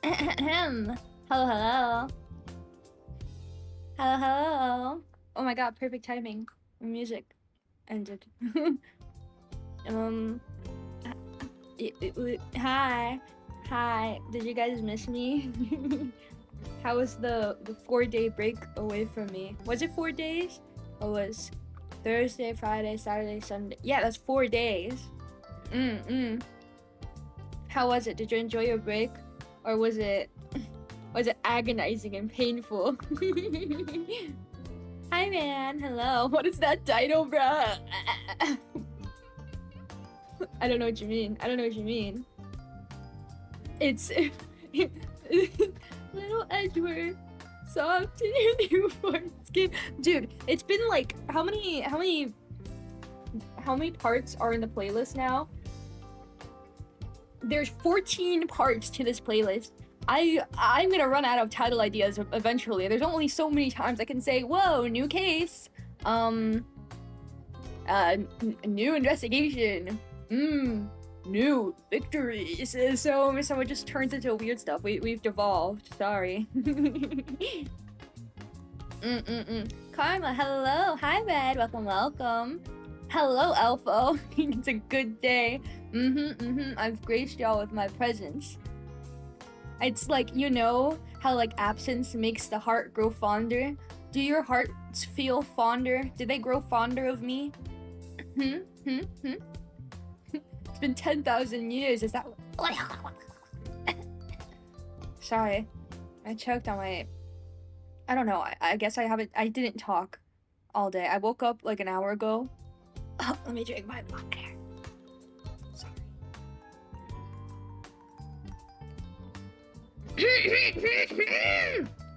Hello, hello. Hello, hello. Oh my god, perfect timing. Music ended. um, hi. Hi. Did you guys miss me? How was the 4-day break away from me? Was it 4 days? It was Thursday, Friday, Saturday, Sunday. Yeah, that's 4 days. How was it? Did you enjoy your break? Or was it agonizing and painful? Hi man, hello. What is that title, bruh? I don't know what you mean. I don't know what you mean. It's little Edgeworth, soft in your newborn skin. Dude, it's been like how many parts are in the playlist now? There's 14 parts to this playlist. I'm gonna run out of title ideas eventually. There's only so many times I can say, whoa, new case, new investigation, new victories. So it just turns into weird stuff. We've devolved. Sorry. Karma, hello, hi Red, welcome. Hello, Alpha. It's a good day. I've graced y'all with my presence. It's like, you know how like absence makes the heart grow fonder? Do your hearts feel fonder? Do they grow fonder of me? It's been 10,000 years, is that what? Sorry, I choked on my... I don't know, I guess I didn't talk all day. I woke up like an hour ago. Oh, let me drink my water.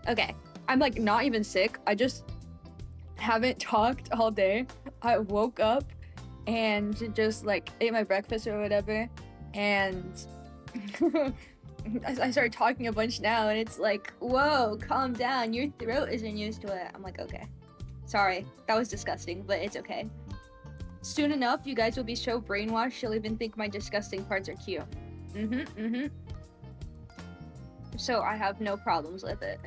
Okay, I'm like not even sick. I just haven't talked all day. I woke up and just like ate my breakfast or whatever, and I started talking a bunch now, and it's like, whoa, calm down. Your throat isn't used to it. I'm like, okay. Sorry, that was disgusting, but it's okay. Soon enough, you guys will be so brainwashed you'll even think my disgusting parts are cute. So I have no problems with it.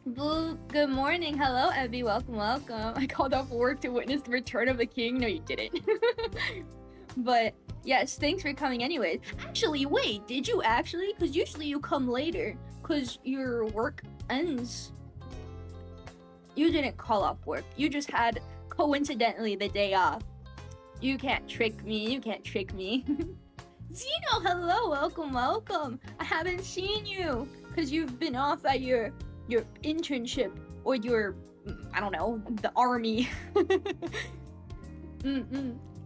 Blue, good morning. Hello, Abby. Welcome. I called off work to witness the return of the king. No, you didn't. But yes, thanks for coming anyways. Actually, wait, did you actually? Because usually you come later because your work ends. You didn't call off work. You just had coincidentally the day off. You can't trick me. Zeno, hello, welcome. I haven't seen you because you've been off at your internship or your, I don't know, the army.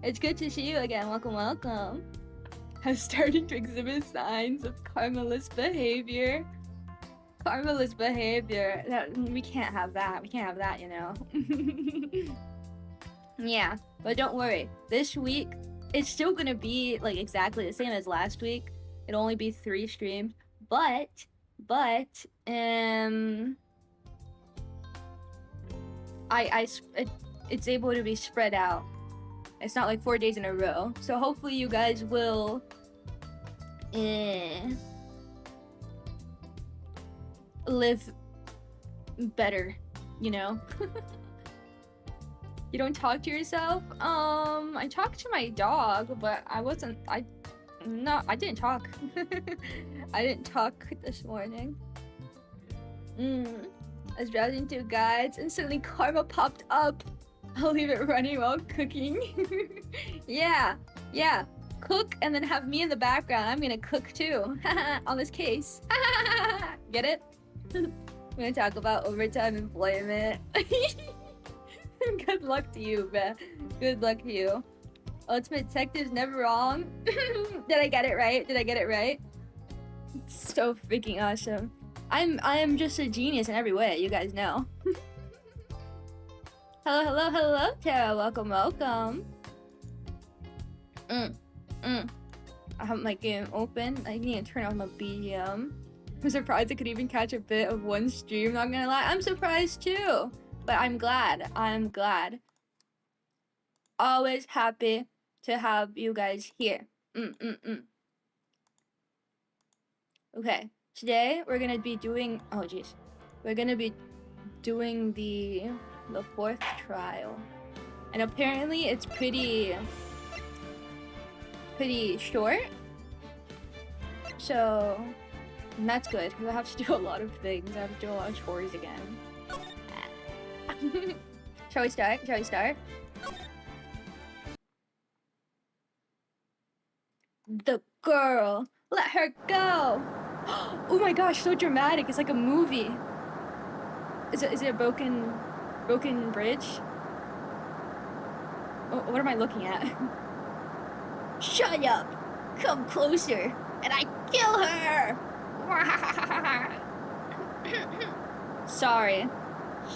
It's good to see you again. Welcome. I'm starting to exhibit signs of karmaless behavior. We can't have that, you know. Yeah, but don't worry. This week, it's still gonna be like exactly the same as last week. It'll only be 3 streams, but it's able to be spread out. It's not like 4 days in a row. So hopefully you guys will live better, you know. You don't talk to yourself? I talked to my dog, but I didn't talk. I didn't talk this morning. I was browsing through guides and suddenly karma popped up. I'll leave it running while cooking. Yeah. Cook and then have me in the background. I'm gonna cook too. On this case. Get it? I'm gonna talk about overtime employment. Good luck to you, bruh. Good luck to you. Ultimate Detective's never wrong. Did I get it right? It's so freaking awesome. I am just a genius in every way, you guys know. Hello, Tara. Welcome. I have my game open. I need to turn on my BGM. I'm surprised I could even catch a bit of one stream, not gonna lie. I'm surprised too. But I'm glad. Always happy to have you guys here. Okay, today we're gonna be doing. Oh jeez, we're gonna be doing the fourth trial, and apparently it's pretty short. So that's good because I have to do a lot of things. I have to do a lot of chores again. Shall we start? Shall we start? The girl, let her go. Oh my gosh, so dramatic. It's like a movie. Is it a broken bridge? Oh, what am I looking at? Shut up! Come closer, and I kill her! Sorry,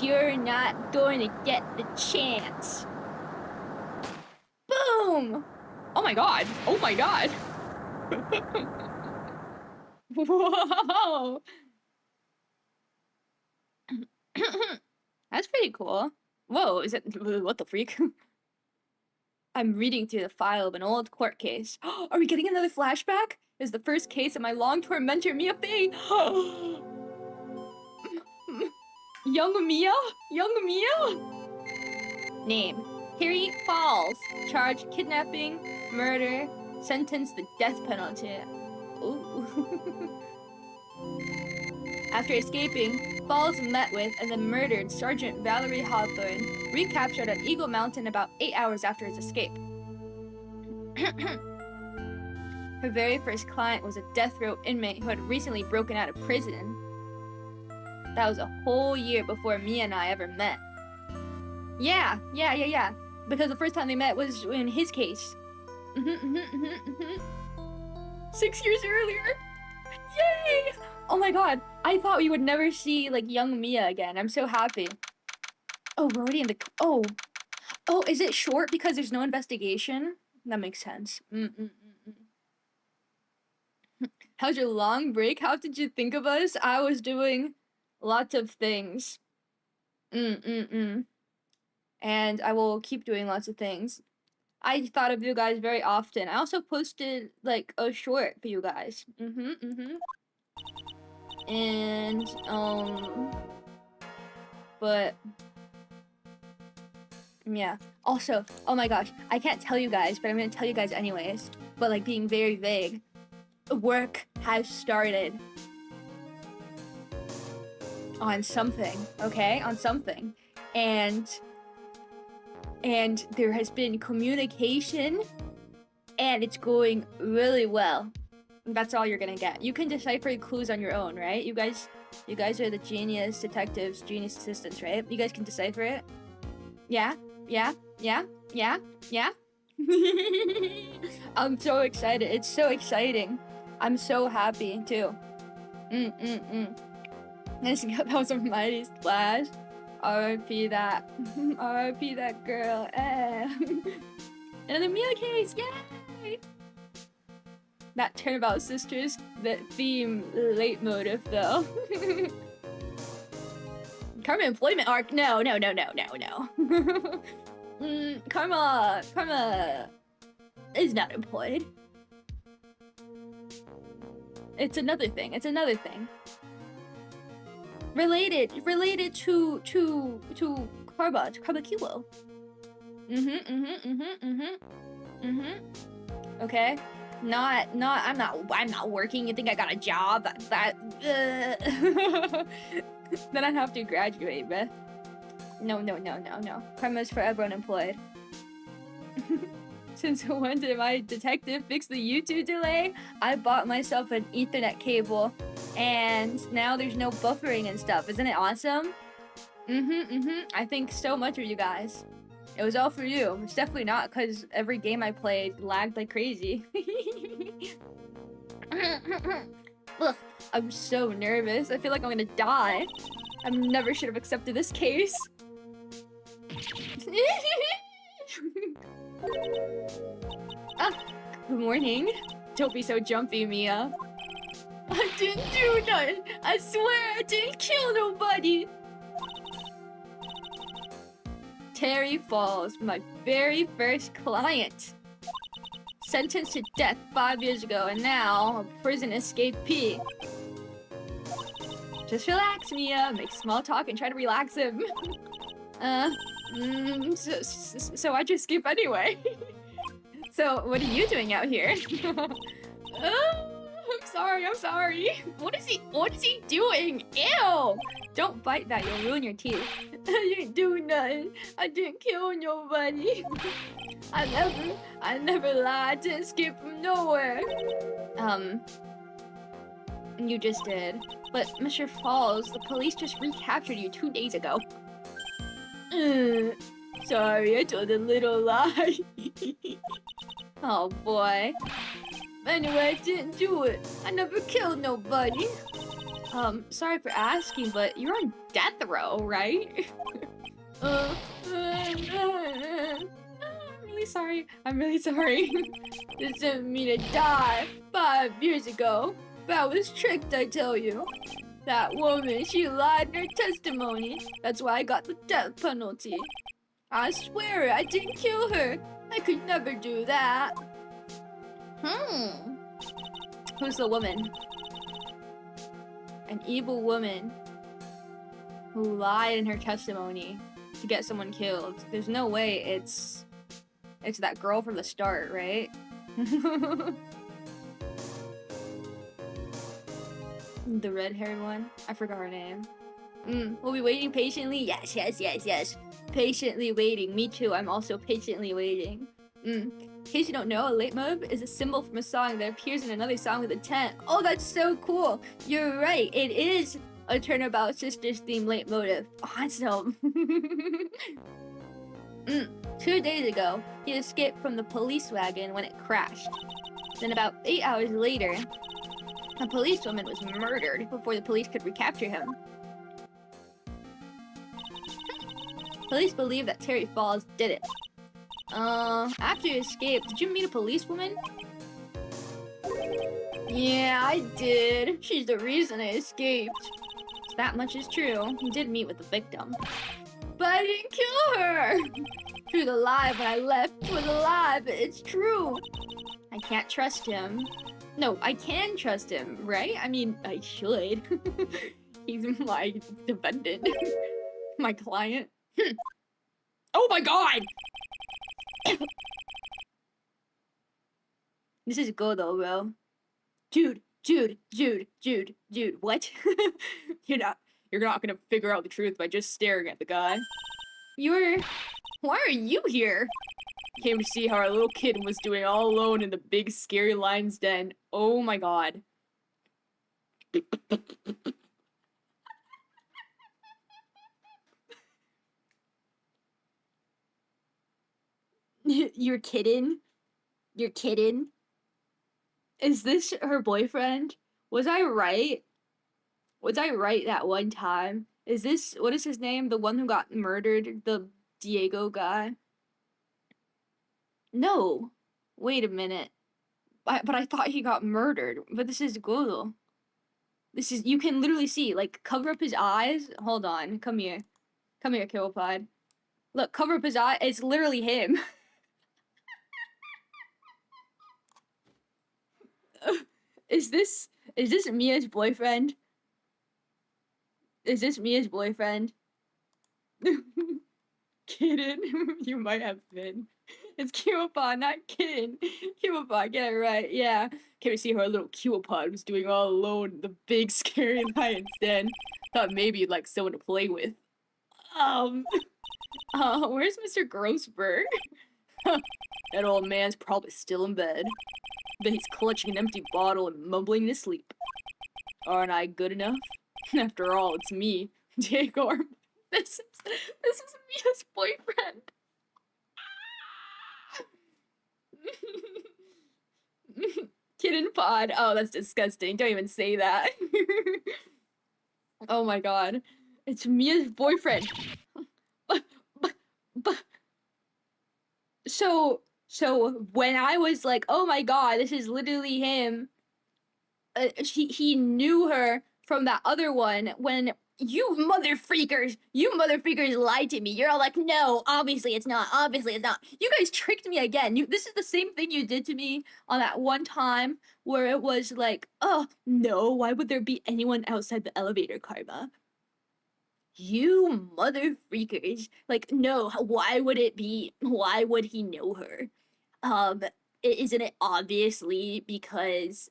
you're not going to get the chance. Boom! Oh my god! Oh my god! Whoa! That's pretty cool. Whoa, is it? What the freak? I'm reading through the file of an old court case. Are we getting another flashback? It was the first case of my long-term mentor, Mia Fey. Young Mia? Young Mia? Name: Harry Falls. Charge: kidnapping, murder. Sentence: the death penalty. Ooh. After escaping, Falls met with and then murdered Sergeant Valerie Hawthorne, recaptured at Eagle Mountain about 8 hours after his escape. Her very first client was a death row inmate who had recently broken out of prison. That was a whole year before Mia and I ever met. Yeah. Because the first time they met was in his case. 6 years earlier. Yay! Oh my god, I thought we would never see, like, young Mia again. I'm so happy. Oh, we're already in the... Oh, is it short because there's no investigation? That makes sense. How's your long break? How did you think of us? I was doing lots of things. And I will keep doing lots of things. I thought of you guys very often. I also posted, like, a short for you guys. And, but, yeah. Also, oh my gosh, I can't tell you guys, but I'm gonna tell you guys anyways. But, like, being very vague. Work has started. On something, okay? On something. And there has been communication, and it's going really well. That's all you're gonna get. You can decipher clues on your own, right? You guys are the genius detectives, genius assistants, right? You guys can decipher it? Yeah? I'm so excited. It's so exciting. I'm so happy, too. That was a mighty splash. R.I.P. that. R.I.P. that girl. Another Mia case, yay! That Turnabout Sisters, that theme leitmotif, though. Karma employment arc? No. Karma is not employed. It's another thing. Related to Karma Kiwo. Okay. I'm not working. You think I got a job? Then I'd have to graduate, bruh. No. Karma's forever unemployed. Since when did my detective fix the YouTube delay? I bought myself an Ethernet cable, and now there's no buffering and stuff. Isn't it awesome? I think so much of you guys. It was all for you. It's definitely not because every game I played lagged like crazy. Ugh, I'm so nervous. I feel like I'm gonna die. I never should have accepted this case. Good morning. Don't be so jumpy, Mia. I didn't do nothing. I swear I didn't kill nobody. Terry Falls, my very first client. Sentenced to death 5 years ago, and now a prison escapee. Just relax, Mia. Make small talk and try to relax him. So I just skip anyway. So what are you doing out here? I'm sorry. What is he doing? Ew! Don't bite that, you'll ruin your teeth. I didn't do nothing. I didn't kill nobody. I never lied. I didn't skip from nowhere. You just did. But Mr. Falls, the police just recaptured you 2 days ago. Sorry, I told a little lie. Oh boy. Anyway, I didn't do it. I never killed nobody. Sorry for asking, but you're on death row, right? I'm really sorry. This didn't mean to die 5 years ago. But I was tricked, I tell you. That woman, she lied in her testimony. That's why I got the death penalty. I swear I didn't kill her. I could never do that. Who's the woman? An evil woman who lied in her testimony to get someone killed. There's no way it's that girl from the start, right? The red-haired one? I forgot her name. We'll be waiting patiently? Yes. Patiently waiting. Me too, I'm also patiently waiting. In case you don't know, a leitmotif is a symbol from a song that appears in another song with a tent. Oh, that's so cool! You're right, it is a Turnabout Sisters themed leitmotif. Awesome! 2 days ago, he escaped from the police wagon when it crashed. Then about 8 hours later, a policewoman was murdered before the police could recapture him. Police believe that Terry Falls did it. After you escaped, did you meet a policewoman? Yeah, I did. She's the reason I escaped. That much is true. You did meet with the victim. But I didn't kill her! She was alive when I left. She was alive. It's true. I can't trust him. No, I can trust him, right? I mean, I should. He's my defendant. My client. Oh my god! This is good though, bro. Jude, what? You're not gonna figure out the truth by just staring at the guy. Why are you here? Came to see how our little kid was doing all alone in the big scary lion's den. Oh my god. You're kidding? You're kidding? Is this her boyfriend? Was I right? Was I right that one time? Is this, what is his name? The one who got murdered? The Diego guy? No. Wait a minute. But I thought he got murdered. But this is Google. This is, you can literally see, like, cover up his eyes. Hold on. Come here. Come here, Kiwopod. Look, cover up his eye. It's literally him. Is this Mia's boyfriend? Is this Mia's boyfriend? Kidding? You might have been. It's Kiwopod, not kidding. Kiwopod, get it right, yeah. Can't we see how our little Kiwopod was doing all alone in the big scary lion's den? Thought maybe you'd like someone to play with. Where's Mr. Grossberg? That old man's probably still in bed. Then he's clutching an empty bottle and mumbling in his sleep. Aren't I good enough? After all, it's me, Jacob. This is Mia's boyfriend. Kitten pod. Oh, that's disgusting. Don't even say that. Oh my god. It's Mia's boyfriend. So when I was like, oh my god, this is literally him, he knew her from that other one when You mother freakers! You mother freakers lied to me. You're all like, no, obviously it's not. Obviously it's not. You guys tricked me again. This is the same thing you did to me on that one time where it was like, oh, no, why would there be anyone outside the elevator, Karma? You mother freakers. Like, no, why would it be? Why would he know her? Isn't it obviously because,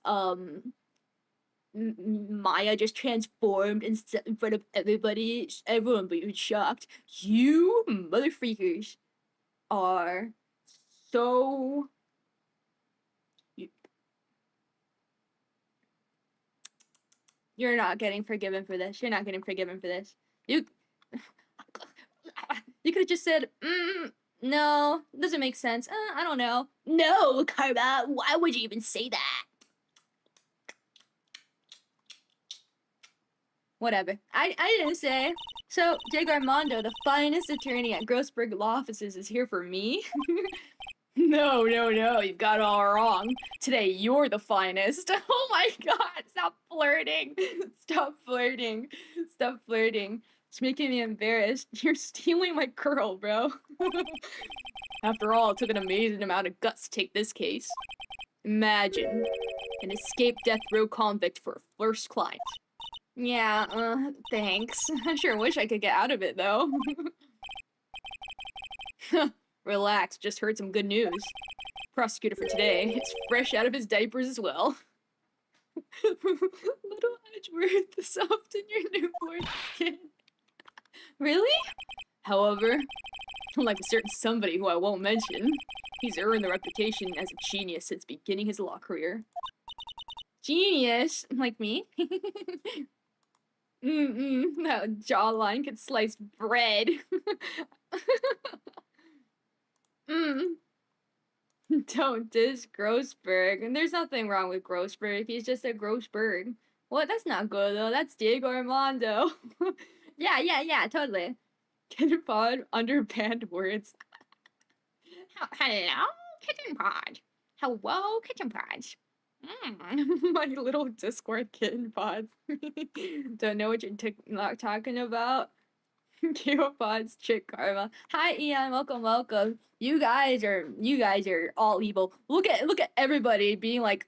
Maya just transformed in front of everybody. Everyone would be shocked. You mother freakers are so. You're not getting forgiven for this. You're not getting forgiven for this. You could have just said, no, doesn't make sense. I don't know. No, Karma, why would you even say that? Whatever. I didn't say. So, Jake Armando, the finest attorney at Grossberg Law Offices, is here for me? No, you've got it all wrong. Today, you're the finest. Oh my god, stop flirting. Stop flirting. Stop flirting. It's making me embarrassed. You're stealing my girl, bro. After all, it took an amazing amount of guts to take this case. Imagine an escaped death row convict for a first client. Yeah, thanks. I sure wish I could get out of it, though. Relax, just heard some good news. Prosecutor for today, it's fresh out of his diapers as well. Little Edgeworth, soften your newborn skin. Really? However, unlike a certain somebody who I won't mention, he's earned the reputation as a genius since beginning his law career. Genius? Like me? That jawline could slice bread. Don't diss Grossberg. And there's nothing wrong with Grossberg. He's just a Grossberg. What? That's not good, though. That's Diego Armando. Yeah, totally. Kitten Pod under banned words. Hello, Kitten Pod. Hello, Kitten Pods. My little Discord Kitten Pods. Don't know what you're talking about. Kiwopods, chick Karma. Hi Ian, welcome. You guys are all evil. Look at everybody being like,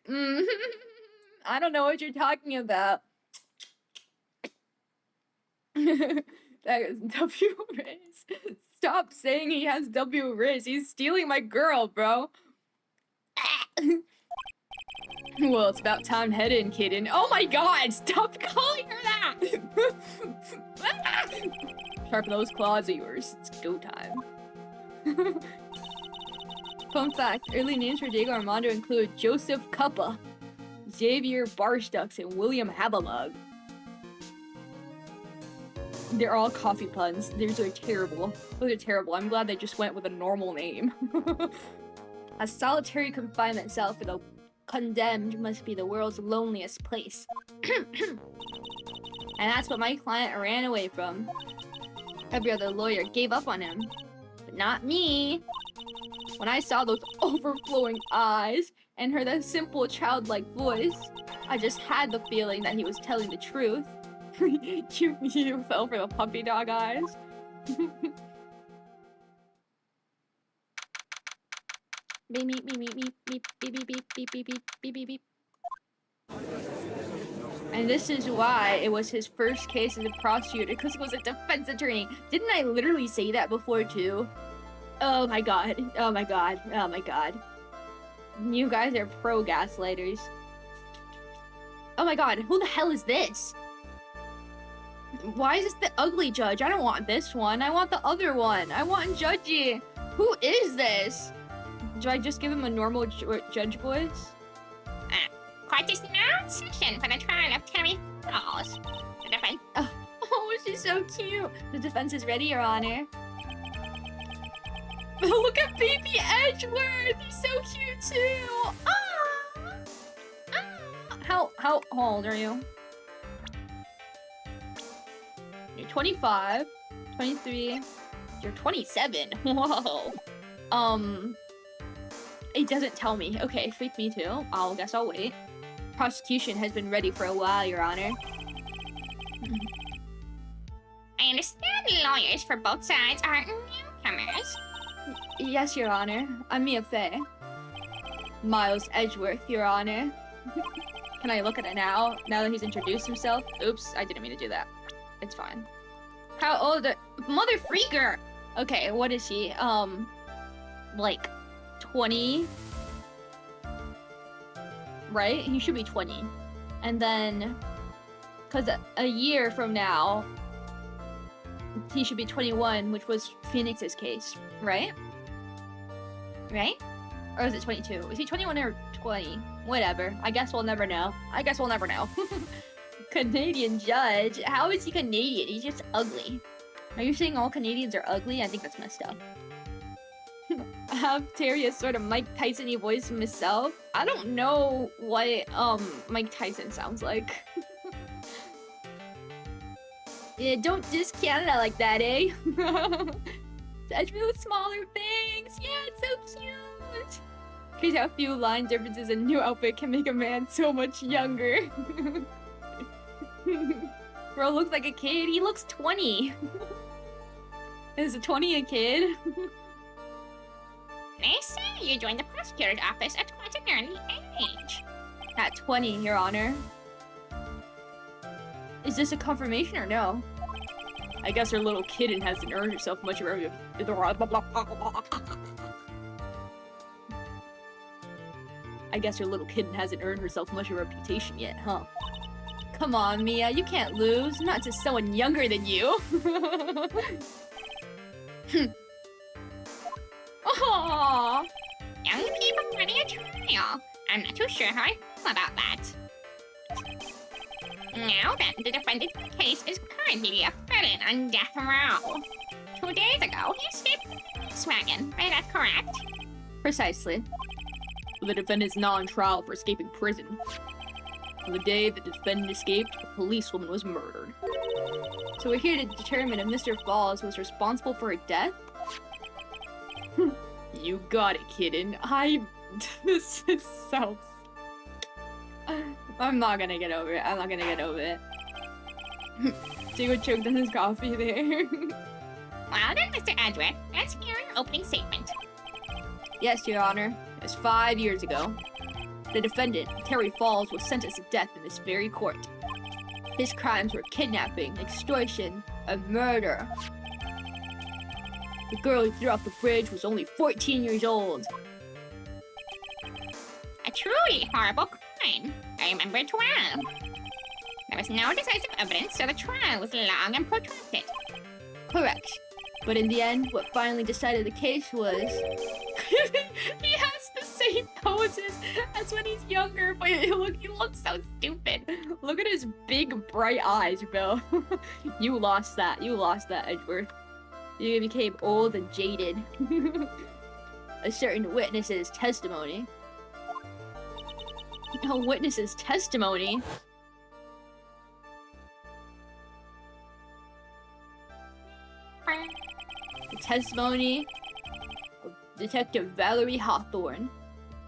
I don't know what you're talking about. That is W-Riz. Stop saying he has W-Riz. He's stealing my girl, bro. Well, it's about time head in, kitten. Oh my god, stop calling her that! Sharpen those claws of yours. It's go time. Fun fact, early names for Diego Armando include Joseph Cuppa, Xavier Barstucks, and William Habamug. They're all coffee puns. Those are terrible. Those are terrible. I'm glad they just went with a normal name. A solitary confinement cell for the condemned must be the world's loneliest place. And that's what my client ran away from. Every other lawyer gave up on him. But not me. When I saw those overflowing eyes and heard that simple childlike voice, I just had the feeling that he was telling the truth. You fell for the puppy dog eyes. Beep beep beep beep beep beep beep beep beep beep beep beep beep. And this is why it was his first case as a prosecutor, because he was a defense attorney. Didn't I literally say that before too? Oh my god. Oh my god. Oh my god. You guys are pro gaslighters. Oh my god, who the hell is this? Why is this the ugly judge? I don't want this one. I want the other one. I want Judgy. Who is this? Do I just give him a normal judge voice? Court is now in session for the trial of Terry Falls. The defense. Oh, she's so cute. The defense is ready, Your Honor. Look at baby Edgeworth. He's so cute too. How old are you? You're 25, 23, you're 27. Whoa. It doesn't tell me. Okay, freak me too. Guess I'll wait. Prosecution has been ready for a while, Your Honor. I understand lawyers for both sides are newcomers. Yes, Your Honor. I'm Mia Fey. Miles Edgeworth, Your Honor. Can I look at it now? Now that he's introduced himself? Oops, I didn't mean to do that. It's fine. How old are... Mother freaker! Okay, what is he? Like 20? Right? He should be 20. And then... Because a year from now, he should be 21, which was Phoenix's case, right? Right? Or is it 22? Is he 21 or 20? Whatever. I guess we'll never know. I guess we'll never know. Canadian judge? How is he Canadian? He's just ugly. Are you saying all Canadians are ugly? I think that's messed up. I have Terry a sort of Mike Tyson-y voice himself. I don't know what Mike Tyson sounds like. Yeah, don't diss Canada like that, eh? Judge me with smaller things. Yeah, it's so cute. Here's how few line differences in new outfit can make a man so much younger. Bro looks like a kid. He looks 20. Is a 20 a kid? They say you joined the prosecutor's office at quite an early age. At 20, Your Honor. Is this a confirmation or no? I guess her little kitten hasn't earned herself much of a... I guess her little kitten hasn't earned herself much of a reputation yet, huh? Come on, Mia, you can't lose. Not to someone younger than you. Aww. Young people running a trial. I'm not too sure how I feel about that. Now then, the defendant's case is currently a felon on death row. 2 days ago, he escaped from a police wagon. Is that correct? Precisely. The defendant's not on trial for escaping prison. On the day the defendant escaped, a policewoman was murdered. So we're here to determine if Mr. Falls was responsible for her death? You got it, kitten. This is so... I'm not gonna get over it. I'm not gonna get over it. Diego choked on his coffee there. Well then, Mr. Edgeworth, let's hear your opening statement. Yes, Your Honor. It was 5 years ago. The defendant, Terry Falls, was sentenced to death in this very court. His crimes were kidnapping, extortion, and murder. The girl he threw off the bridge was only 14 years old. A truly horrible crime. I remember it well. There was no decisive evidence, so the trial was long and protracted. Correct. But in the end, what finally decided the case was... He has the same poses as when he's younger, but he looks so stupid. Look at his big, bright eyes, bro. You lost that. You lost that, Edgeworth. You became old and jaded. A certain witness's testimony. A witness's testimony? The testimony of Detective Valerie Hawthorne,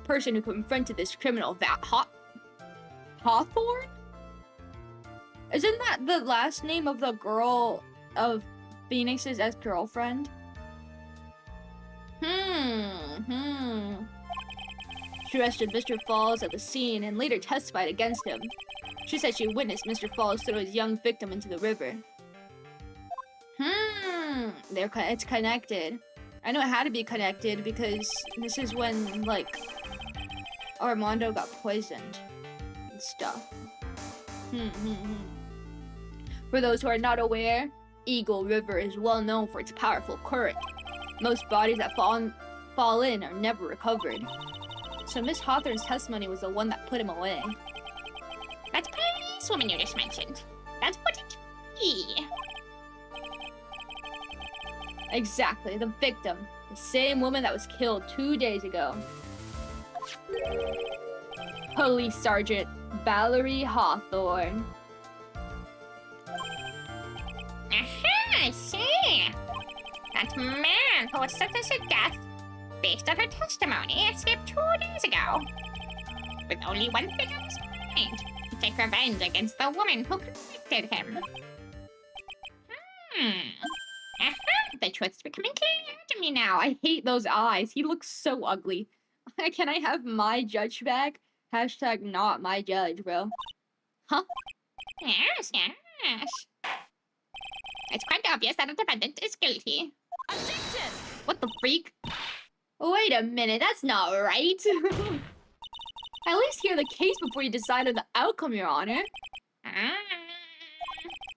person who confronted this criminal. Hawthorne? Isn't that the last name of the girl of Phoenix's ex-girlfriend? She arrested Mr. Falls at the scene and later testified against him. She said she witnessed Mr. Falls throw his young victim into the river. It's connected. I know it had to be connected because this is when, like, Armando got poisoned and stuff. For those who are not aware, Eagle River is well known for its powerful current. Most bodies that fall in are never recovered. So Miss Hawthorne's testimony was the one that put him away. That policewoman you just mentioned. That's what it be. Exactly, the victim. The same woman that was killed 2 days ago. Police Sergeant Valerie Hawthorne. Aha, I see. That man who was sentenced to death, based on her testimony, escaped 2 days ago. With only one thing on his mind, to take revenge against the woman who convicted him. The truth's becoming clear to me now. I hate those eyes. He looks so ugly. Can I have my judge back? Hashtag not my judge, bro. Huh? Yes. It's quite obvious that the defendant is guilty. Objection! What the freak? Wait a minute, that's not right. At least hear the case before you decide on the outcome, Your Honor.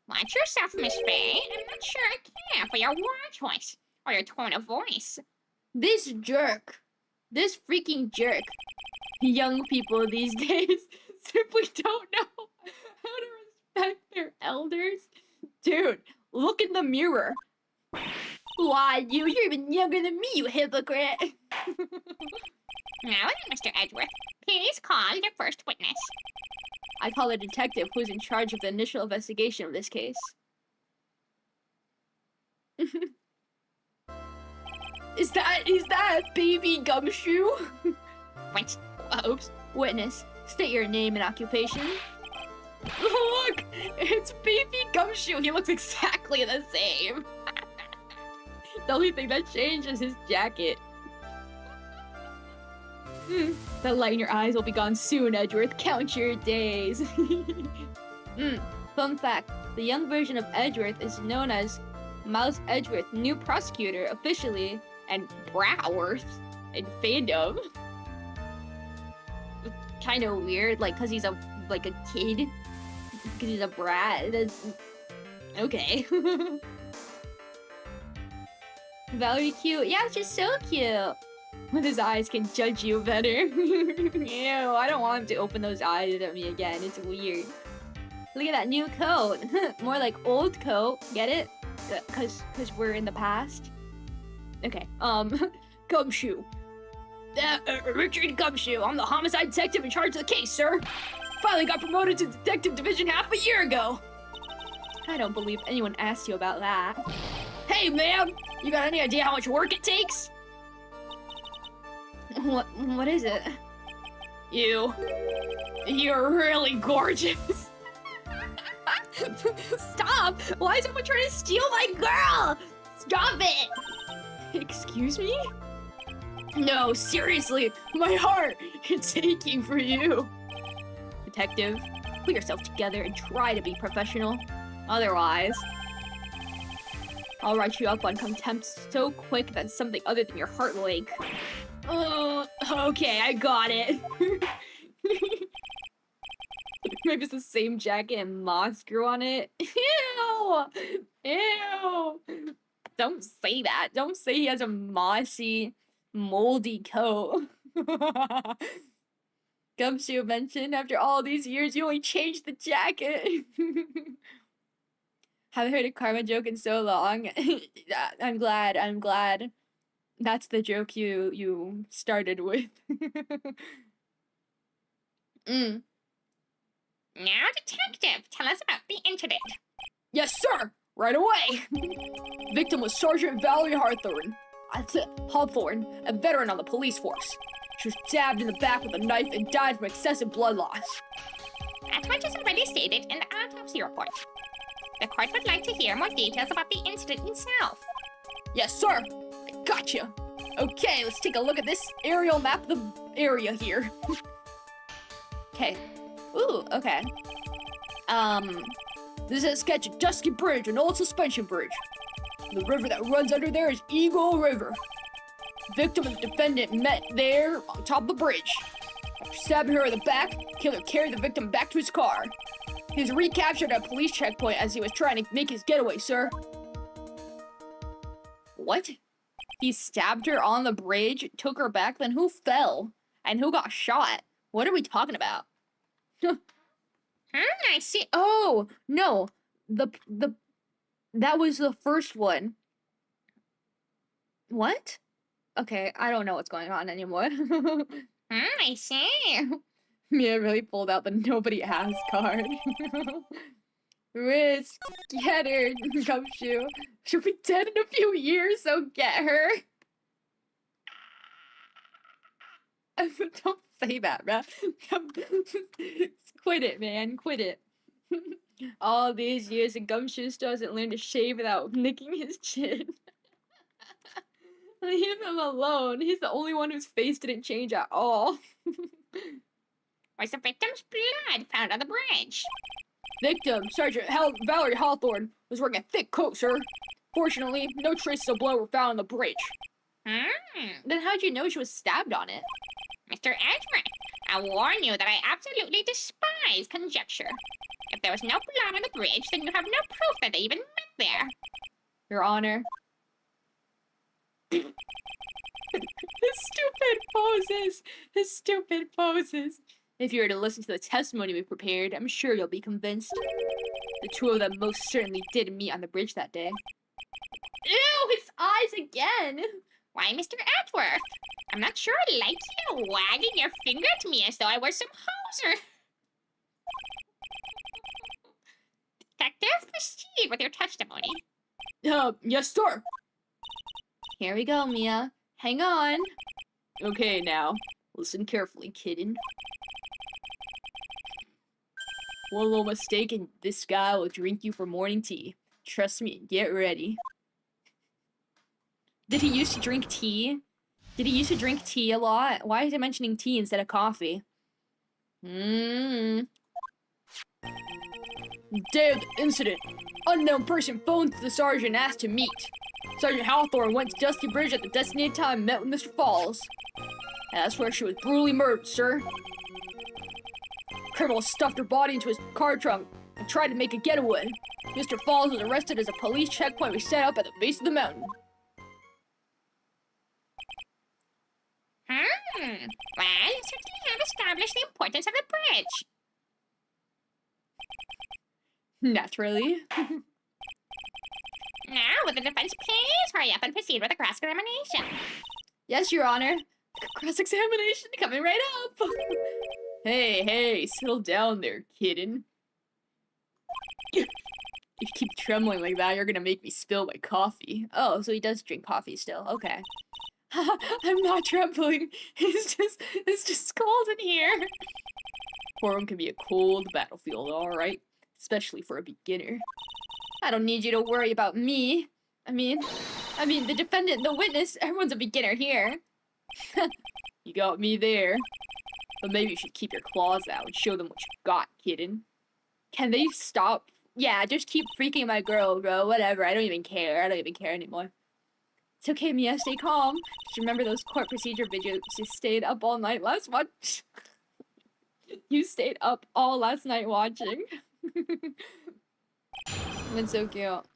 Watch yourself, Miss Faye. I'm not sure I care for your word choice or your tone of voice. This freaking jerk. Young people these days simply don't know how to respect their elders. Dude, look in the mirror. Why, you're even younger than me, you hypocrite. Now then, Mr. Edgeworth, please call your first witness. I call the detective who's in charge of the initial investigation of this case. Is that baby Gumshoe? Wait. Oops. Witness, state your name and occupation. Look! It's baby Gumshoe! He looks exactly the same! The only thing that changed is his jacket. That light in your eyes will be gone soon, Edgeworth. Count your days. Fun fact, the young version of Edgeworth is known as Mouse Edgeworth, new prosecutor, officially, and Bratworth in fandom. Kind of weird, like, cause he's a kid. Cause he's a brat. That's... Okay. Valerie cute. Yeah, she's so cute. With his eyes can judge you better. Ew, I don't want him to open those eyes at me again. It's weird. Look at that new coat. More like old coat. Get it? Cause we're in the past. Okay. Gumshoe. Richard Gumshoe. I'm the homicide detective in charge of the case, sir. Finally got promoted to detective division half a year ago. I don't believe anyone asked you about that. Hey, ma'am! You got any idea how much work it takes? What is it? You're really gorgeous. Stop! Why is someone trying to steal my girl? Stop it! Excuse me? No, seriously, my heart, it's aching for you. Detective, put yourself together and try to be professional. Otherwise, I'll write you up on contempt so quick that something other than your heart will ache. Okay, I got it. Maybe it's the same jacket and moss grew on it. Ew! Ew! Don't say that. Don't say he has a mossy, moldy coat. Gumshoe mentioned after all these years, you only changed the jacket. Haven't heard a karma joke in so long. I'm glad. That's the joke you started with. Now, detective, tell us about the incident. Yes, sir! Right away! Victim was Sergeant Valerie Hawthorne, a veteran on the police force. She was stabbed in the back with a knife and died from excessive blood loss. As much as already stated in the autopsy report. The court would like to hear more details about the incident itself. Yes, sir! I gotcha! Okay, let's take a look at this aerial map of the area here. Okay. Ooh, okay. This is a sketch of Dusky Bridge, an old suspension bridge. The river that runs under there is Eagle River. Victim and defendant met there on top of the bridge. After stabbing her in the back, killer carried the victim back to his car. He was recaptured at a police checkpoint as he was trying to make his getaway, sir. What? He stabbed her on the bridge, took her back, then who fell? And who got shot? What are we talking about? I see. Oh, no. That was the first one. What? Okay, I don't know what's going on anymore. I see. Mia really pulled out the nobody asked card. Risk, get her, Gumshoe. She'll be dead in a few years, so get her. Don't say that, man. Quit it, man. Quit it. All these years and Gumshoe still hasn't learned to shave without nicking his chin. Leave him alone. He's the only one whose face didn't change at all. Was the victim's blood found on the bridge? Victim, Sergeant Valerie Hawthorne, was wearing a thick coat, sir. Fortunately, no traces of blood were found on the bridge. Then how'd you know she was stabbed on it? Mr. Edgeworth, I warn you that I absolutely despise conjecture. If there was no blood on the bridge, then you have no proof that they even met there. Your Honor. His stupid poses! His stupid poses! If you were to listen to the testimony we prepared, I'm sure you'll be convinced. The two of them most certainly did meet on the bridge that day. Ew, his eyes again! Why, Mr. Edgeworth? I'm not sure I like you wagging your finger at me as though I were some hoser. Detective, proceed with your testimony. Yes, sir. Here we go, Mia. Hang on. Okay, now, listen carefully, kitten. One little mistake and this guy will drink you for morning tea. Trust me, get ready. Did he used to drink tea? Did he used to drink tea a lot? Why is he mentioning tea instead of coffee? Day of the incident. Unknown person phoned to the sergeant and asked to meet. Sergeant Hawthorne went to Dusty Bridge at the designated time and met with Mr. Falls. And that's where she was brutally murdered, sir. Criminal stuffed her body into his car trunk and tried to make a getaway. Mr. Falls was arrested as a police checkpoint was set up at the base of the mountain. Well, you certainly have established the importance of the bridge. Naturally. Now, would the defense please hurry up and proceed with the cross-examination? Yes, Your Honor. Cross-examination coming right up. Hey, settle down there, kitten. If you keep trembling like that, you're gonna make me spill my coffee. Oh, so he does drink coffee still. Okay. I'm not trembling. It's just cold in here. Courtroom can be a cold battlefield, alright? Especially for a beginner. I don't need you to worry about me. I mean, the defendant, the witness, everyone's a beginner here. You got me there. But maybe you should keep your claws out and show them what you got, kitten. Can they stop? Yeah, just keep freaking my girl, bro. Whatever, I don't even care. I don't even care anymore. It's okay, Mia, stay calm. Just remember those court procedure videos you stayed up all night last watch. You stayed up all last night watching. That's so cute.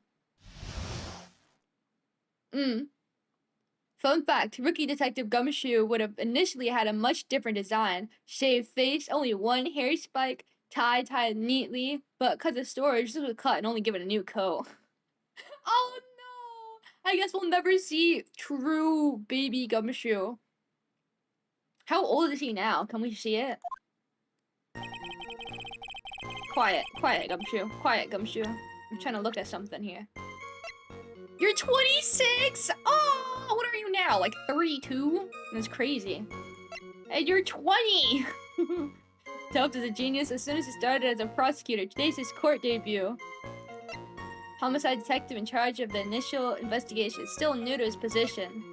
Fun fact, rookie detective Gumshoe would have initially had a much different design. Shaved face, only one hair spike, tied neatly, but because of storage, this was cut and only given a new coat. Oh no! I guess we'll never see true baby Gumshoe. How old is he now? Can we see it? Quiet, Gumshoe. Quiet, Gumshoe. I'm trying to look at something here. You're 26! Oh, what are you now? Like 32? That's crazy. And you're 20! Tubbs is a genius as soon as he started as a prosecutor. Today's his court debut. Homicide detective in charge of the initial investigation. Still new to his position.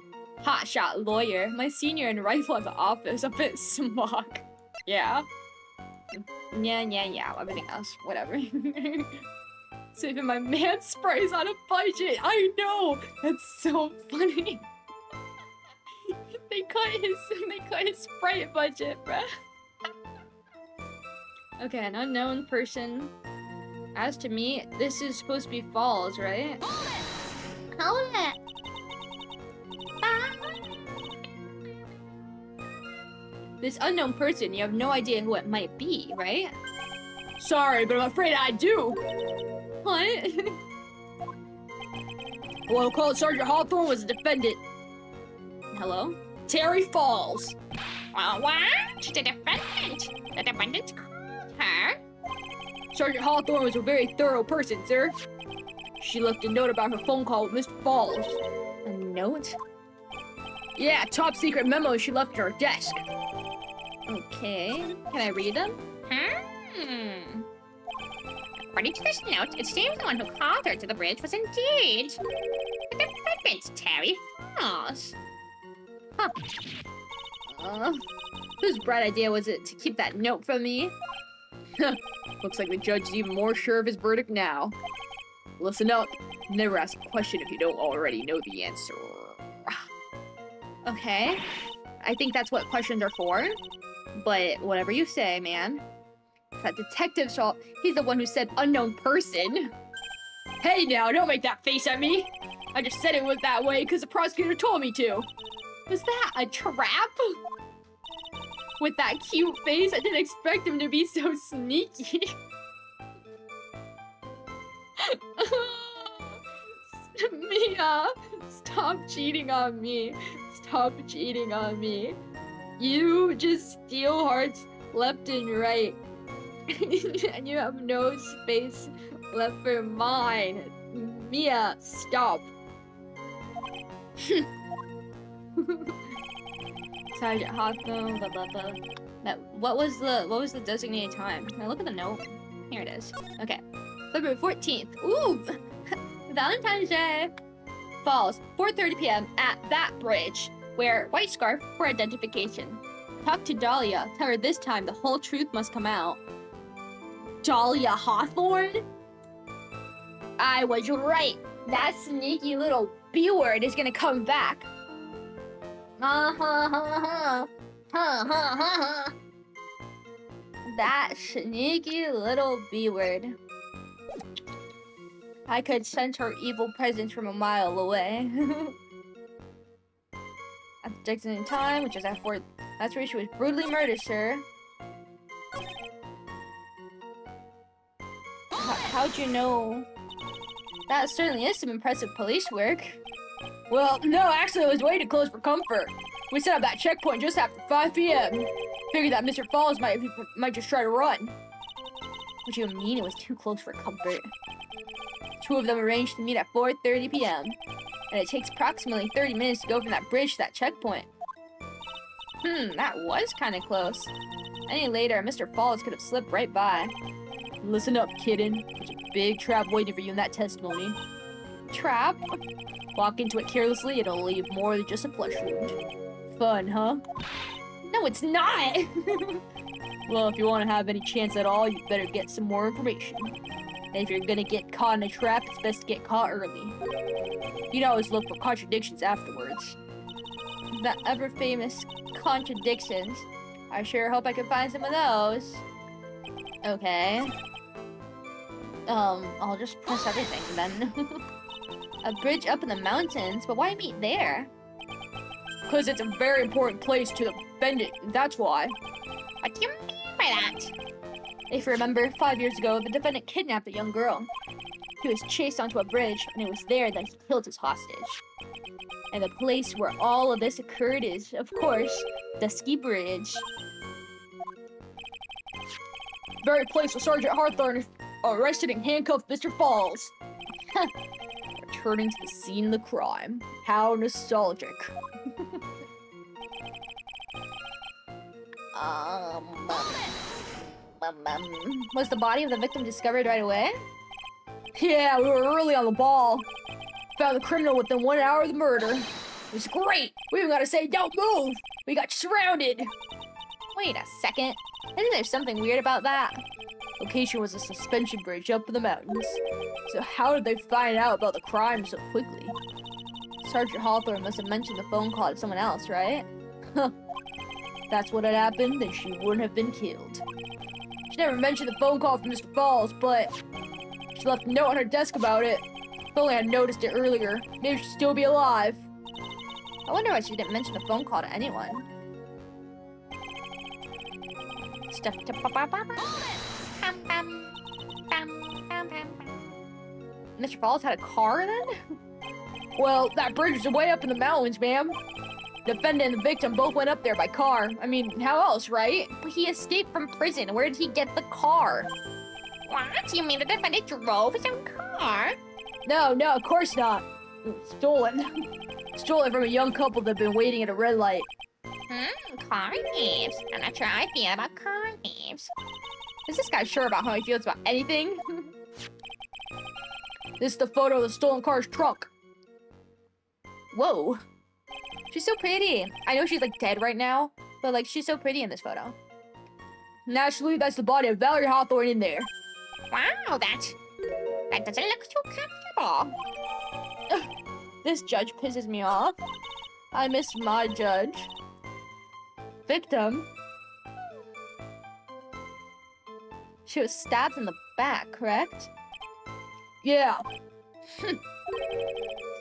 Hotshot lawyer. My senior in rifle at the office. A bit smug. Yeah. Yeah. Everything else. Whatever. So even my man sprays on a budget. I know. That's so funny. They cut his spray budget, bruh. Okay, an unknown person. As to me, this is supposed to be Falls, right? Hold it! This unknown person, you have no idea who it might be, right? Sorry, but I'm afraid I do. What? Well, called Sergeant Hawthorne was the defendant. Hello? Terry Falls. Well, what? The defendant? The defendant called her? Sergeant Hawthorne was a very thorough person, sir. She left a note about her phone call with Mr. Falls. A note? Yeah, top secret memo she left at her desk. Okay, can I read them? According to this note, it seems the one who called her to the bridge was indeed the defendant, Terry Falls. Huh. Whose bright idea was it to keep that note from me? Looks like the judge is even more sure of his verdict now. Listen up. Never ask a question if you don't already know the answer. Okay. I think that's what questions are for. But whatever you say, man. It's that detective's fault. He's the one who said unknown person. Hey now, don't make that face at me. I just said it was that way because the prosecutor told me to. Was that a trap? With that cute face, I didn't expect him to be so sneaky. Mia, stop cheating on me. Stop cheating on me. You just steal hearts left and right. And you have no space left for mine. Mia, stop. Sergeant Hawthorne, blah blah blah. What was the designated time? Can I look at the note? Here it is. Okay. February 14th. Ooh! Valentine's Day! Falls, 4:30 p.m. at that bridge. Wear white scarf for identification. Talk to Dahlia. Tell her this time the whole truth must come out. Dahlia Hawthorne? I was right. That sneaky little B-word is gonna come back. That sneaky little B-word. I could sense her evil presence from a mile away. At the designated time, which is at 4, that's where she was brutally murdered, sir. How'd you know? That certainly is some impressive police work. Well, no, actually it was way too close for comfort. We set up that checkpoint just after 5 p.m. Figured that Mr. Falls might just try to run. What do you mean it was too close for comfort? Two of them arranged to meet at 4:30 p.m. And it takes approximately 30 minutes to go from that bridge to that checkpoint. That was kind of close. Any later, Mr. Falls could have slipped right by. Listen up, kidden. There's a big trap waiting for you in that testimony. Trap? Walk into it carelessly, it'll leave more than just a flesh wound. Fun, huh? No, it's not! Well, if you want to have any chance at all, you better get some more information. And if you're gonna get caught in a trap, it's best to get caught early. You can always look for contradictions afterwards. The ever-famous contradictions. I sure hope I can find some of those. Okay. I'll just press everything then. A bridge up in the mountains, but why meet there? Because it's a very important place to the defendant, that's why. What do you mean by that? If you remember, 5 years ago, the defendant kidnapped a young girl. He was chased onto a bridge, and it was there that he killed his hostage. And the place where all of this occurred is, of course, Dusky Bridge. Very place where Sergeant Hawthorne arrested and handcuffed Mr. Falls. Returning to the scene of the crime. How nostalgic. Was the body of the victim discovered right away? Yeah, we were really on the ball. Found the criminal within 1 hour of the murder. It was great. We even got to say, don't move. We got surrounded. Wait a second. Isn't there something weird about that? Location was a suspension bridge up in the mountains. So how did they find out about the crime so quickly? Sergeant Hawthorne must have mentioned the phone call to someone else, right? Huh. That's what had happened, then she wouldn't have been killed. She never mentioned the phone call from Mr. Falls, but she left a note on her desk about it. If only I had noticed it earlier, maybe she'd still be alive. I wonder why she didn't mention the phone call to anyone. Stuff to Mr. Falls had a car then? Well, that bridge is way up in the mountains, ma'am. The defendant and the victim both went up there by car. I mean, how else, right? But he escaped from prison. Where did he get the car? What? You mean the defendant drove his own car? No, of course not. Stolen. Stolen from a young couple that had been waiting at a red light. Car thieves. I'm not sure how I feel about car thieves. Is this guy sure about how he feels about anything? This is the photo of the stolen car's trunk. Whoa. She's so pretty. I know she's like dead right now, but like she's so pretty in this photo. Naturally, that's the body of Valerie Hawthorne in there. Wow, that doesn't look too comfortable. This judge pisses me off. I miss my judge. Victim. She was stabbed in the back, correct? Yeah.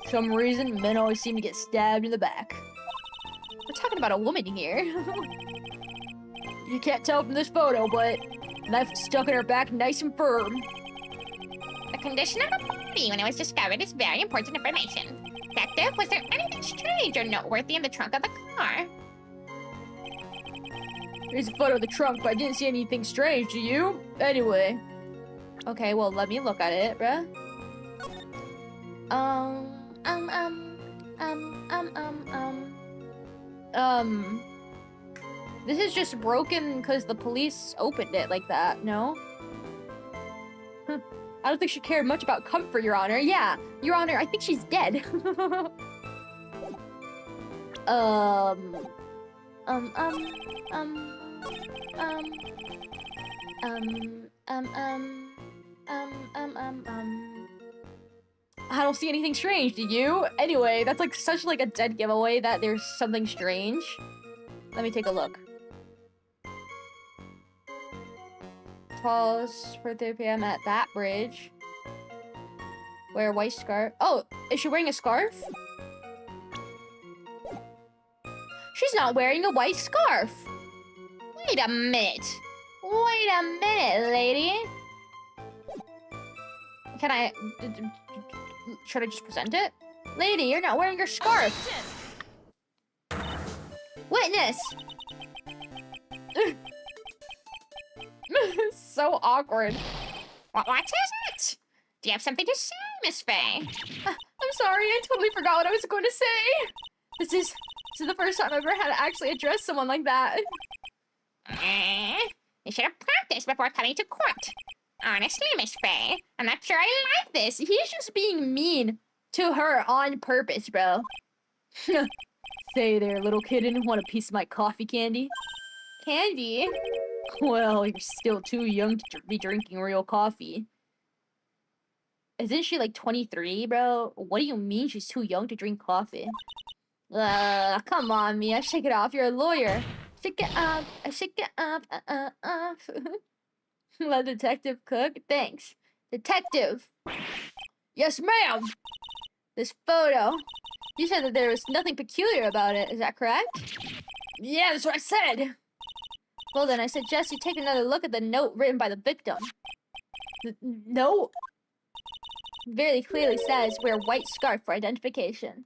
Some reason, men always seem to get stabbed in the back. We're talking about a woman here. You can't tell from this photo, but knife is stuck in her back nice and firm. The condition of the body when it was discovered is very important information. Detective, was there anything strange or noteworthy in the trunk of the car? Here's a photo of the trunk, but I didn't see anything strange, do you? Anyway. Okay, well, let me look at it, bruh. This is just broken because the police opened it like that, no? I don't think she cared much about comfort, Your Honor. Yeah, Your Honor, I think she's dead. I don't see anything strange, do you? Anyway, that's like such like a dead giveaway that there's something strange. Let me take a look. Pause for 3 p.m. at that bridge. Wear a white scarf. Oh, is she wearing a scarf? She's not wearing a white scarf. Wait a minute. Wait a minute, lady. Can I... should I just present it? Lady, you're not wearing your scarf. Witness! So awkward. What is it? Do you have something to say, Miss Faye? I'm sorry, I totally forgot what I was going to say. This is the first time I've ever had to actually address someone like that. You should have practiced before coming to court. Honestly, Miss Faye, I'm not sure I like this. He's just being mean to her on purpose, bro. Say there, little kitten, want a piece of my coffee candy? Candy? Well, you're still too young to be drinking real coffee. Isn't she like 23, bro? What do you mean she's too young to drink coffee? Come on, Mia, shake it off. You're a lawyer. Shake it up, shake it up, Let detective cook. Thanks. Detective. Yes, ma'am. This photo. You said that there was nothing peculiar about it. Is that correct? Yeah, that's what I said. Well then, I suggest you take another look at the note written by the victim. The note very clearly says wear white scarf for identification.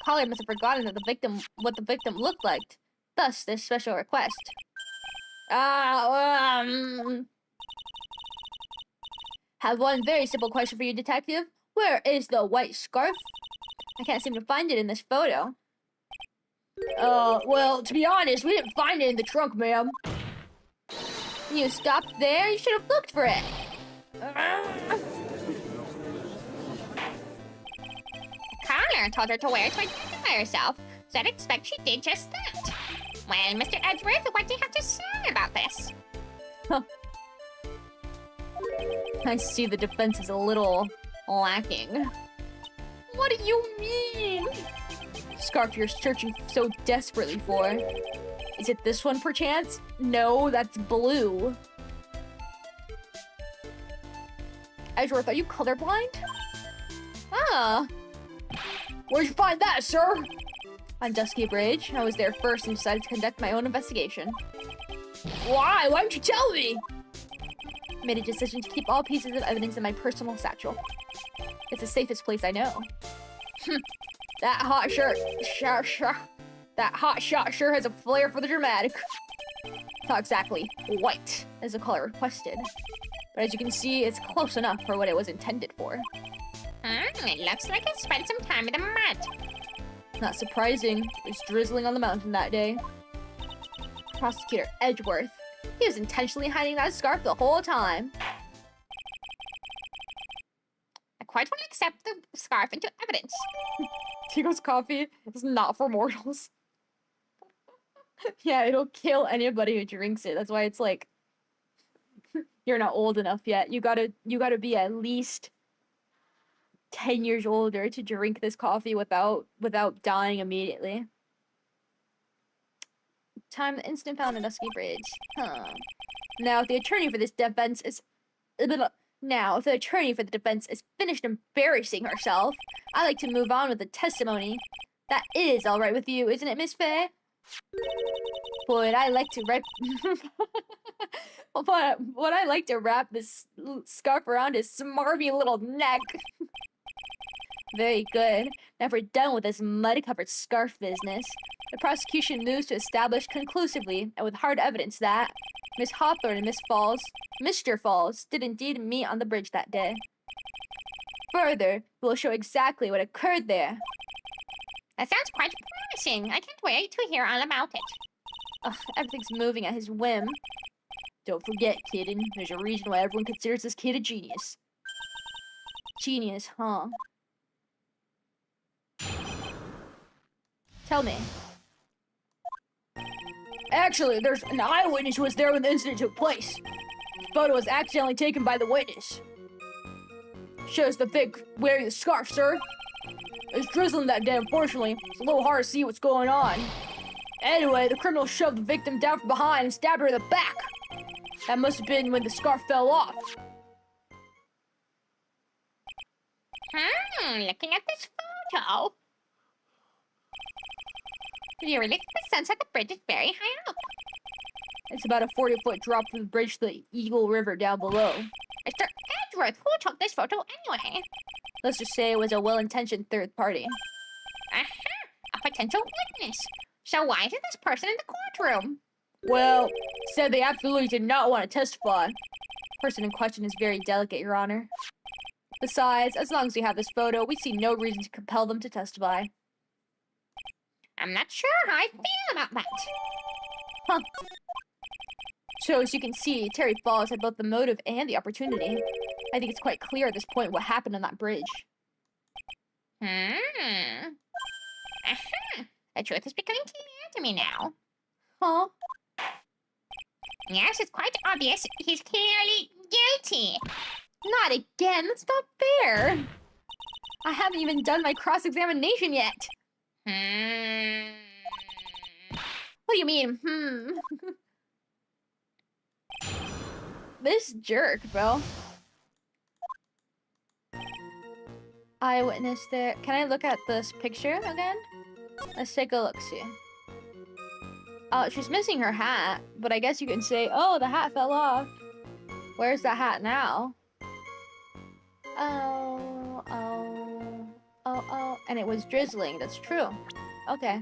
Caller must have forgotten that what the victim looked like. Thus, this special request. Have one very simple question for you, detective. Where is the white scarf? I can't seem to find it in this photo. Well, to be honest, we didn't find it in the trunk, ma'am. You stopped there? You should have looked for it. Caller told her to wear it to identify herself, so I'd expect she did just that. Well, Mr. Edgeworth, what do you have to say about this? Huh. I see the defense is a little lacking. What do you mean? Scarf you're searching so desperately for. Is it this one, perchance? No, that's blue. Edgeworth, are you colorblind? Ah. Where'd you find that, sir? On Dusky Bridge. I was there first and decided to conduct my own investigation. Why? Why didn't you tell me? I made a decision to keep all pieces of evidence in my personal satchel. It's the safest place I know. That hot shot sure has a flair for the dramatic. Not exactly white, as the caller requested. But as you can see, it's close enough for what it was intended for. It looks like it spent some time in the mud. Not surprising. It was drizzling on the mountain that day. Prosecutor Edgeworth. He was intentionally hiding that scarf the whole time. court will accept the scarf into evidence. Chico's coffee is not for mortals. Yeah, it'll kill anybody who drinks it. That's why it's like you're not old enough yet. You gotta be at least 10 years older to drink this coffee without dying immediately. Time the instant found in Dusky Bridge. Huh. Now, if the attorney for this defense is finished embarrassing herself, I'd like to move on with the testimony. That is all right with you, isn't it, Miss Faye? Boy, I like to wrap. What I like to wrap this scarf around his smarmy little neck. Very good. Now if we're done with this mud-covered scarf business, the prosecution moves to establish conclusively, and with hard evidence, that Miss Hawthorne and Mr. Falls did indeed meet on the bridge that day. Further, we'll show exactly what occurred there. That sounds quite promising. I can't wait to hear all about it. Ugh, everything's moving at his whim. Don't forget, kidden, there's a reason why everyone considers this kid a genius. Genius, huh? Tell me. Actually, there's an eyewitness who was there when the incident took place. The photo was accidentally taken by the witness. Shows the Vic wearing the scarf, sir. It's drizzling that day, unfortunately. It's a little hard to see what's going on. Anyway, the criminal shoved the victim down from behind and stabbed her in the back. That must have been when the scarf fell off. Looking at this photo. Do you really get the sense that the bridge is very high up? It's about a 40-foot drop from the bridge to the Eagle River down below. Mr. Edgeworth, who took this photo anyway? Let's just say it was a well-intentioned third party. Aha! A potential witness. So why isn't this person in the courtroom? Well, said they absolutely did not want to testify. The person in question is very delicate, Your Honor. Besides, as long as we have this photo, we see no reason to compel them to testify. I'm not sure how I feel about that. Huh. So, as you can see, Terry Falls had both the motive and the opportunity. I think it's quite clear at this point what happened on that bridge. Aha! The truth is becoming clear to me now. Huh? Yes, it's quite obvious. He's clearly guilty. Not again! That's not fair! I haven't even done my cross-examination yet! What do you mean, This jerk, bro. Eyewitness there. Can I look at this picture again? Let's take a look-see. She's missing her hat, but I guess you can say, oh, the hat fell off. Where's the hat now? Oh. And it was drizzling. That's true. Okay.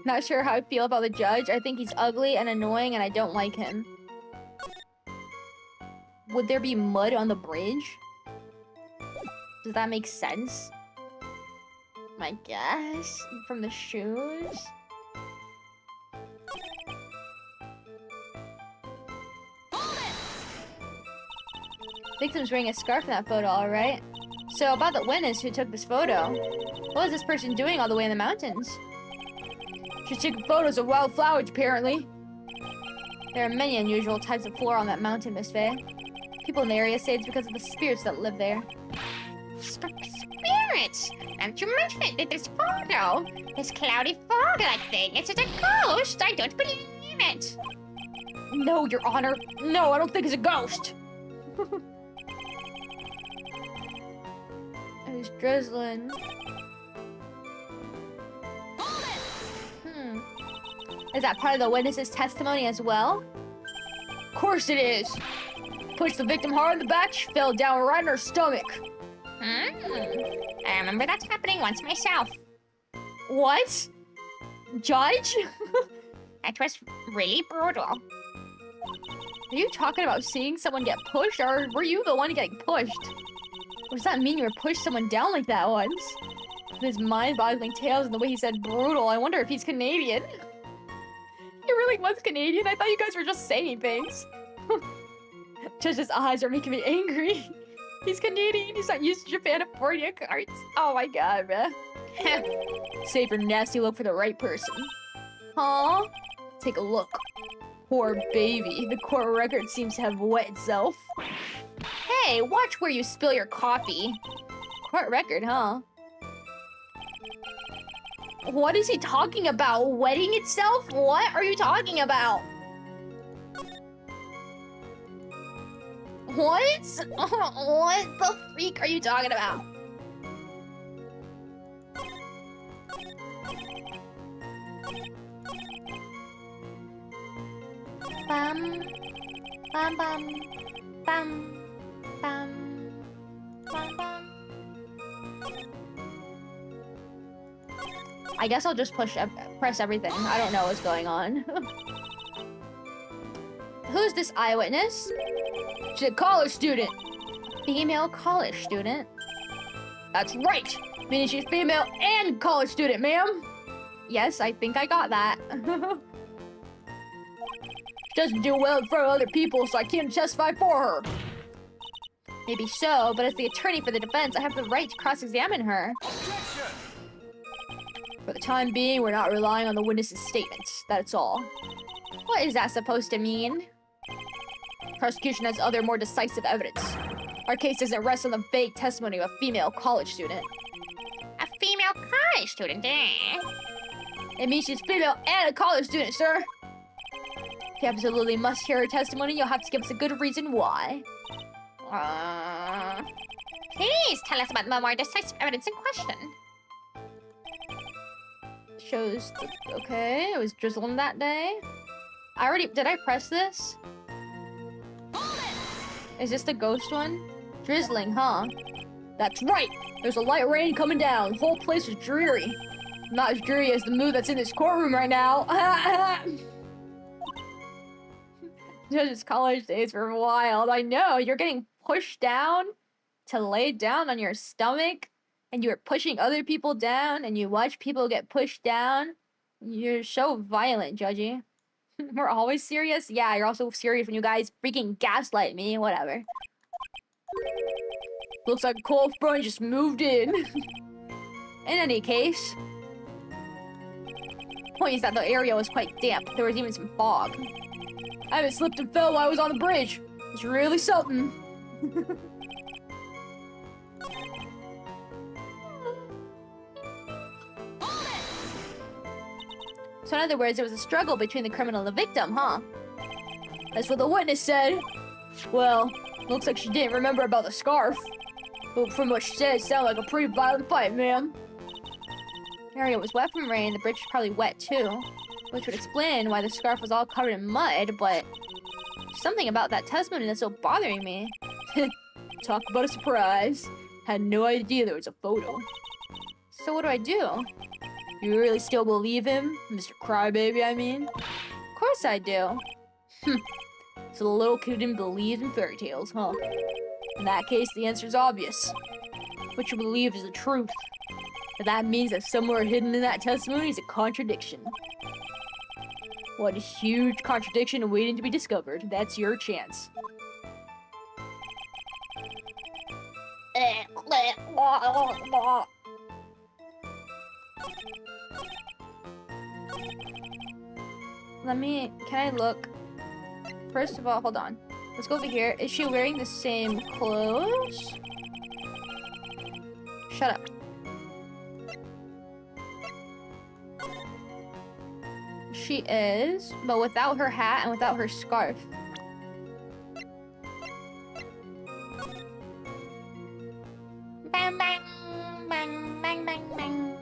Not sure how I feel about the judge. I think he's ugly and annoying and I don't like him. Would there be mud on the bridge? Does that make sense? I guess. From the shoes? Victim's wearing a scarf in that photo, alright? So, about the witness who took this photo. What was this person doing all the way in the mountains? She's taking photos of wildflowers, apparently. There are many unusual types of flora on that mountain, Miss Faye. People in the area say it's because of the spirits that live there. Spirits? Now that you mention it, this photo, this cloudy fog-like thing, it's a ghost. I don't believe it. No, Your Honor. No, I don't think it's a ghost. It's drizzling. Is that part of the witness's testimony as well? Of course it is. Pushed the victim hard in the back, she fell down right in her stomach. I remember that happening once myself. What? Judge? That was really brutal. Are you talking about seeing someone get pushed, or were you the one getting pushed? What does that mean you were pushed someone down like that once? With his mind-boggling tales and the way he said brutal, I wonder if he's Canadian. He really was Canadian? I thought you guys were just saying things. Judge's eyes are making me angry. He's Canadian. He's not used to Japan-California cards. Oh my god, man. Save your nasty look for the right person. Huh? Take a look. Poor baby. The court record seems to have wet itself. Hey, watch where you spill your coffee. Court record, huh? What is he talking about? Wetting itself? What are you talking about? What? What the freak are you talking about? Bum, bum, bum, bum, bum, bum, bum. I guess I'll just press everything. I don't know what's going on. Who's this eyewitness? She's a college student. Female college student? That's right! Meaning she's female and college student, ma'am! Yes, I think I got that. She doesn't do well in front of other people, so I can't testify for her. Maybe so, but as the attorney for the defense, I have the right to cross-examine her. Objection! For the time being, we're not relying on the witness's statements. That's all. What is that supposed to mean? Prosecution has other, more decisive evidence. Our case doesn't rest on the vague testimony of a female college student. A female college student, eh? It means she's female and a college student, sir. If you absolutely must hear her testimony, you'll have to give us a good reason why. Please tell us about the more decisive evidence in question. Shows, okay, it was drizzling that day. Did I press this? Is this the ghost one? Drizzling, huh? That's right! There's a light rain coming down. The whole place is dreary. Not as dreary as the mood that's in this courtroom right now. Judge's college days were wild. I know, you're getting pushed down to lay down on your stomach, and you're pushing other people down, and you watch people get pushed down. You're so violent, Judgy. We're always serious? Yeah, you're also serious when you guys freaking gaslight me. Whatever. Looks like a cold front just moved in. In any case, point is that the area was quite damp. There was even some fog. I haven't slipped and fell while I was on the bridge. It's really something. So in other words, there was a struggle between the criminal and the victim, huh? That's what the witness said. Well, looks like she didn't remember about the scarf. But from what she said, it sounded like a pretty violent fight, ma'am. The area was wet from rain. The bridge was probably wet too, which would explain why the scarf was all covered in mud, but something about that testimony that's still bothering me. Talk about a surprise. Had no idea there was a photo. So what do I do? You really still believe him? Mr. Crybaby, I mean? Of course I do. So the little kid didn't believe in fairy tales, huh? In that case, the answer's obvious. What you believe is the truth. But that means that somewhere hidden in that testimony is a contradiction. What a huge contradiction waiting to be discovered. That's your chance. Can I look? First of all, hold on. Let's go over here. Is she wearing the same clothes? Shut up. She is, but without her hat and without her scarf. Bang, bang, bang, bang, bang, bang.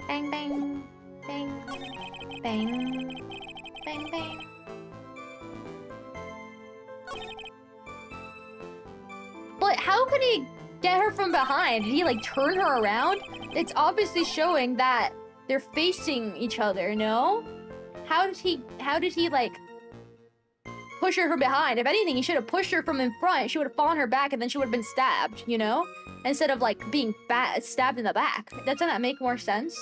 Bang, bang, bang, bang, bang, bang. But how could he get her from behind? Did he like turn her around? It's obviously showing that they're facing each other, no? How did he like push her from behind? If anything, he should have pushed her from in front. She would have fallen her back and then she would have been stabbed, you know? Instead of like being stabbed in the back. Doesn't that make more sense?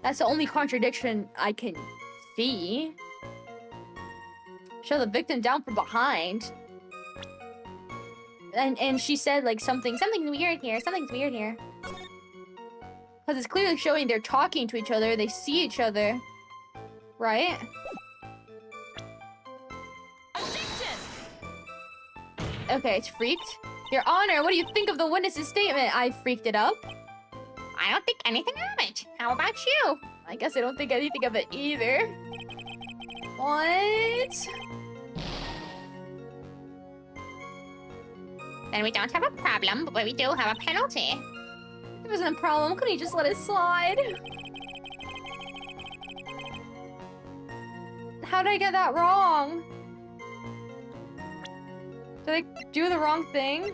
That's the only contradiction I can see. Show the victim down from behind. And she said like something's weird here. Something's weird here. Because it's clearly showing they're talking to each other. They see each other. Right? Okay, it's freaked. Your Honor, what do you think of the witness's statement? I freaked it up. I don't think anything of it. How about you? I guess I don't think anything of it either. What? Then we don't have a problem, but we do have a penalty. There wasn't a problem. Couldn't you just let it slide? How did I get that wrong? Did I do the wrong thing?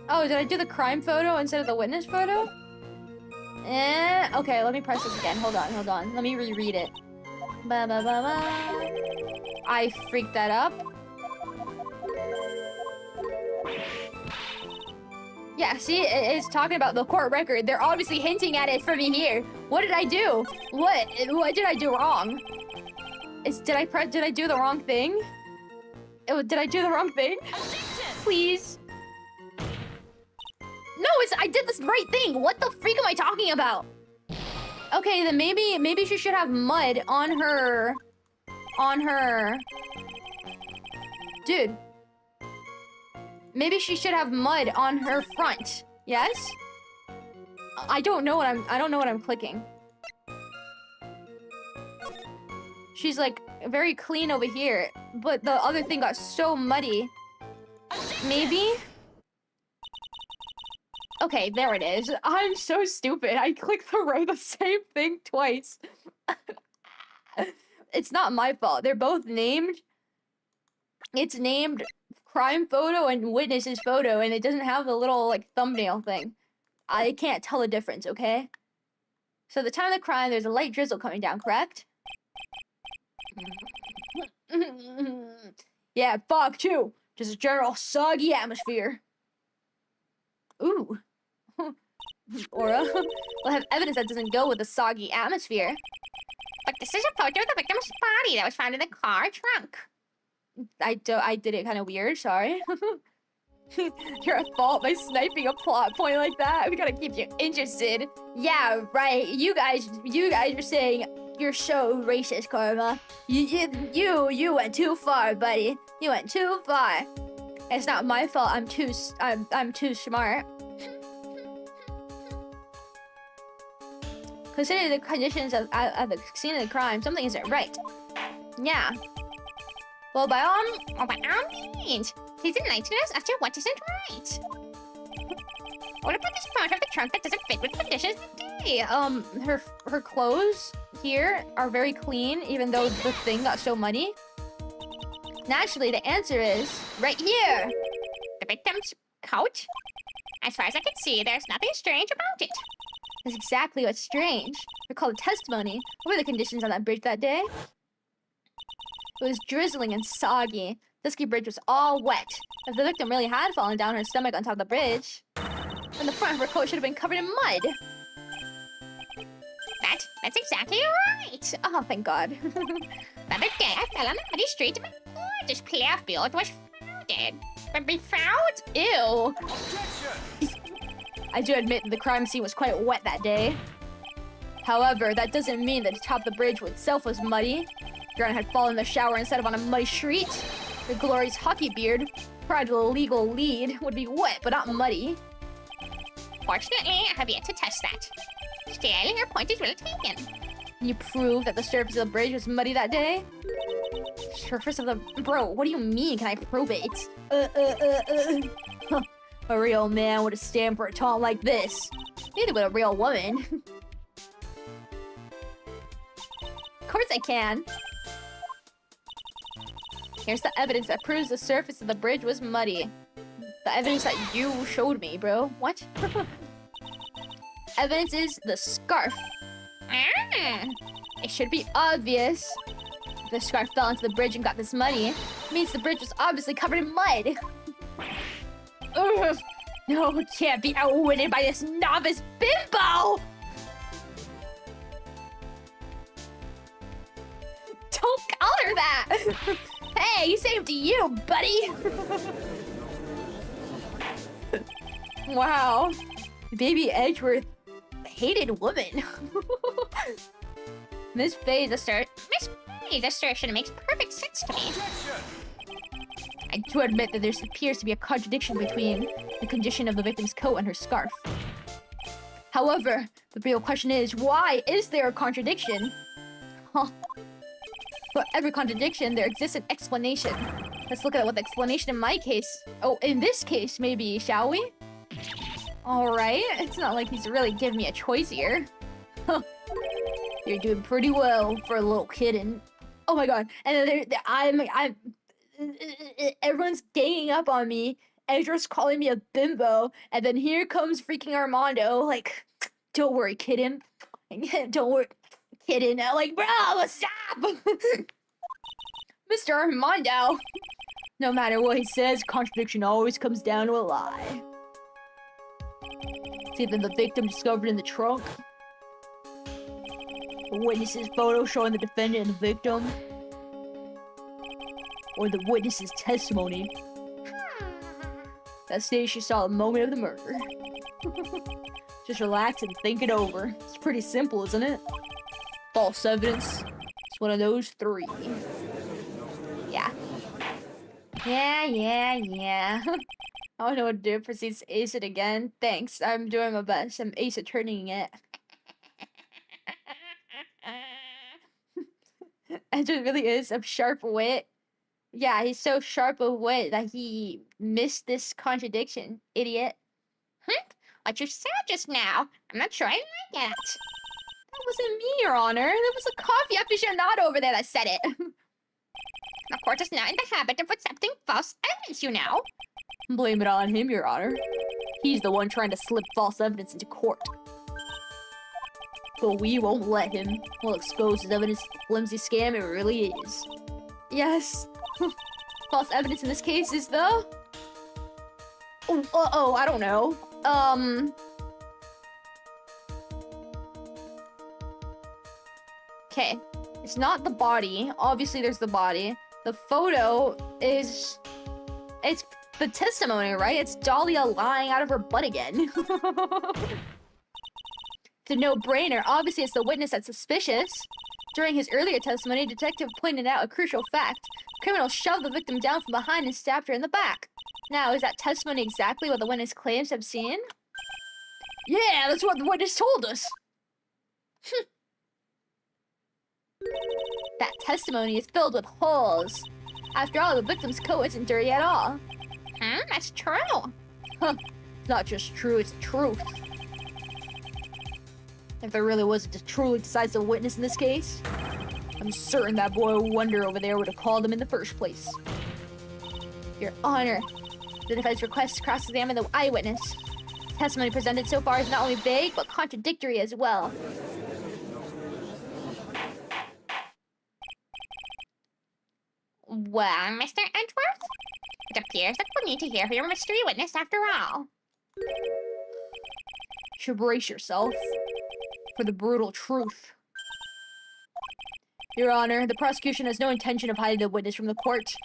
Oh, did I do the crime photo instead of the witness photo? Okay, let me press this again. Hold on. Let me reread it. Ba ba ba ba. I freaked that up. Yeah, see, it's talking about the court record. They're obviously hinting at it from here. What did I do? What did I do wrong? Did I do the wrong thing? Did I do the wrong thing? Please. No, I did this right thing. What the freak am I talking about? Okay, then maybe she should have mud on her. Dude. Maybe she should have mud on her front. Yes? I don't know what I'm clicking. She's like very clean over here, but the other thing got so muddy. Maybe? Okay, there it is. I'm so stupid. I clicked the same thing twice. It's not my fault. They're both named. It's named crime photo and witness's photo, and it doesn't have the little like thumbnail thing. I can't tell the difference, okay? So the time of the crime, there's a light drizzle coming down, correct? Yeah, fog too. Just a general soggy atmosphere. Ooh. Aura, we'll have evidence that doesn't go with the soggy atmosphere. But this is a photo of the victim's body that was found in the car trunk. I did it kind of weird, sorry. You're at fault by sniping a plot point like that. We gotta keep you interested. Yeah, right. You guys are saying you're so racist, Karma. You went too far, buddy. You went too far. It's not my fault. I'm too smart. Considering the conditions of the scene of the crime, something isn't right. Yeah. Well, by all means, please enlighten us as to what isn't right. What about this part of the trunk that doesn't fit with conditions of the day? Her clothes here are very clean, even though the thing got so muddy. Naturally, the answer is right here. The victim's coat? As far as I can see, there's nothing strange about it. That's exactly what's strange. Recall the testimony. What were the conditions on that bridge that day? It was drizzling and soggy. The ski bridge was all wet. If the victim really had fallen down her stomach on top of the bridge, then the front of her coat should have been covered in mud. That's exactly right. Oh, thank God. The other day, I fell on the muddy street and my gorgeous playfield was flooded. But we found... Ew. I do admit the crime scene was quite wet that day. However, that doesn't mean that the top of the bridge itself was muddy. Your Honor had fallen in the shower instead of on a muddy street. Your glorious hockey beard, prior to the legal lead, would be wet but not muddy. Fortunately, I have yet to test that. Still, your point is well taken. You prove that the surface of the bridge was muddy that day? Surface of the... Bro, what do you mean? Can I prove it? A real man would stand for a taunt like this. Neither would a real woman. Of course I can. Here's the evidence that proves the surface of the bridge was muddy. The evidence that you showed me, bro. What? Evidence is the scarf. It should be obvious. If the scarf fell into the bridge and got this muddy, it means the bridge was obviously covered in mud. Ugh. No, it can't be outwitted by this novice bimbo! honor that. Hey, same to you, buddy. Wow. Baby Edgeworth hated woman. Miss Faye's assertion makes perfect sense to me. I do admit that there appears to be a contradiction between the condition of the victim's coat and her scarf. However, the real question is, why is there a contradiction? Huh. For every contradiction, there exists an explanation. Let's look at what the explanation in my case, in this case, maybe, shall we? Alright, it's not like he's really giving me a choice here. Huh. You're doing pretty well for a little kitten. Oh my god, and then everyone's ganging up on me. Edgeworth's calling me a bimbo, and then here comes freaking Armando, like, don't worry, kitten. Don't worry, kitten. I'm like, bro, stop! Mr. Armando. No matter what he says, contradiction always comes down to a lie. It's either the victim discovered in the trunk, the witness's photo showing the defendant and the victim, or the witness's testimony that states she saw the moment of the murder. Just relax and think it over. It's pretty simple, isn't it? False evidence. It's one of those three. Yeah. Yeah. I don't know what to do. Proceeds to ace it again. Thanks. I'm doing my best. I'm ace attorneying it. Edgeworth really is of sharp wit. Yeah, he's so sharp of wit that he missed this contradiction. Idiot. What you said just now, I'm not sure I like it. That wasn't me, Your Honor. That was a coffee aficionado over there that said it. The court is not in the habit of accepting false evidence, you know. Blame it on him, Your Honor. He's the one trying to slip false evidence into court. But we won't let him. We'll expose his evidence to the flimsy scam it really is. Yes. False evidence in this case is the... I don't know. Okay. It's not the body. Obviously, there's the body. The photo is... It's the testimony, right? It's Dahlia lying out of her butt again. It's a no-brainer. Obviously, it's the witness that's suspicious. During his earlier testimony, detective pointed out a crucial fact. The criminal shoved the victim down from behind and stabbed her in the back. Now, is that testimony exactly what the witness claims to have seen? Yeah, that's what the witness told us. That testimony is filled with holes. After all, the victim's coat isn't dirty at all. That's true. Huh. It's not just true, it's truth. If there really was a truly decisive witness in this case, I'm certain that boy Wonder over there would have called him in the first place. Your Honor, the defense requests to cross-examine the eyewitness. The testimony presented so far is not only vague, but contradictory as well. Well, Mr. Edgeworth, it appears that we need to hear your mystery witness after all. You should brace yourself for the brutal truth. Your Honor, the prosecution has no intention of hiding the witness from the court.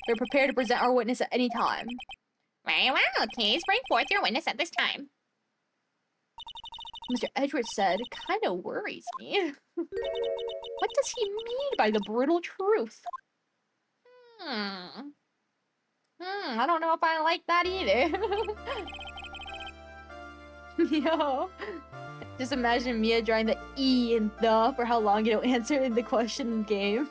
They're prepared to present our witness at any time. Very well, please bring forth your witness at this time. Mr. Edgeworth said, kind of worries me. What does he mean by the brutal truth? I don't know if I like that either. Yo. Just imagine Mia drawing the E and the for how long you don't answer in the question game.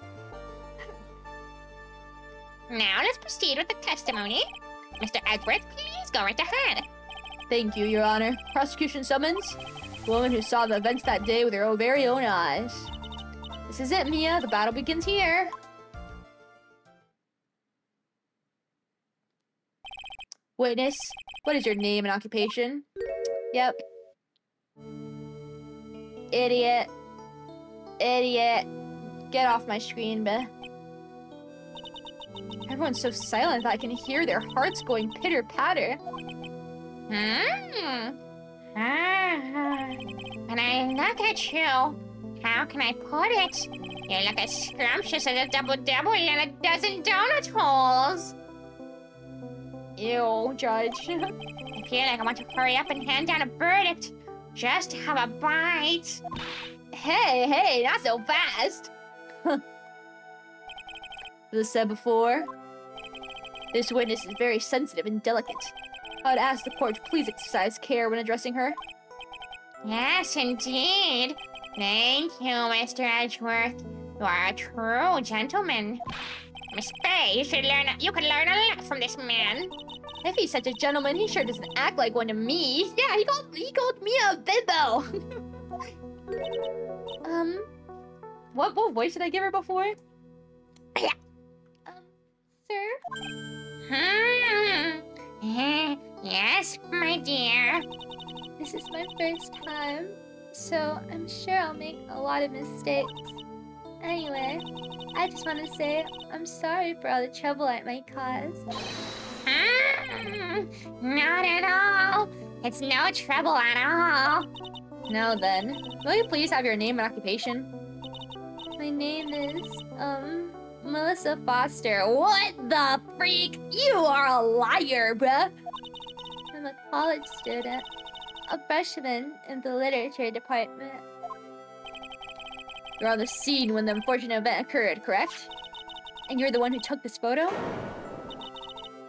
Now let's proceed with the testimony. Mr. Edgeworth, please go right ahead. Thank you, Your Honor. Prosecution summons the woman who saw the events that day with her very own eyes. This is it, Mia. The battle begins here. Witness, what is your name and occupation? Yep. Idiot. Idiot. Get off my screen, bruh. Everyone's so silent that I can hear their hearts going pitter-patter. When I look at you, how can I put it? You look as scrumptious as a double-double and a dozen donut holes. Ew, Judge. I feel like I want to hurry up and hand down a verdict. Just have a bite. Hey, not so fast. As I said before, this witness is very sensitive and delicate. I would ask the court to please exercise care when addressing her. Yes, indeed. Thank you, Mr. Edgeworth. You are a true gentleman. Miss Faye, you could learn a lot from this man. If he's such a gentleman, he sure doesn't act like one to me. Yeah, he called me a bimbo. What voice did I give her before? Sir? Yes, my dear. This is my first time, so I'm sure I'll make a lot of mistakes. Anyway, I just want to say I'm sorry for all the trouble I might cause. Not at all. It's no trouble at all. Now then, will you please have your name and occupation? My name is, Melissa Foster. What the freak? You are a liar, bruh. I'm a college student, a freshman in the literature department. You're on the scene when the unfortunate event occurred, correct? And you're the one who took this photo?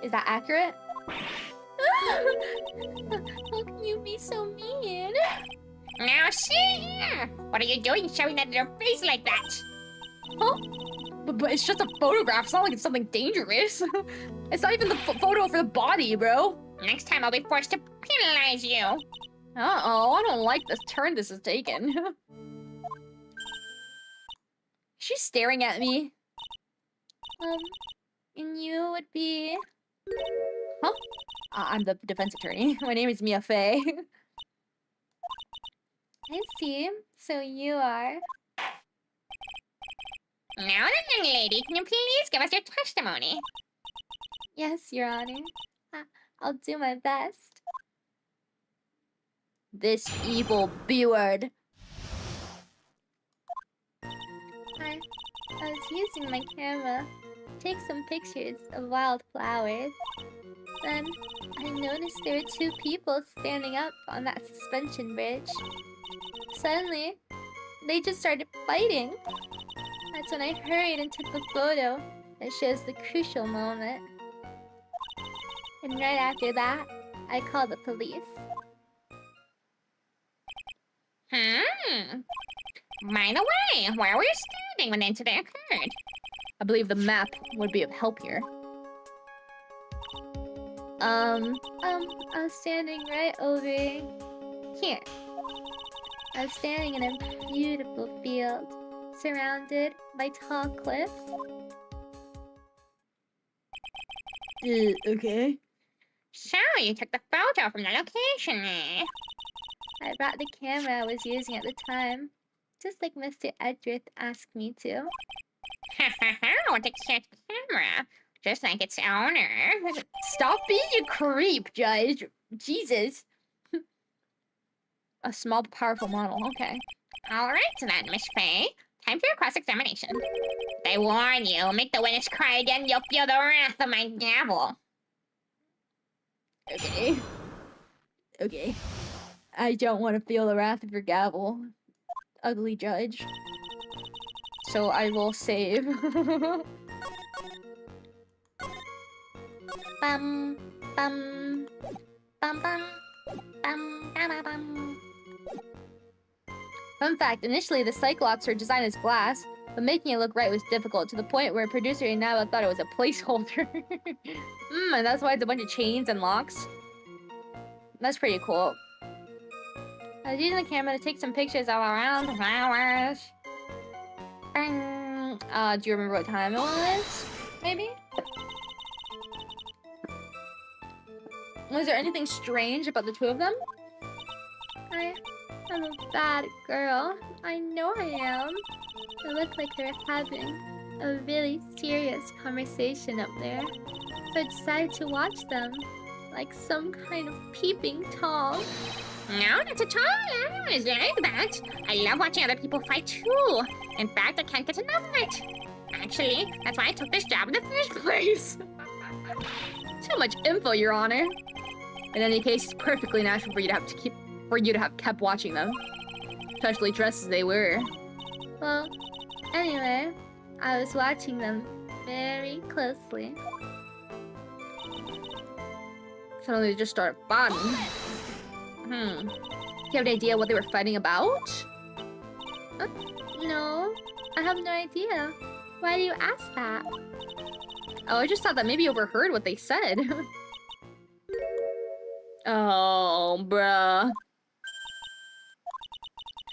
Is that accurate? How can you be so mean? Now see here. What are you doing showing that little face like that? Huh? But it's just a photograph. It's not like it's something dangerous. It's not even the photo for the body, bro. Next time I'll be forced to penalize you. Uh-oh, I don't like this turn this is taken. She's staring at me. And you would be... Huh? I'm the defense attorney. My name is Mia Fey. I see. So you are... Now then, young lady, can you please give us your testimony? Yes, Your Honor. I'll do my best. This evil B-word. I was using my camera to take some pictures of wildflowers. Then I noticed there were two people standing up on that suspension bridge. Suddenly, they just started fighting. That's when I hurried and took a photo that shows the crucial moment. And right after that, I called the police. By the way, where were you standing when the incident occurred? I believe the map would be of help here. I was standing right over here. I was standing in a beautiful field, surrounded by tall cliffs. Okay. So, you took the photo from the location, eh? I brought the camera I was using at the time, just like Mr. Edgeworth asked me to. What a cute camera. Just like its owner. Stop being a creep, Judge. Jesus. A small, powerful model. Okay. Alright then, Miss Faye. Time for your cross-examination. If I warn you, make the witness cry again, you'll feel the wrath of my gavel. Okay. Okay. I don't want to feel the wrath of your gavel, ugly judge. So I will save. Bum, bum, bum, bum, bum, bum, bum. Fun fact, initially the Cyclops were designed as glass, but making it look right was difficult, to the point where producer Inaba thought it was a placeholder. And that's why it's a bunch of chains and locks. That's pretty cool. I was using the camera to take some pictures of around the flowers. Bang. Do you remember what time it was? Maybe? Was there anything strange about the two of them? I'm a bad girl. I know I am. It looked like they were having a really serious conversation up there. So I decided to watch them. like some kind of peeping Tom. No, not at all. I always like that. I love watching other people fight too. In fact, I can't get enough of it. Actually, that's why I took this job in the first place. Too much info, Your Honor. In any case, it's perfectly natural for you to have kept watching them, especially dressed as they were. Well, anyway, I was watching them very closely. Suddenly, they just started fighting. Do you have any idea what they were fighting about? No, I have no idea. Why do you ask that? Oh, I just thought that maybe you overheard what they said. Oh, bruh.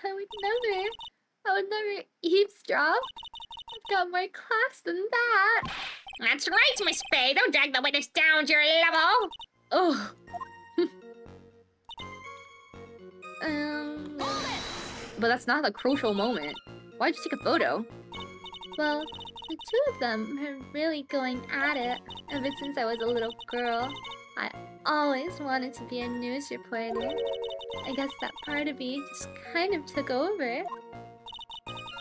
I would never eavesdrop. I've got more class than that. That's right, Miss Faye. Don't drag the witness down to your level. Oh. But that's not the crucial moment. Why'd you take a photo? Well, the two of them are really going at it ever since I was a little girl. I always wanted to be a news reporter. I guess that part of me just kind of took over.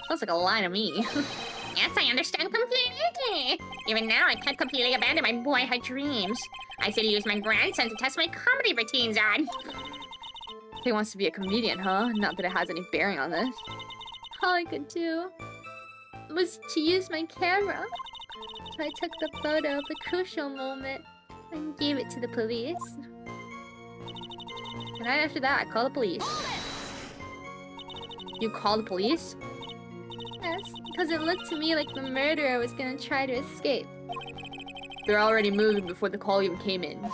Sounds like a lie to me. Yes, I understand completely. Even now, I can't completely abandon my boyhood dreams. I still use my grandson to test my comedy routines on. He wants to be a comedian, huh? Not that it has any bearing on this. All I could do was to use my camera. So I took the photo of the crucial moment and gave it to the police. And right after that, I called the police. You called the police? Yes, because it looked to me like the murderer was gonna try to escape. They're already moving before the call even came in.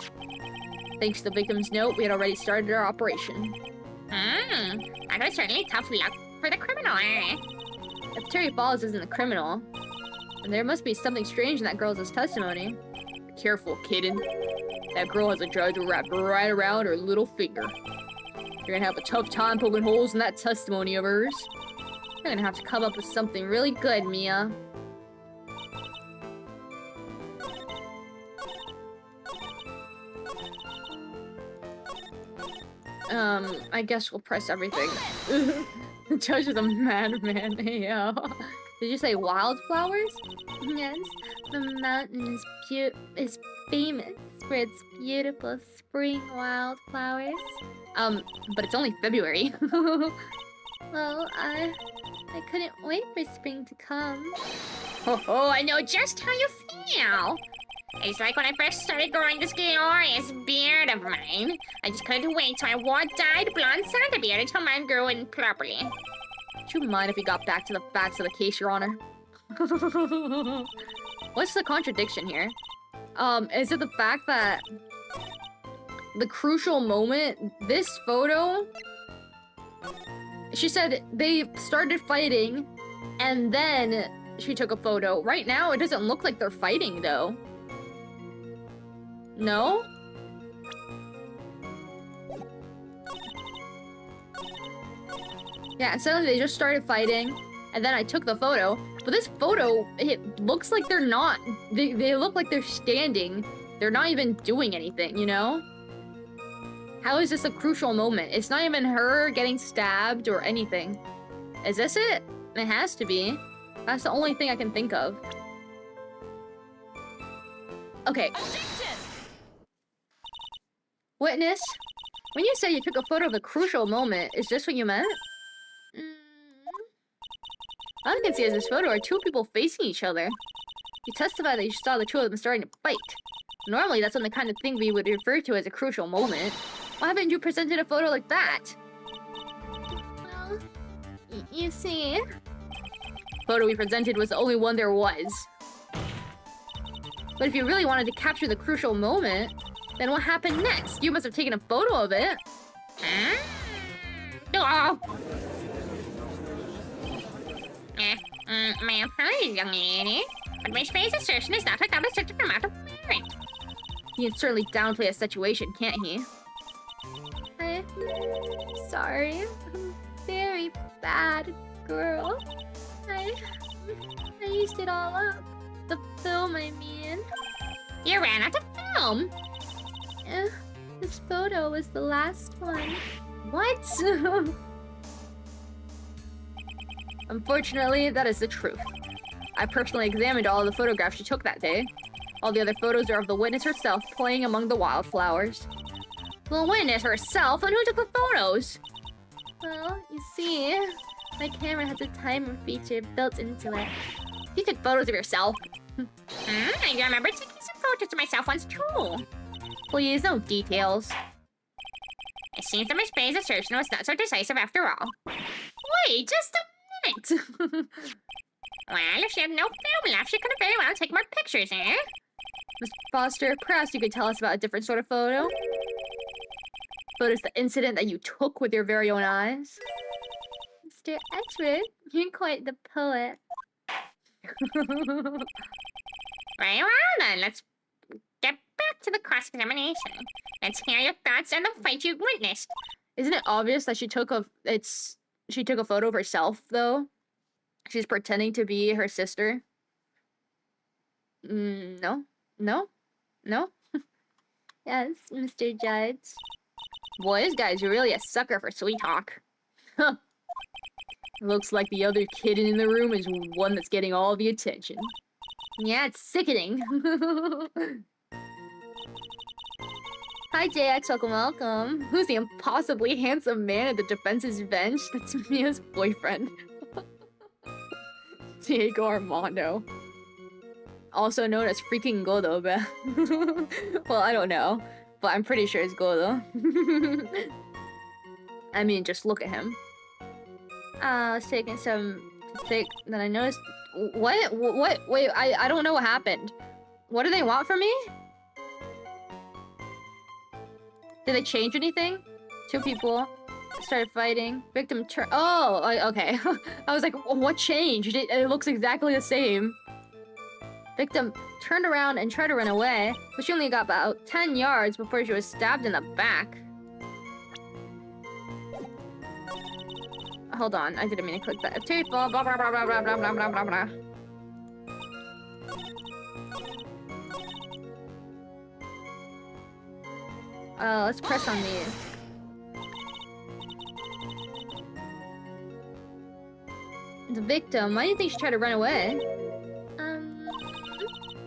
Thanks to the victim's note, we had already started our operation. That was certainly tough luck for the criminal, eh? If Terry Falls isn't a criminal, then there must be something strange in that girl's testimony. Be careful, kidden. That girl has a judge wrapped right around her little finger. You're gonna have a tough time poking holes in that testimony of hers. You're gonna have to come up with something really good, Mia. I guess we'll press everything. The judge is a madman, yo. Did you say wildflowers? Yes, the mountain is famous for its beautiful spring wildflowers. But it's only February. Well, I couldn't wait for spring to come. Oh, I know just how you feel. It's like when I first started growing this glorious beard of mine. I just couldn't wait, so I wore dyed blonde Santa beard until mine grew in properly. Would you mind if we got back to the facts of the case, Your Honor? What's the contradiction here? Is it the fact that the crucial moment, this photo, she said they started fighting and then she took a photo. Right now, it doesn't look like they're fighting, though. No? Yeah, suddenly they just started fighting, and then I took the photo. But this photo, it looks like they're not... They look like they're standing. They're not even doing anything, you know? How is this a crucial moment? It's not even her getting stabbed or anything. Is this it? It has to be. That's the only thing I can think of. Okay. Witness, when you say you took a photo of the crucial moment, is this what you meant? All I can see is this photo are two people facing each other. You testify that you saw the two of them starting to fight. Normally, that's not the kind of thing we would refer to as a crucial moment. Why haven't you presented a photo like that? Well, you see... The photo we presented was the only one there was. But if you really wanted to capture the crucial moment, then what happened next? You must have taken a photo of it. Oh. My apologies, young lady. But Miss Faye's assertion is not without a certain amount of merit. He can certainly downplay a situation, can't he? I'm sorry. I'm a very bad girl. I used it all up. The film, I mean. You ran out of film? This photo was the last one. What? Unfortunately, that is the truth. I personally examined all of the photographs she took that day. All the other photos are of the witness herself playing among the wildflowers. The witness herself? And who took the photos? Well, you see, my camera has a timer feature built into it. You took photos of yourself. I remember taking some photos of myself once too. Please, no details. It seems that Miss Bay's assertion was not so decisive after all. Wait, just a minute! Well, if she had no film left, she could have very well taken more pictures, eh? Mr. Foster, perhaps you could tell us about a different sort of photo? Photos the incident that you took with your very own eyes? Mr. Edgeworth, you're quite the poet. Very well then, let's get back to the cross-examination. Let's hear your thoughts on the fight you witnessed. Isn't it obvious that she took a photo of herself, though? She's pretending to be her sister. No. No? No? Yes, Mr. Judge. Boy, this guy's really a sucker for sweet talk. Huh. Looks like the other kid in the room is one that's getting all the attention. Yeah, it's sickening. Hi, JX, welcome. Who's the impossibly handsome man at the defense's bench? That's Mia's boyfriend. Diego Armando. Also known as freaking Godo, well, I don't know. But I'm pretty sure it's Godo. I mean, just look at him. I was taking some pic that I noticed. What? Wait, I don't know what happened. What do they want from me? Did they change anything? Two people started fighting. Victim okay. I was like, what changed? It looks exactly the same. Victim turned around and tried to run away, but she only got about 10 yards before she was stabbed in the back. Hold on, I didn't mean to click that. Table, blah blah blah blah blah blah blah blah blah blah. Let's press on these. The victim, why do you think she tried to run away?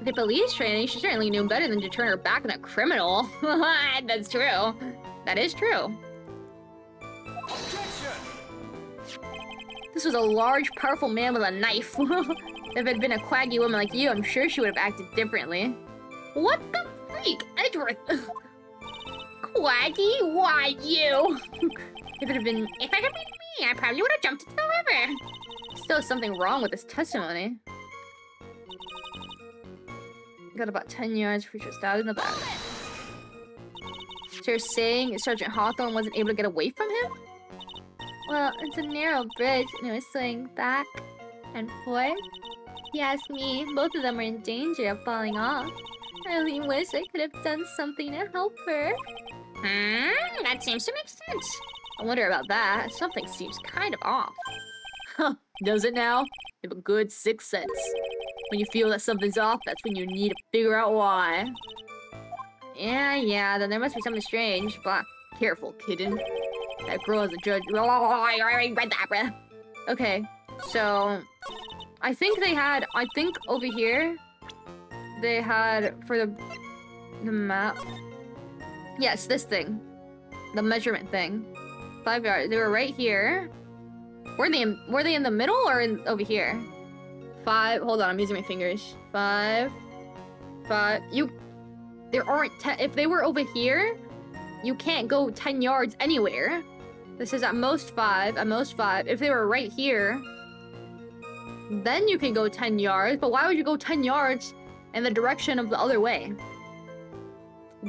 The police training, she certainly knew better than to turn her back on a criminal. That's true. That is true. Objection! This was a large, powerful man with a knife. If it had been a quaggy woman like you, I'm sure she would have acted differently. What the freak? Edgeworth! Quaggy? Why you? If it had been me, I probably would have jumped into the river. Still something wrong with this testimony. Got about 10 yards before she was stabbed in the back. So you're saying Sergeant Hawthorne wasn't able to get away from him? Well, it's a narrow bridge and it was swaying back and forth. If you ask me, both of them were in danger of falling off. I only wish I could have done something to help her. That seems to make sense. I wonder about that. Something seems kind of off. Huh, does it now? You have a good sixth sense. When you feel that something's off, that's when you need to figure out why. Yeah, then there must be something strange, but careful, kitten. That girl is a judge. Oh, I already read that, bruh. Okay, so I think over here, they had, for the map. Yes, this thing. The measurement thing. 5 yards. They were right here. Were they in the middle or over here? 5. Hold on, I'm using my fingers. 5. There aren't 10. If they were over here, you can't go 10 yards anywhere. This is at most 5. At most 5. If they were right here, then you can go 10 yards. But why would you go 10 yards in the direction of the other way?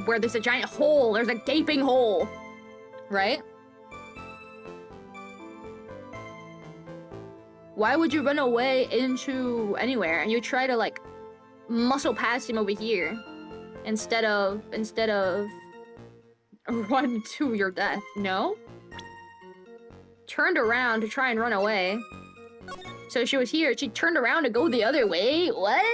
Where there's a giant hole. There's a gaping hole. Right? Why would you run away into anywhere and you try to like muscle past him over here instead of run to your death? No? Turned around to try and run away. So she was here, she turned around to go the other way? What?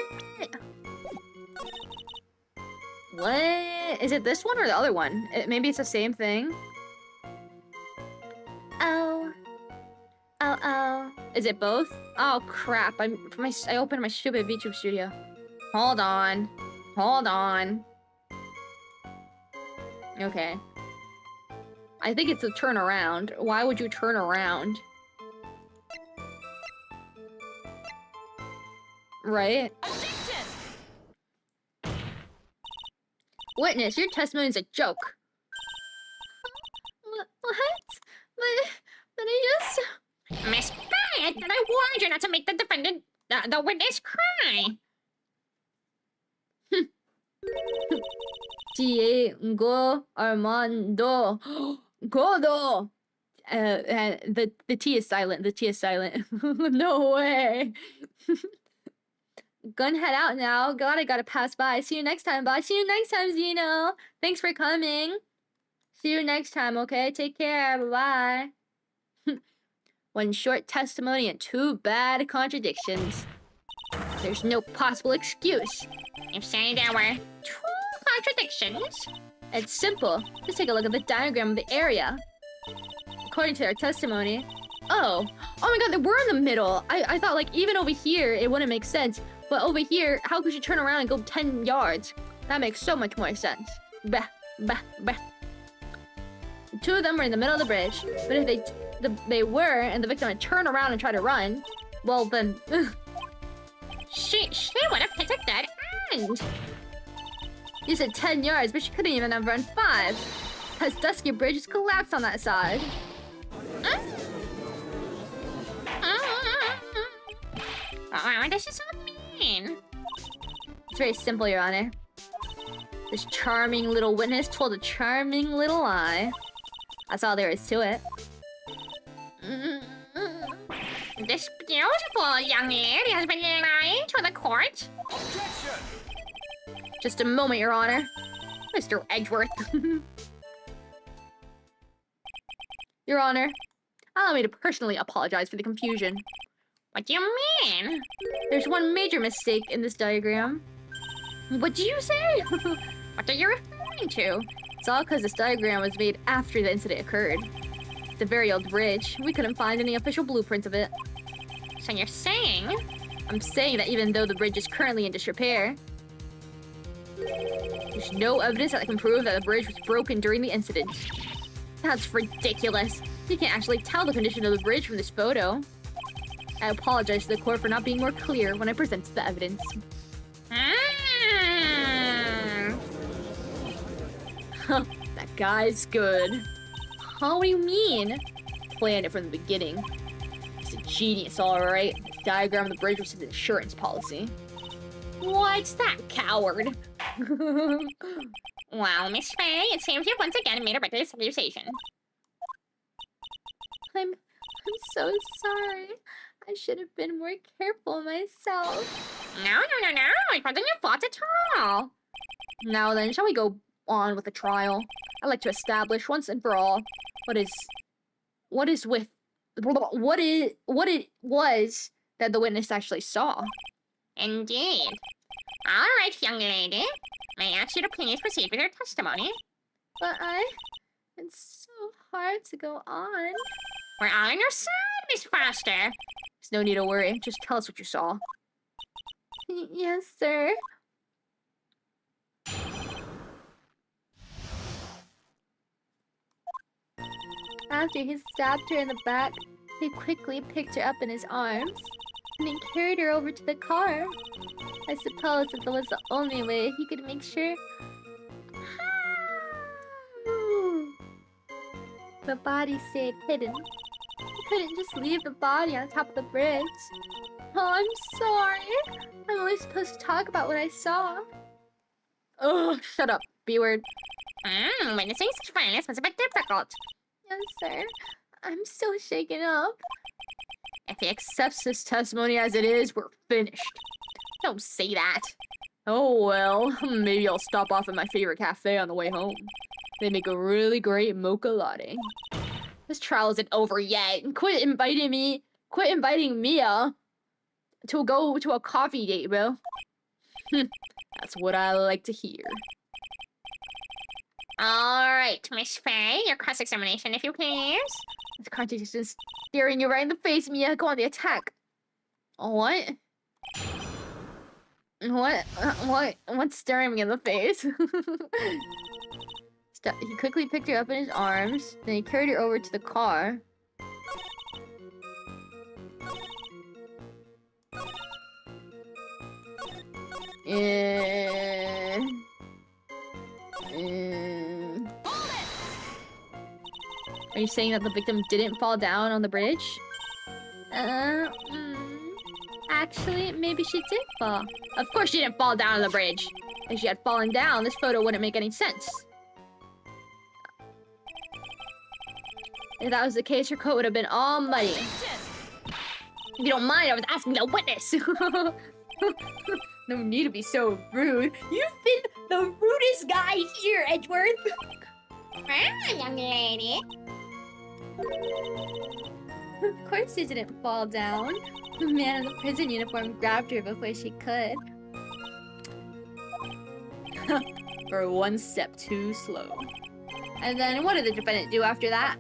What? Is it this one or the other one? Maybe it's the same thing. Oh. Oh, oh. Is it both? Oh, crap. I opened my stupid VTube studio. Hold on. Hold on. Okay. I think it's a turn around. Why would you turn around? Right? Objection! Witness, your testimony is a joke. What? But I just... Miss Bennett, I warned you not to make the defendant, the witness cry. Diego Armando Godo. The T is silent. The T is silent. No way. Gonna head out now. God, I gotta pass by. See you next time. Bye. See you next time, Zeno. Thanks for coming. See you next time, okay? Take care. Bye-bye. One short testimony and two bad contradictions. There's no possible excuse. You say there were 2 contradictions? It's simple. Just take a look at the diagram of the area. According to their testimony... Oh my god, we're in the middle. I thought, like, even over here, it wouldn't make sense. But over here, how could you turn around and go 10 yards? That makes so much more sense. Bah, bah, bah. The 2 of them were in the middle of the bridge. But if they were, and the victim had turned around and tried to run, well then... She would have hit a dead end. You said 10 yards, but she couldn't even have run 5. Because Dusky Bridge is collapsed on that side. What does this all mean? It's very simple, Your Honor. This charming little witness told a charming little lie. That's all there is to it. This beautiful young lady has been lying to the court. Objection! Just a moment, Your Honor. Mr. Edgeworth. Your Honor, allow me to personally apologize for the confusion. What do you mean? There's one major mistake in this diagram. What do you say? What are you referring to? It's all because this diagram was made after the incident occurred. It's a very old bridge. We couldn't find any official blueprints of it. So you're saying? I'm saying that even though the bridge is currently in disrepair, there's no evidence that can prove that the bridge was broken during the incident. That's ridiculous. You can't actually tell the condition of the bridge from this photo. I apologize to the court for not being more clear when I presented the evidence. That guy's good. Huh, what do you mean? Planned it from the beginning. He's a genius, alright. The diagram of the bridge was his insurance policy. What's that coward? Well, Miss Faye, it seems you've once again made a reckless accusation. I'm so sorry. I should have been more careful myself. No, it wasn't your fault at all. Now then, shall we go on with the trial? I'd like to establish once and for all what it was that the witness actually saw. Indeed. All right, young lady. May I ask you to please proceed with your testimony? But it's so hard to go on. We're all on your side, Miss Foster. There's no need to worry. Just tell us what you saw. Yes, sir. After he stabbed her in the back, he quickly picked her up in his arms and then carried her over to the car. I suppose that was the only way he could make sure the body stayed hidden. He couldn't just leave the body on top of the bridge. Oh, I'm sorry. I'm only supposed to talk about what I saw. Oh, shut up, B-word. Witnessing such violence was a bit difficult. Yes, sir. I'm still shaken up. If he accepts this testimony as it is, we're finished. Don't say that. Oh, well, maybe I'll stop off at my favorite cafe on the way home. They make a really great mocha latte. This trial isn't over yet. Quit inviting Mia to go to a coffee date, bro. That's what I like to hear. All right, Miss Faye, your cross-examination, if you please. This cartoon is just staring you right in the face, Mia. Go on the attack. What? What's staring me in the face? He quickly picked her up in his arms, then he carried her over to the car. Are you saying that the victim didn't fall down on the bridge? Actually, maybe she did fall. Of course she didn't fall down on the bridge. If she had fallen down, this photo wouldn't make any sense. If that was the case, her coat would have been all muddy. If you don't mind, I was asking the witness. No need to be so rude. You've been the rudest guy here, Edgeworth. Ah, young lady. Of course she didn't fall down. The man in the prison uniform grabbed her before she could. Or one step too slow. And then what did the defendant do after that?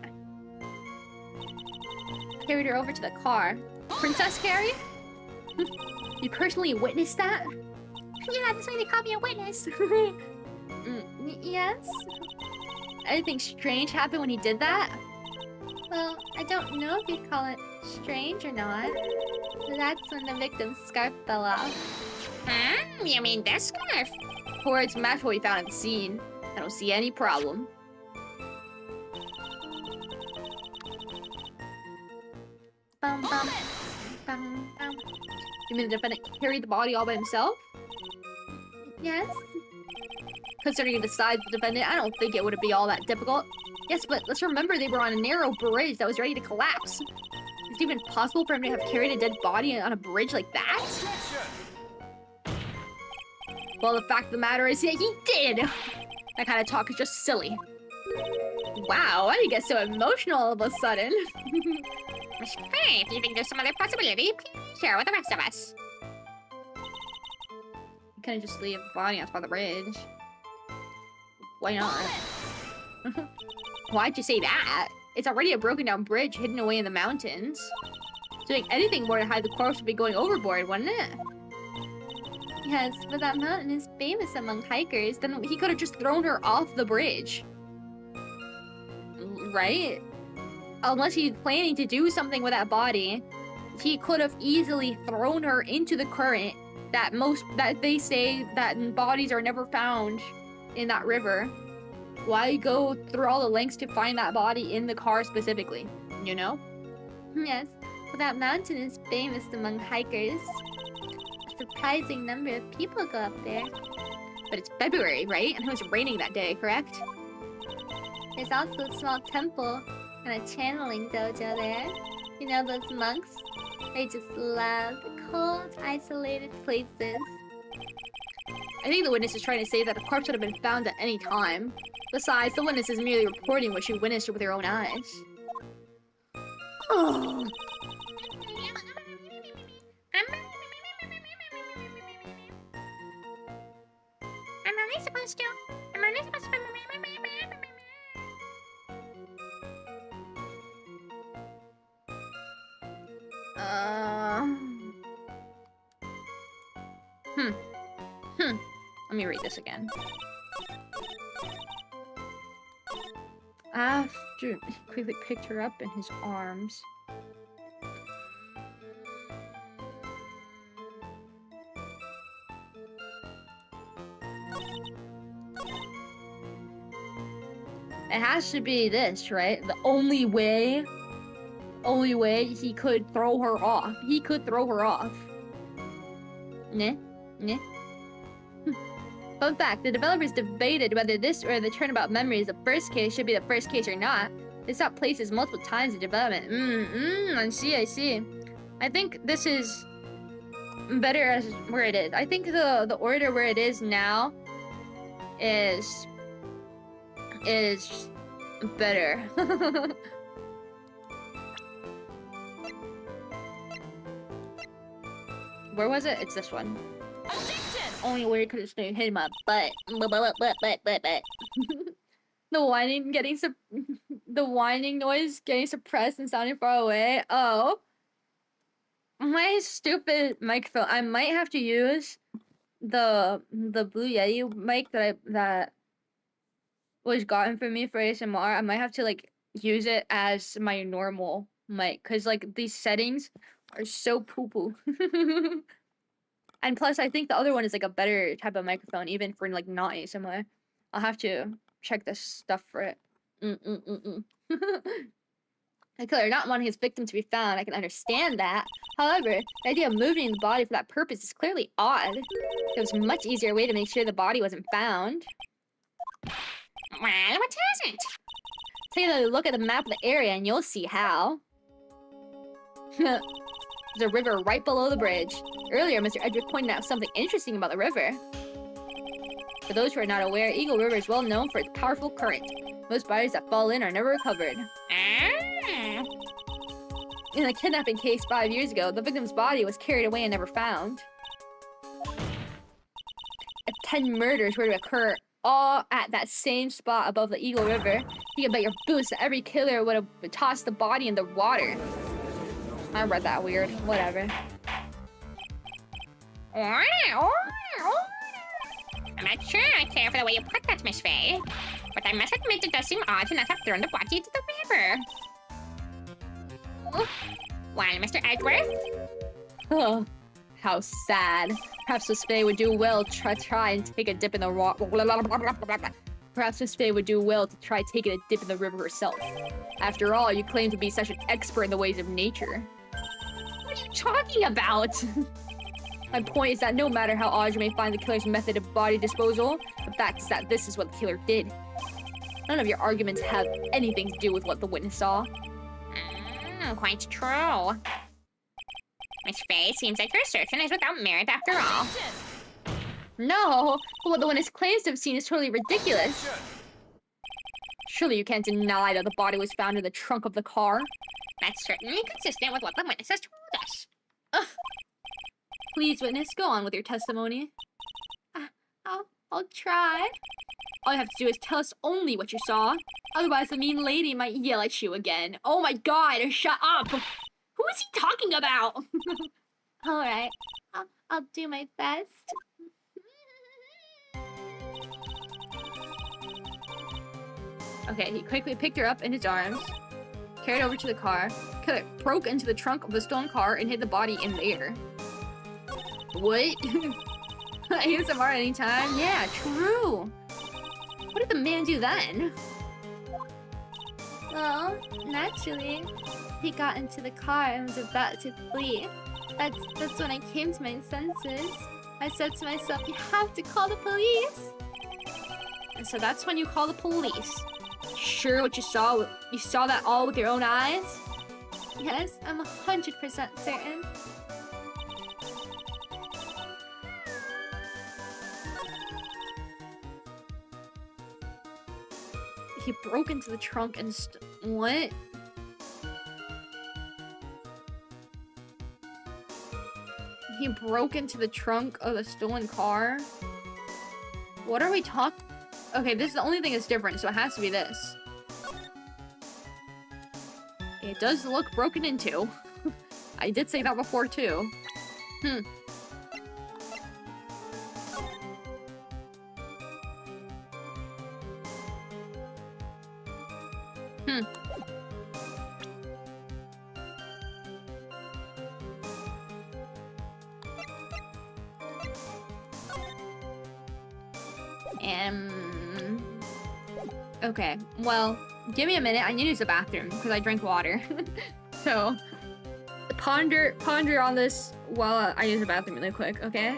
Carried her over to the car. Princess Carrie? You personally witnessed that? Yeah, that's why they call me a witness. Yes? Anything strange happened when he did that? Well, I don't know if you'd call it strange or not. That's when the victim's scarf fell off. Hmm, you mean this scarf? Words match what we found at the scene. I don't see any problem. Bum, bum, bum, bum. You mean the defendant carried the body all by himself? Yes. Considering the size of the defendant, I don't think it would be all that difficult. Yes, but let's remember they were on a narrow bridge that was ready to collapse. Is it even possible for him to have carried a dead body on a bridge like that? Well, the fact of the matter is, yeah, he did! That kind of talk is just silly. Wow, why did you get so emotional all of a sudden? Miss Faye, if you think there's some other possibility, please share with the rest of us. You couldn't just leave the body on top of the bridge. Why not? Why'd you say that? It's already a broken down bridge hidden away in the mountains. Doing anything more to hide the corpse would be going overboard, wouldn't it? Yes, but that mountain is famous among hikers. Then he could have just thrown her off the bridge. Right? Unless he's planning to do something with that body, he could have easily thrown her into the current that they say that bodies are never found in that river. Why go through all the lengths to find that body in the car specifically? You know? Yes, well, that mountain is famous among hikers. A surprising number of people go up there. But it's February, right? And it was raining that day, correct? There's also a small temple and a channeling dojo there. You know those monks? They just love the cold, isolated places. I think the witness is trying to say that a corpse would have been found at any time. Besides, the witness is merely reporting what she witnessed with her own eyes. Oh. I'm only supposed to. Let me read this again. After he quickly picked her up in his arms. It has to be this, right? The only way he could throw her off. He could throw her off. Nah. Fun fact, the developers debated whether this or the turnabout memories, the first case, should be the first case or not. They stopped places multiple times in development. I see. I think this is better as where it is. I think the order where it is now is better. Where was it? It's this one. Only way could have hit my butt. The whining getting the whining noise getting suppressed and sounding far away. Oh. My stupid microphone. I might have to use the Blue Yeti mic that was gotten for me for ASMR. I might have to like use it as my normal mic because like these settings are so poo-poo. And plus I think the other one is like a better type of microphone even for like not ASMR. I'll have to check this stuff for it. The killer not wanting his victim to be found, I can understand that. However, the idea of moving the body for that purpose is clearly odd. There was a much easier way to make sure the body wasn't found. Well, what is it? Take a look at the map of the area and you'll see how. There's a river right below the bridge. Earlier, Mr. Edgeworth pointed out something interesting about the river. For those who are not aware, Eagle River is well known for its powerful current. Most bodies that fall in are never recovered. Ah. In a kidnapping case 5 years ago, the victim's body was carried away and never found. If 10 murders were to occur all at that same spot above the Eagle River, you can bet your boots that every killer would have tossed the body in the water. I read that weird. Whatever. I'm not sure I care for the way you put that, Miss Faye, but I must admit it does seem odd to not have thrown the body into the river. Well, Mr. Edgeworth? Oh, how sad. Perhaps Miss Faye would do well to try and take a dip in the Perhaps Miss Faye would do well to try taking a dip in the river herself. After all, you claim to be such an expert in the ways of nature. What are you talking about? My point is that no matter how odd you may find the killer's method of body disposal, the fact is that this is what the killer did. None of your arguments have anything to do with what the witness saw. Quite true. Miss Faye, seems like your assertion is without merit after all. No, but what the witness claims to have seen is totally ridiculous. Surely you can't deny that the body was found in the trunk of the car. That's certainly consistent with what the witness has told us. Please, witness, go on with your testimony. I'll try. All you have to do is tell us only what you saw. Otherwise, the mean lady might yell at you again. Oh my god, shut up! Who is he talking about? Alright, I'll do my best. Okay, he quickly picked her up in his arms, carried over to the car, killer broke into the trunk of the stolen car and hid the body in there. What? ASMR anytime? Yeah, true. What did the man do then? Well, naturally, he got into the car and was about to flee. That's when I came to my senses. I said to myself, you have to call the police. And so that's when you call the police. Sure what you saw? You saw that all with your own eyes? Yes, I'm 100% certain. He broke into the trunk and what? He broke into the trunk of the stolen car? What are we talking? Okay, this is the only thing that's different, so it has to be this. It does look broken into. I did say that before too. Okay, well, give me a minute. I need to use the bathroom because I drank water. So, ponder on this while I use the bathroom really quick, okay?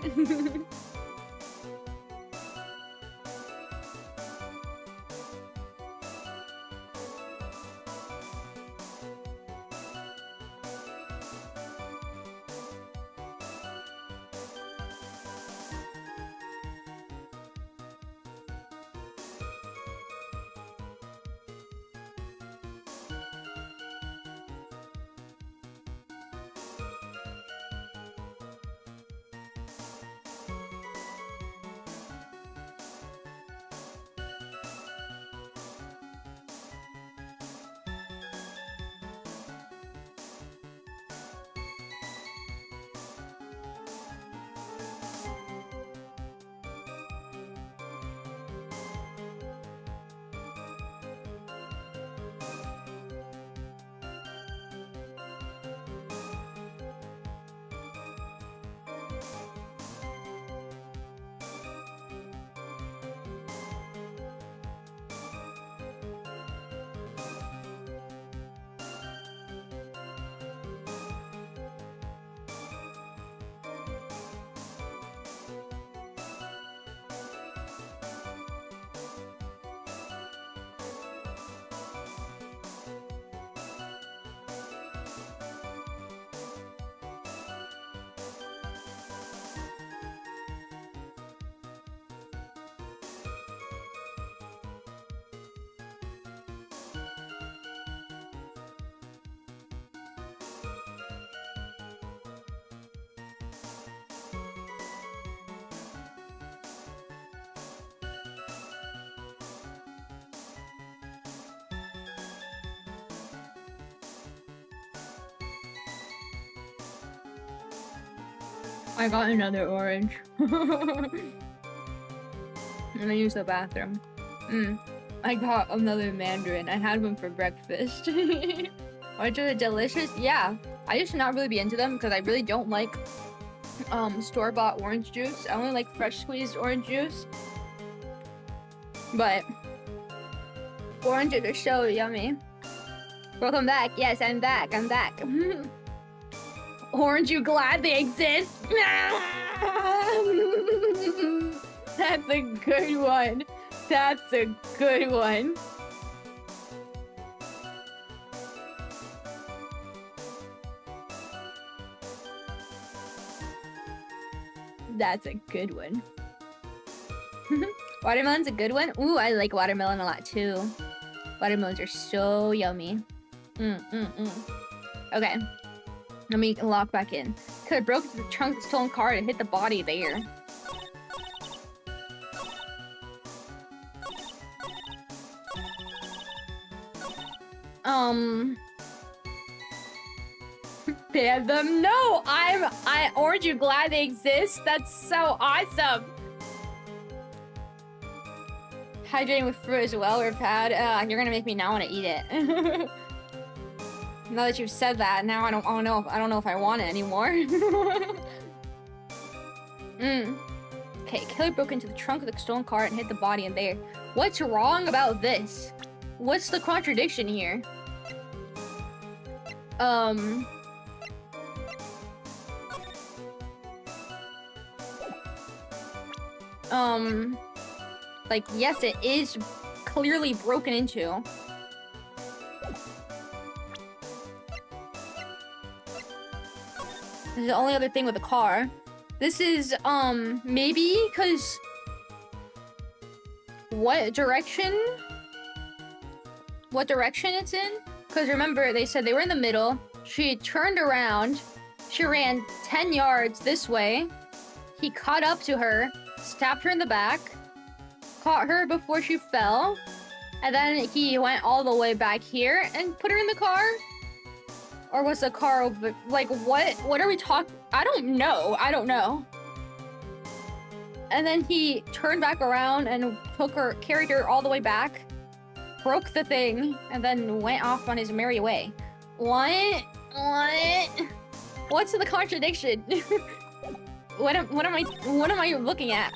I got another orange. Let me use the bathroom. I got another mandarin. I had one for breakfast. Oranges are delicious. Yeah, I used to not really be into them because I really don't like store-bought orange juice. I only like fresh squeezed orange juice. But oranges are so yummy. Welcome back. Yes, I'm back. I'm back. Orange, you glad they exist? That's a good one. That's a good one. That's a good one. Watermelon's a good one. Ooh, I like watermelon a lot too. Watermelons are so yummy. Okay. Let me lock back in. Could have broken the trunk of the stolen car and hit the body there. Ban them? No! Orange, you glad they exist? That's so awesome! Hydrating with fruit as well, or pad. You're gonna make me now want to eat it. Now that you've said that, now I don't know if I want it anymore. Okay, killer broke into the trunk of the stolen car and hit the body in there. What's wrong about this? What's the contradiction here? Like, yes, it is clearly broken into. This is the only other thing with the car. This is, maybe because... What direction it's in? Because remember, they said they were in the middle. She turned around. She ran 10 yards this way. He caught up to her, stabbed her in the back, caught her before she fell, and then he went all the way back here and put her in the car? Or was the car over? Like, what are we talking? I don't know. And then he turned back around and carried her all the way back, broke the thing, and then went off on his merry way. What? What's the contradiction? What am I looking at?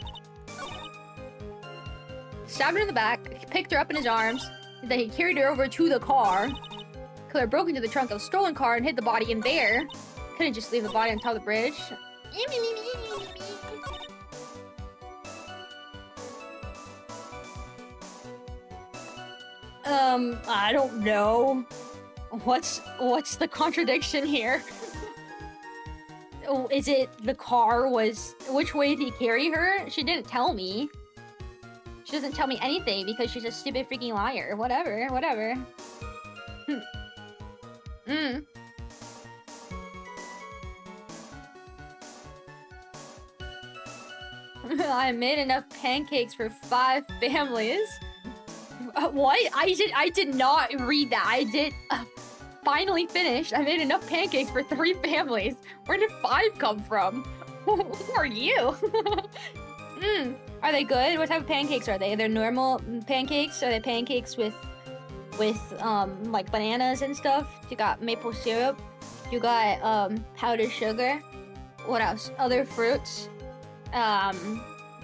Stabbed her in the back, picked her up in his arms, then he carried her over to the car. Killer broke into the trunk of the stolen car and hit the body in there. Couldn't just leave the body on top of the bridge. I don't know. What's the contradiction here? Oh, is it the car was... Which way did he carry her? She didn't tell me. She doesn't tell me anything because she's a stupid freaking liar. Whatever. I made enough pancakes for 5 families. What? I did not read that. I did... finally finished. I made enough pancakes for 3 families. Where did 5 come from? Who are you? Are they good? What type of pancakes are they? They're normal pancakes? Are they pancakes with like bananas and stuff? You got maple syrup. You got powdered sugar. What else? Other fruits.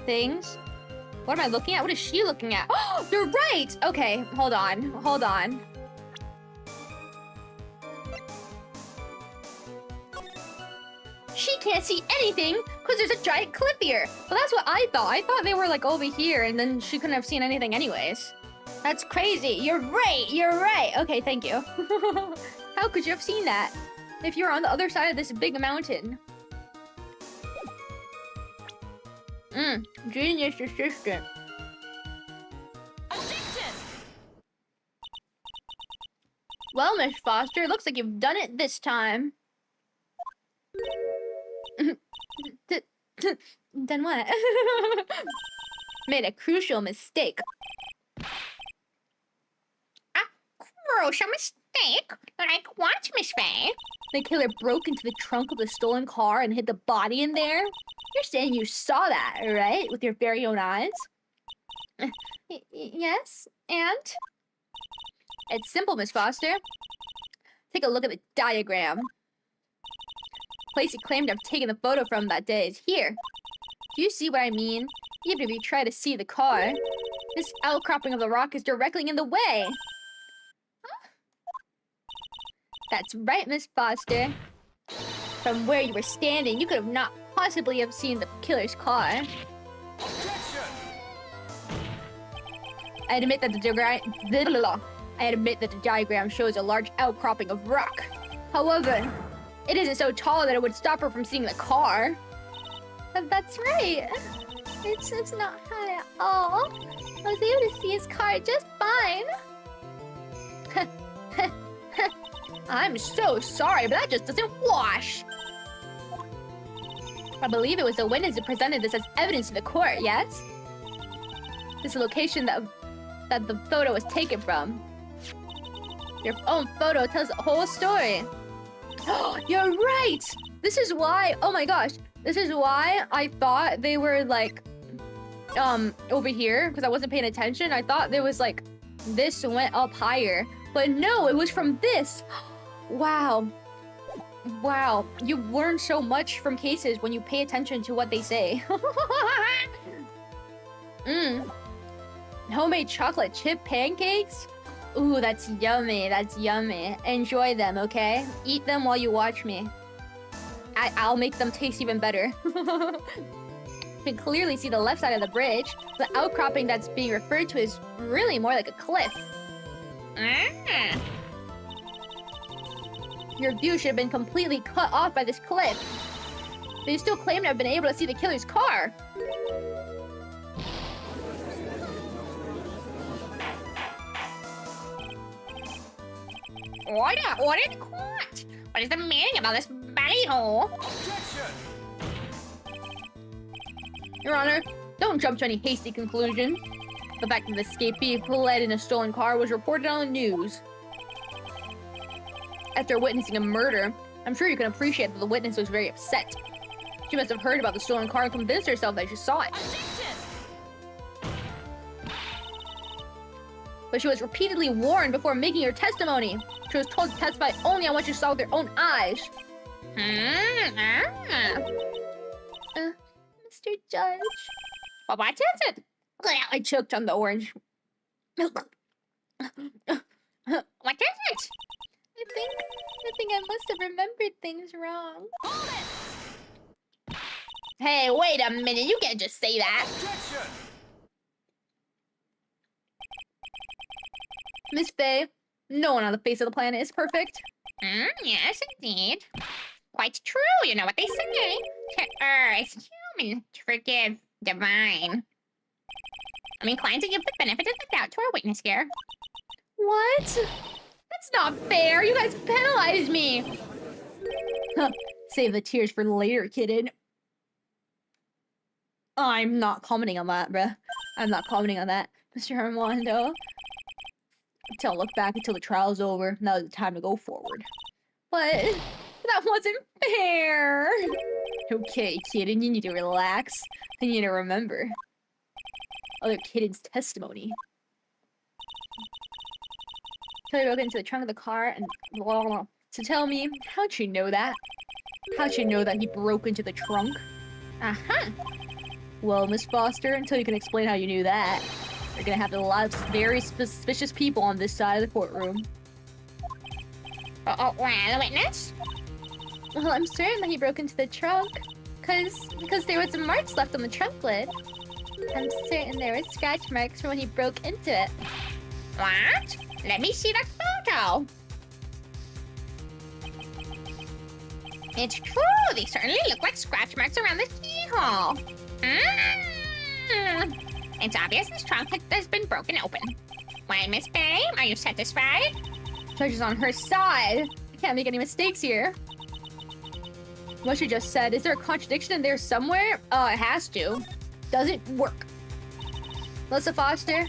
Things. What am I looking at? What is she looking at? Oh, you're right! Okay, hold on. She can't see anything because there's a giant cliff here. Well, that's what I thought. I thought they were like over here and then she couldn't have seen anything anyways. That's crazy. You're right. Okay, thank you. How could you have seen that if you're on the other side of this big mountain? Genius assistant. Objection! Well, Miss Foster, looks like you've done it this time. Done what? Made a crucial mistake. A crucial mistake? Like what, Miss Faye? The killer broke into the trunk of the stolen car and hid the body in there? You're saying you saw that, right? With your very own eyes? Yes, and? It's simple, Miss Foster. Take a look at the diagram. The place you claimed to have taken the photo from that day is here. Do you see what I mean? Even if you try to see the car, this outcropping of the rock is directly in the way. Huh? That's right, Miss Foster. From where you were standing, you could have not possibly have seen the killer's car. I admit that the diagram shows a large outcropping of rock. However, it isn't so tall that it would stop her from seeing the car. That's right. It's not high at all. I was able to see his car just fine. I'm so sorry, but that just doesn't wash. I believe it was the witness who presented this as evidence to the court, yes? This is the location that the photo was taken from. Your own photo tells the whole story. You're right! This is why, oh my gosh, this is why I thought they were like, over here, because I wasn't paying attention. I thought there was like, this went up higher. But no, it was from this. Wow. Wow, you learn so much from cases when you pay attention to what they say. Homemade chocolate chip pancakes? Ooh, that's yummy, that's yummy. Enjoy them, okay? Eat them while you watch me. I'll make them taste even better. You can clearly see the left side of the bridge. The outcropping that's being referred to is really more like a cliff. Your view should have been completely cut off by this cliff. But you still claim to have been able to see the killer's car. Order in court! What is the meaning of all this ballyhoo? Your Honor, don't jump to any hasty conclusion. The fact that the escapee fled in a stolen car was reported on the news. After witnessing a murder, I'm sure you can appreciate that the witness was very upset. She must have heard about the stolen car and convinced herself that she saw it. But she was repeatedly warned before making her testimony. She was told to testify only on what she saw with her own eyes. Mr. Judge. Well, what is it? I choked on the orange. What is it? I think I must have remembered things wrong. Hey, wait a minute. You can't just say that. Miss Faye, no one on the face of the planet is perfect. Yes, indeed. Quite true, you know what they say. To err is human, to forgive divine. I'm inclined to give the benefit of the doubt to our witness here. What? That's not fair. You guys penalized me. Save the tears for later, kidden. I'm not commenting on that, bruh. I'm not commenting on that, Mr. Armando. I'll look back until the trial's over. Now is the time to go forward. But that wasn't fair. Okay, kidden, you need to relax. You need to remember other kidden's testimony. Killer broke into the trunk of the car and blah, blah, blah. So tell me, how'd you know that? How'd you know that he broke into the trunk? Aha! Well, Miss Foster, until you can explain how you knew that, you're gonna have a lot of very suspicious people on this side of the courtroom. Well, the witness? Well, I'm certain that he broke into the trunk, because there was some marks left on the trunk lid. I'm certain there were scratch marks from when he broke into it. What? Let me see that photo. It's true, they certainly look like scratch marks around the keyhole. It's obvious this trunk has been broken open. Well, Miss Faye, are you satisfied? Judge is on her side. I can't make any mistakes here. What she just said, is there a contradiction in there somewhere? It has to. Doesn't work. Melissa Foster,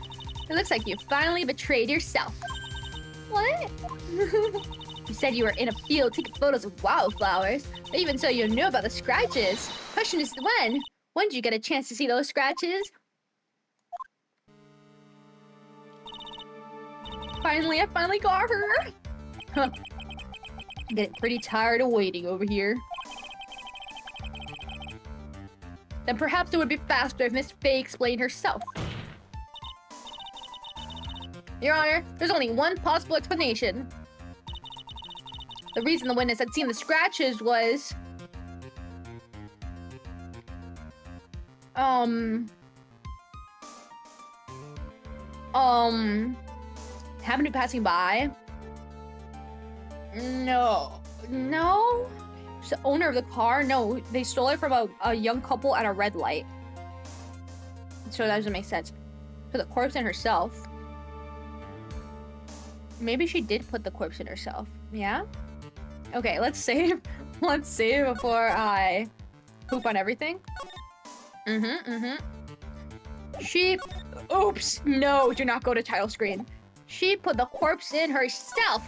it looks like you finally betrayed yourself. What? You said you were in a field taking photos of wildflowers. Even so, you knew about the scratches. Question is when? When did you get a chance to see those scratches? Finally, I finally got her. Huh. I'm getting pretty tired of waiting over here. Then perhaps it would be faster if Miss Faye explained herself. Your Honor, there's only one possible explanation. The reason the witness had seen the scratches was... happened to be passing by? No. No? She's the owner of the car? No, they stole it from a young couple at a red light. So that doesn't make sense. Put the corpse in herself. Maybe she did put the corpse in herself. Yeah? Okay, let's save. Let's save before I poop on everything. She... Oops! No, do not go to title screen. She put the corpse in herself.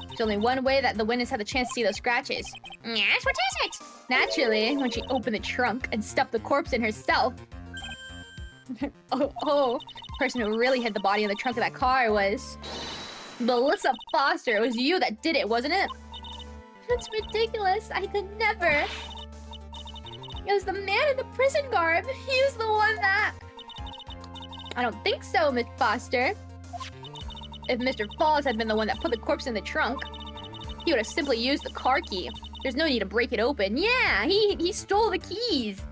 There's only one way that the witness had the chance to see those scratches. Yes, what is it? Naturally, when she opened the trunk and stuffed the corpse in herself. The person who really hid the body in the trunk of that car was... Melissa Foster. It was you that did it, wasn't it? That's ridiculous. I could never. It was the man in the prison garb. He was the one that... I don't think so, Miss Foster. If Mr. Falls had been the one that put the corpse in the trunk, he would have simply used the car key. There's no need to break it open. Yeah, he stole the keys.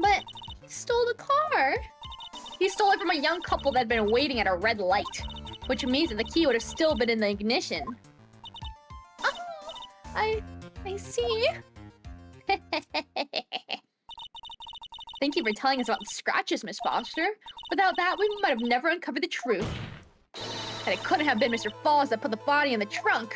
But he stole the car. He stole it from a young couple that had been waiting at a red light, which means that the key would have still been in the ignition. Oh, I see. Thank you for telling us about the scratches, Miss Foster. Without that, we might have never uncovered the truth. And it couldn't have been Mr. Falls that put the body in the trunk.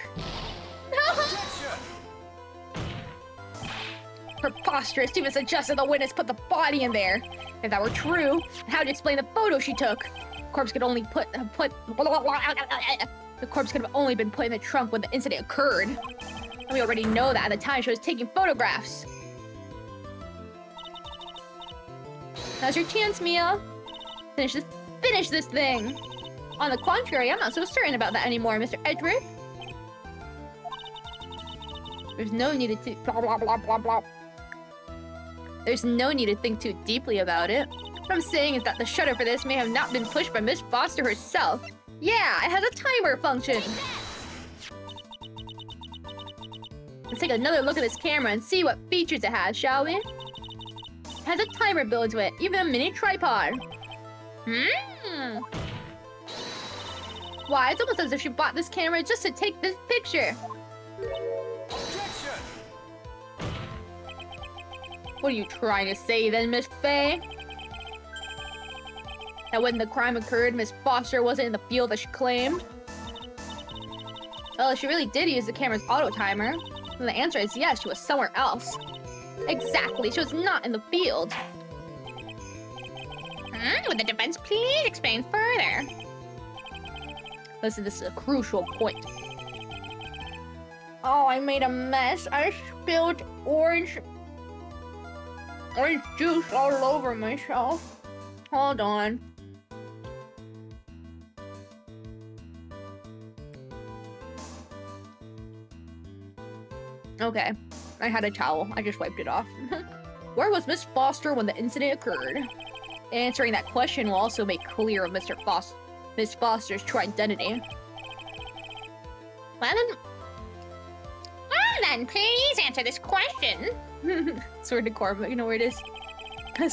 Preposterous to even suggest that the witness put the body in there. If that were true, how do you explain the photo she took? The corpse could only the corpse could have only been put in the trunk when the incident occurred. And we already know that at the time she was taking photographs. Now's your chance, Mia. Finish this thing. On the contrary, I'm not so certain about that anymore, Mr. Edgeworth. There's no need to There's no need to think too deeply about it. What I'm saying is that the shutter for this may have not been pushed by Miss Foster herself. Yeah, it has a timer function. Let's take another look at this camera and see what features it has, shall we? It has a timer built into it, even a mini tripod. Why, it's almost as if she bought this camera just to take this picture. Objection! What are you trying to say then, Miss Faye? That when the crime occurred, Miss Foster wasn't in the field that she claimed? Well, if she really did use the camera's auto timer, then the answer is yes, she was somewhere else. Exactly, she was not in the field. Would the defense please explain further? Listen, this is a crucial point. Oh, I made a mess. I spilled orange juice all over myself. Hold on. Okay, I had a towel. I just wiped it off. Where was Miss Foster when the incident occurred? Answering that question will also make clear Miss Foster's true identity. Well then, please answer this question. Sorted karma, you know where it is?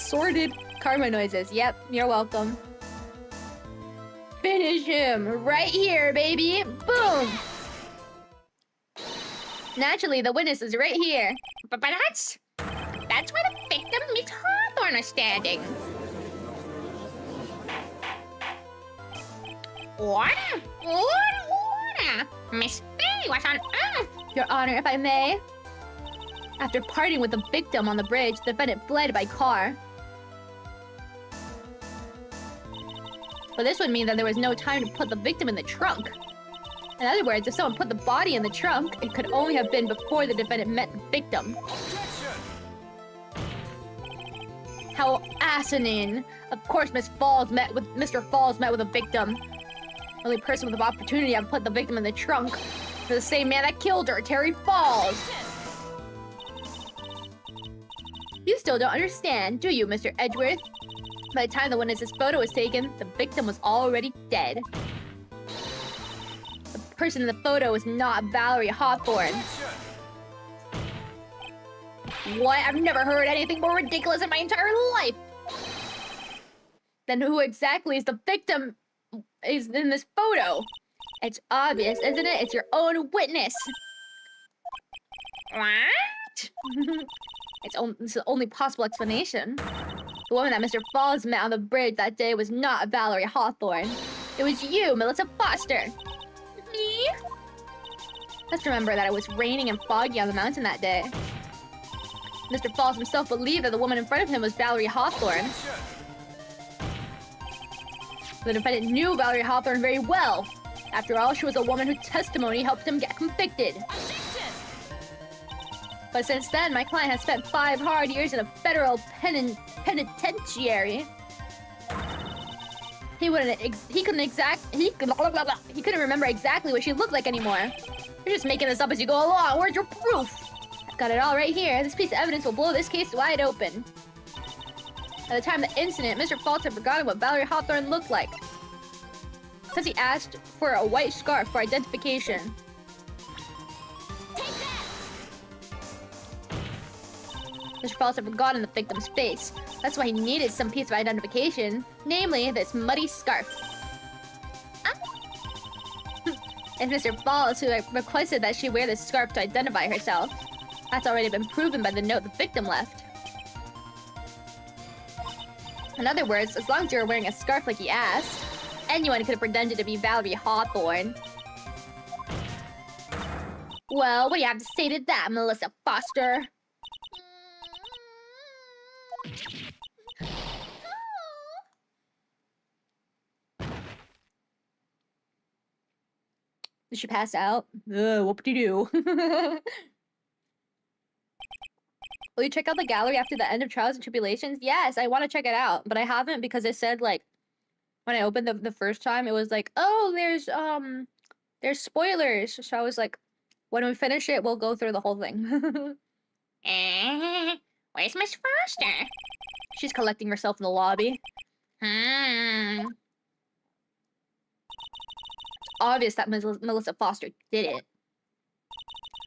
Sorted karma noises. Yep, you're welcome. Finish him right here, baby. Boom. Naturally, the witness is right here. But that's where the victim, Miss Hawthorne, is standing. Order! Miss Faye, what on earth? Your Honor, if I may. After parting with the victim on the bridge, the defendant fled by car. But this would mean that there was no time to put the victim in the trunk. In other words, if someone put the body in the trunk, it could only have been before the defendant met the victim. Objection! How asinine. Of course, Mr. Falls met with a victim. The only person with the opportunity to put the victim in the trunk was the same man that killed her, Terry Falls. You still don't understand, do you, Mr. Edgeworth? By the time the witness's photo was taken, the victim was already dead. The person in the photo was not Valerie Hawthorne. Objection! What? I've never heard anything more ridiculous in my entire life! Then who exactly is the victim is in this photo? It's obvious, isn't it? It's your own witness! What? It's the only possible explanation. The woman that Mr. Falls met on the bridge that day was not Valerie Hawthorne. It was you, Melissa Foster. Me? Let's remember that it was raining and foggy on the mountain that day. Mr. Falls himself believed that the woman in front of him was Valerie Hawthorne. Objection! The defendant knew Valerie Hawthorne very well. After all, she was a woman whose testimony helped him get convicted. Objection! But since then, my client has spent 5 hard years in a federal penitentiary. He couldn't remember exactly what she looked like anymore. You're just making this up as you go along. Where's your proof? I've got it all right here. This piece of evidence will blow this case wide open. At the time of the incident, Mr. Falls had forgotten what Valerie Hawthorne looked like, because he asked for a white scarf for identification. Mr. Falls had forgotten the victim's face. That's why he needed some piece of identification, namely this muddy scarf. It's Mr. Falls who requested that she wear this scarf to identify herself. That's already been proven by the note the victim left. In other words, as long as you were wearing a scarf like he asked, anyone could have pretended to be Valerie Hawthorne. Well, what do you have to say to that, Melissa Foster? Did she pass out? Whoop-de-doo. Will you check out the gallery after the end of Trials and Tribulations? Yes, I want to check it out, but I haven't because it said, like, when I opened the first time, it was like, oh, there's spoilers. So I was like, when we finish it, we'll go through the whole thing. Where's Miss Foster? She's collecting herself in the lobby. Obvious that Melissa Foster did it.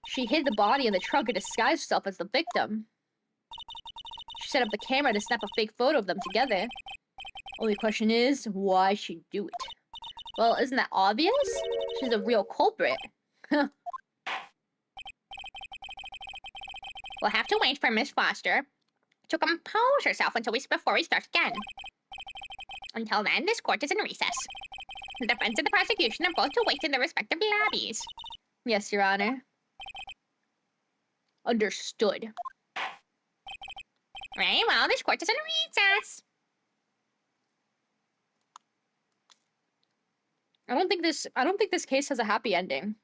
She hid the body in the trunk and disguised herself as the victim. She set up the camera to snap a fake photo of them together. Only question is, why she'd do it? Well, isn't that obvious? She's a real culprit. We'll have to wait for Miss Foster to compose herself before we start again. Until then, this court is in recess. The defense and the prosecution are both to wait in their respective lobbies. Yes, Your Honor. Understood. Very well, this court is in recess. I don't think this case has a happy ending.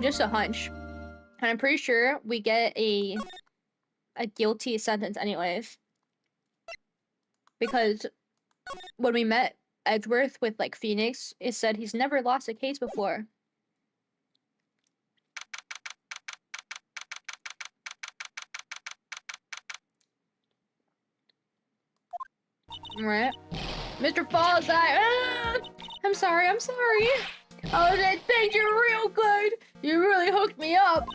Just a hunch. And I'm pretty sure we get a guilty sentence anyways. Because when we met Edgeworth with, like, Phoenix, it said he's never lost a case before. Right? Mr. Falls, I'm sorry. Oh, thanks, you're real good. You really hooked me up.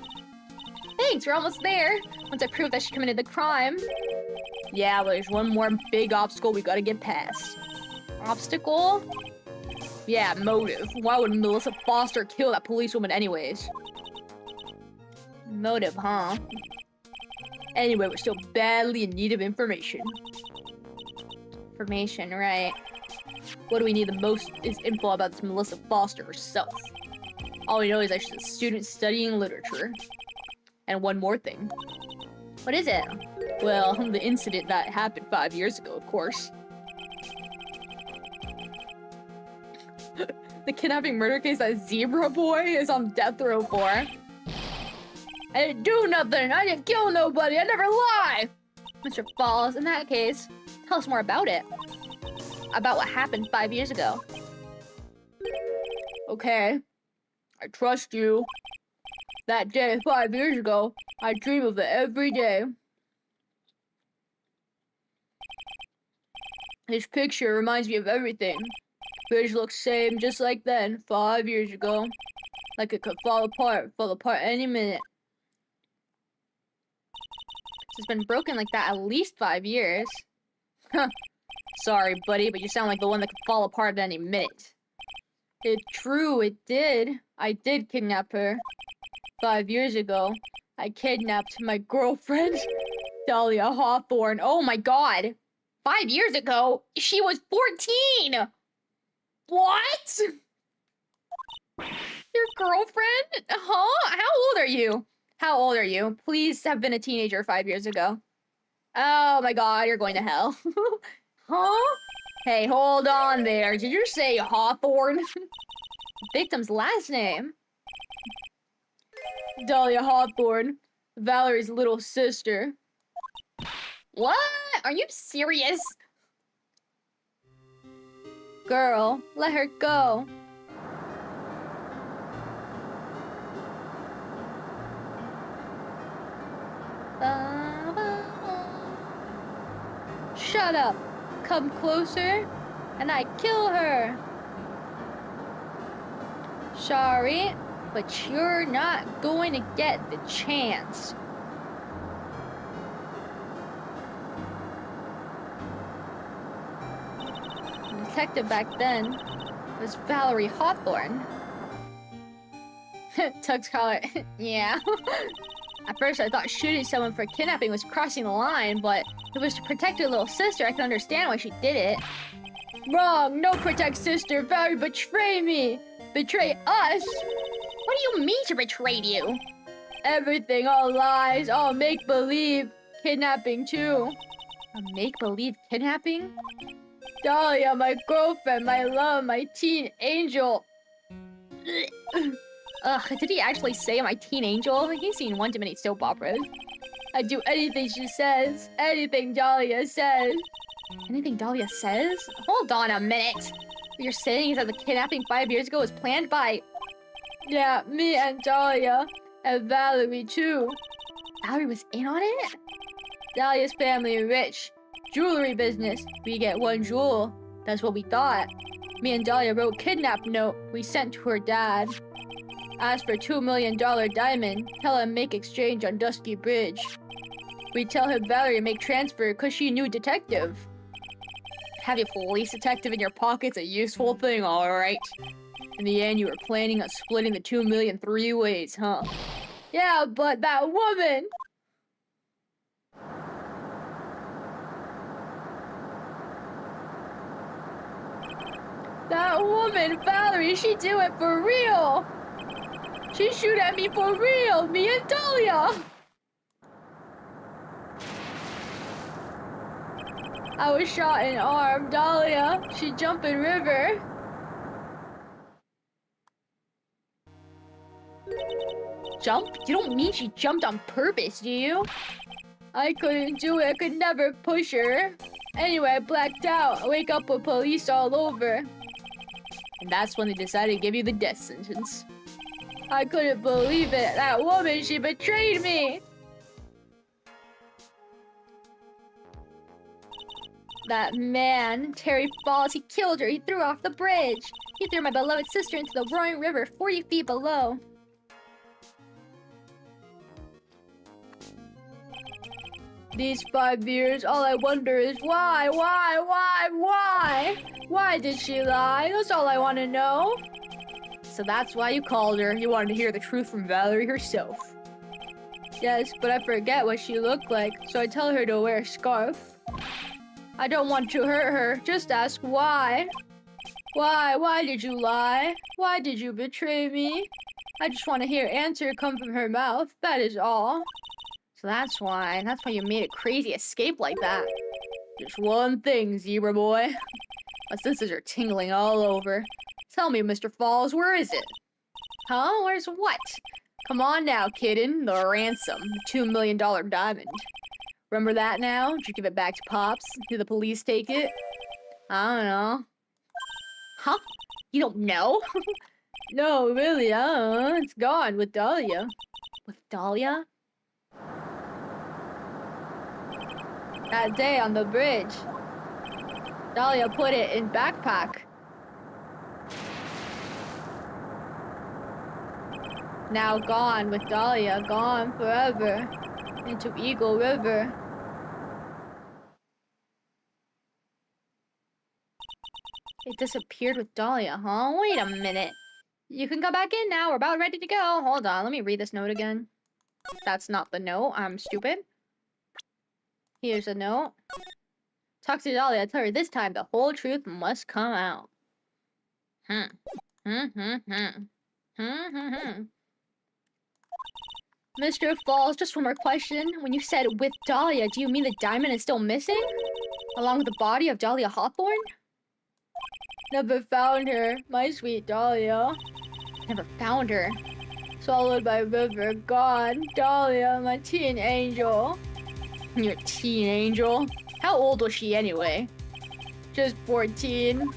Thanks, we're almost there. Once I prove that she committed the crime. Yeah, but there's one more big obstacle we gotta get past. Obstacle? Yeah, motive. Why would Melissa Foster kill that policewoman anyways? Motive, huh? Anyway, we're still badly in need of information. Information, right. What do we need the most is info about this Melissa Foster herself. All we know is that she's a student studying literature. And one more thing. What is it? Well, the incident that happened 5 years ago, of course. The kidnapping murder case that Zebra Boy is on death row for. I didn't do nothing. I didn't kill nobody. I never lie. Mr. Falls, in that case, tell us more about it. About what happened 5 years ago. Okay. I trust you. That day 5 years ago, I dream of it every day. His picture reminds me of everything. Bridge looks same just like then, 5 years ago. Like it could fall apart any minute. It's been broken like that at least 5 years. Huh. Sorry, buddy, but you sound like the one that could fall apart at any minute. It's true, it did. I did kidnap her. 5 years ago, I kidnapped my girlfriend, Dahlia Hawthorne. Oh my god! 5 years ago, she was 14! What? Your girlfriend? Huh? How old are you? How old are you? Please have been a teenager 5 years ago. Oh my god, you're going to hell. Huh? Hey, hold on there. Did you say Hawthorne? Victim's last name. Dahlia Hawthorne, Valerie's little sister. What? Are you serious? Girl, let her go. Shut up. Come closer, and I kill her. Sorry, but you're not going to get the chance. The detective back then was Valerie Hawthorne. Tug's collar. Yeah. At first I thought shooting someone for kidnapping was crossing the line, but if it was to protect her little sister, I could understand why she did it. Wrong! No protect sister! Valerie betray me! Betray us! What do you mean to betray you? Everything, all lies, all make-believe. Kidnapping too. A make-believe kidnapping? Dahlia, my girlfriend, my love, my teen angel. Ugh, did he actually say my teen angel? He's seen one too many soap operas. I do anything she says. Anything Dahlia says. Anything Dahlia says? Hold on a minute. What you're saying is that the kidnapping 5 years ago was planned by... Yeah, me and Dahlia. And Valerie too. Valerie was in on it? Dahlia's family rich. Jewelry business. We get one jewel. That's what we thought. Me and Dahlia wrote kidnap note we sent to her dad. Ask for $2 million diamond. Tell him make exchange on Dusky Bridge. We tell him Valerie make transfer cause she knew detective. Have your police detective in your pocket's a useful thing, alright. In the end, you were planning on splitting the 2 million 3 ways, huh? Yeah, but that woman! That woman, Valerie, she do it for real! She shoot at me for real, me and Dahlia! I was shot in arm, Dahlia. She jump in river. Jump? You don't mean she jumped on purpose, do you? I couldn't do it. I could never push her. Anyway, I blacked out. I wake up with police all over. And that's when they decided to give you the death sentence. I couldn't believe it. That woman, she betrayed me. That man, Terry Falls, he killed her. He threw her off the bridge. He threw my beloved sister into the roaring river 40 feet below. These 5 years, all I wonder is why? Why did she lie? That's all I want to know. So that's why you called her. You wanted to hear the truth from Valerie herself. Yes, but I forget what she looked like, so I tell her to wear a scarf. I don't want to hurt her. Just ask why. Why did you lie? Why did you betray me? I just want to hear answer come from her mouth. That is all. So that's why you made a crazy escape like that. Just one thing, Zebra Boy. My senses are tingling all over. Tell me, Mr. Falls, where is it? Huh? Where's what? Come on now, kidden. The ransom. The $2 million diamond. Remember that now? Did you give it back to Pops? Did the police take it? I don't know. Huh? You don't know? No, really, it's gone with Dahlia. With Dahlia? That day on the bridge. Dahlia put it in backpack. Now gone with Dahlia, gone forever. Into Eagle River. It disappeared with Dahlia, huh? Wait a minute. You can come back in now. We're about ready to go. Hold on, let me read this note again. That's not the note. I'm stupid. Here's a note. Talk to Dahlia. Tell her this time the whole truth must come out. Mr. Falls, just one more question. When you said with Dahlia, do you mean the diamond is still missing? Along with the body of Dahlia Hawthorne? Never found her, my sweet Dahlia. Never found her. Swallowed by river, gone. Dahlia, my teen angel. Your teen angel? How old was she anyway? Just 14.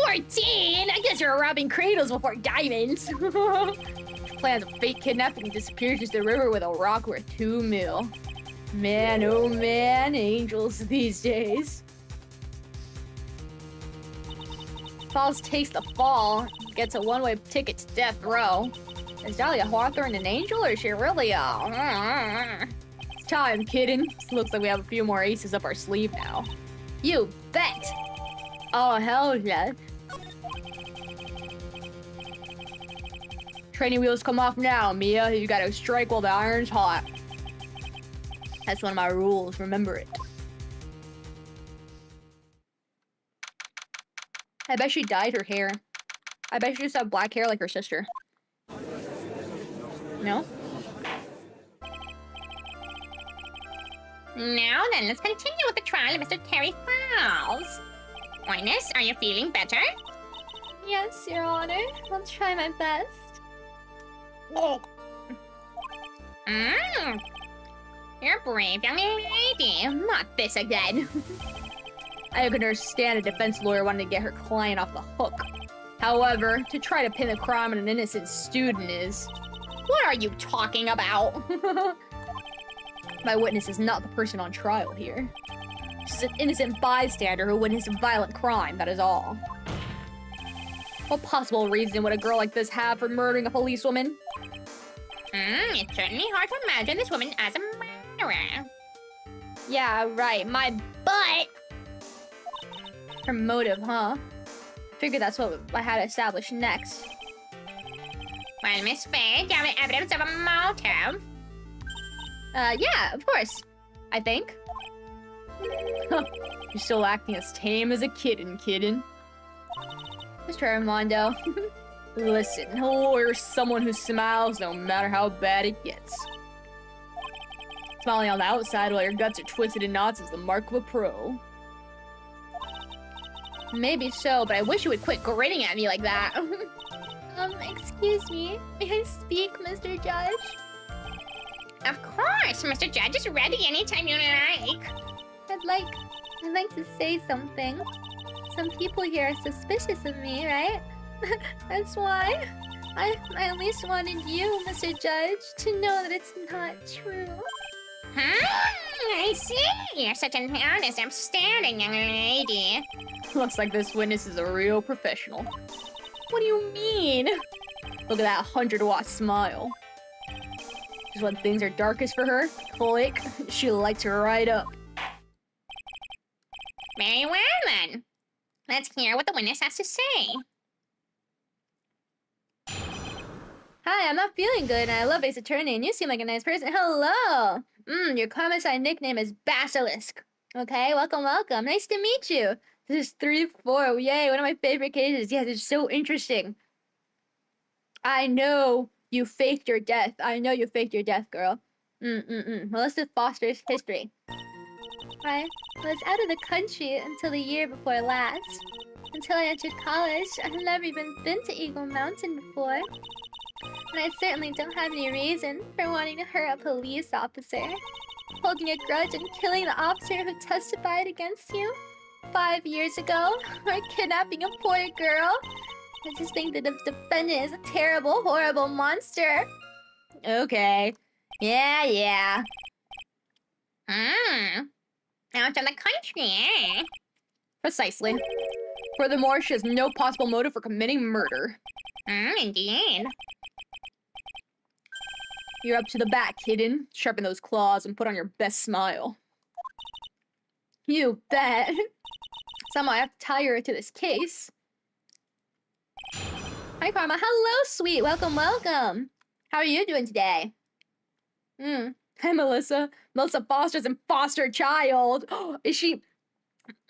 14? I guess you're robbing cradles before diamonds. Plans a fake kidnapping and disappears into the river with a rock worth 2 mil. Man, oh man, angels these days. Falls takes the fall, gets a one-way ticket to death row. Is Dahlia Hawthorne an angel, or is she really a... It's time, kidden. Looks like we have a few more aces up our sleeve now. You bet! Oh, hell yeah. Training wheels come off now, Mia. You gotta strike while the iron's hot. That's one of my rules, remember it. I bet she dyed her hair. I bet she just had black hair like her sister. No? Now then, let's continue with the trial of Mr. Terry Falls. Witness, are you feeling better? Yes, Your Honor. I'll try my best. You're a brave young lady. Not this again. I can understand a defense lawyer wanting to get her client off the hook. However, to try to pin a crime on an innocent student is... What are you talking about? My witness is not the person on trial here. She's an innocent bystander who witnessed a violent crime, that is all. What possible reason would a girl like this have for murdering a policewoman? It's certainly hard to imagine this woman as a murderer. Yeah, right, my butt! Her motive, huh? Figured that's what I had to establish next. Well, Miss Faye, do you have any evidence of a motive? Yeah, of course. I think. You're still acting as tame as a kitten. Mr. Armando. Listen, a lawyer's someone who smiles no matter how bad it gets. Smiling on the outside while your guts are twisted in knots is the mark of a pro. Maybe so, but I wish you would quit grinning at me like that. Excuse me. May I speak, Mr. Judge? Of course, Mr. Judge is ready anytime you like. I'd like to say something. Some people here are suspicious of me, right? That's why I at least wanted you, Mr. Judge, to know that it's not true. I see. You're such an honest, upstanding young lady. Looks like this witness is a real professional. What do you mean? Look at that 100-watt smile. Just when things are darkest for her, click, she lights her right up. Very well, then. Let's hear what the witness has to say. Hi, I'm not feeling good, and I love Ace Attorney, and you seem like a nice person. Hello! Your commissar nickname is Basilisk. Okay, welcome. Nice to meet you. This is 3-4. Yay, one of my favorite cases. Yeah, this is so interesting. I know you faked your death. Girl. Melissa Foster's history. I was out of the country until the year before last. Until I entered college, I've never even been to Eagle Mountain before. And I certainly don't have any reason for wanting to hurt a police officer. Holding a grudge and killing the officer who testified against you 5 years ago, or kidnapping a poor girl. I just think that the defendant is a terrible, horrible monster. Okay. Yeah. Out of the country, eh? Precisely. Furthermore, she has no possible motive for committing murder. Indeed. You're up to the bat, kitten. Sharpen those claws and put on your best smile. You bet. Somehow I have to tie her to this case. Hi, Karma. Hello, sweet. Welcome. How are you doing today? Hi, Melissa. Melissa Foster's an foster child. Is she...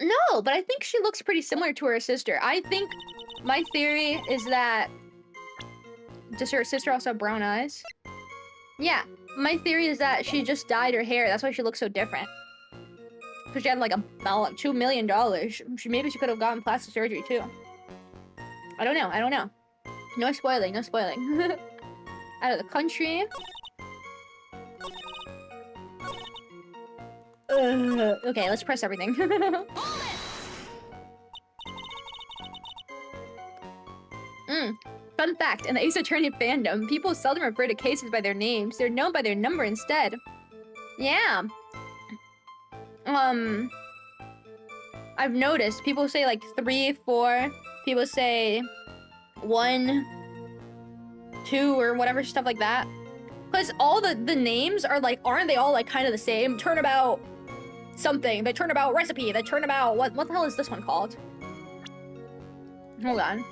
No, but I think she looks pretty similar to her sister. I think my theory is that... Does her sister also have brown eyes? Yeah, my theory is that she just dyed her hair. That's why she looks so different. Because she had like $2 million. Maybe she could have gotten plastic surgery too. I don't know. No spoiling. Out of the country. Okay, let's press everything. Fun fact, in the Ace Attorney fandom, people seldom refer to cases by their names. They're known by their number instead. Yeah. I've noticed people say like 3, 4. People say 1, 2, or whatever, stuff like that. Because all the names are like, aren't they all like kind of the same? Turnabout something. The turnabout recipe. The turnabout... What the hell is this one called? Hold on.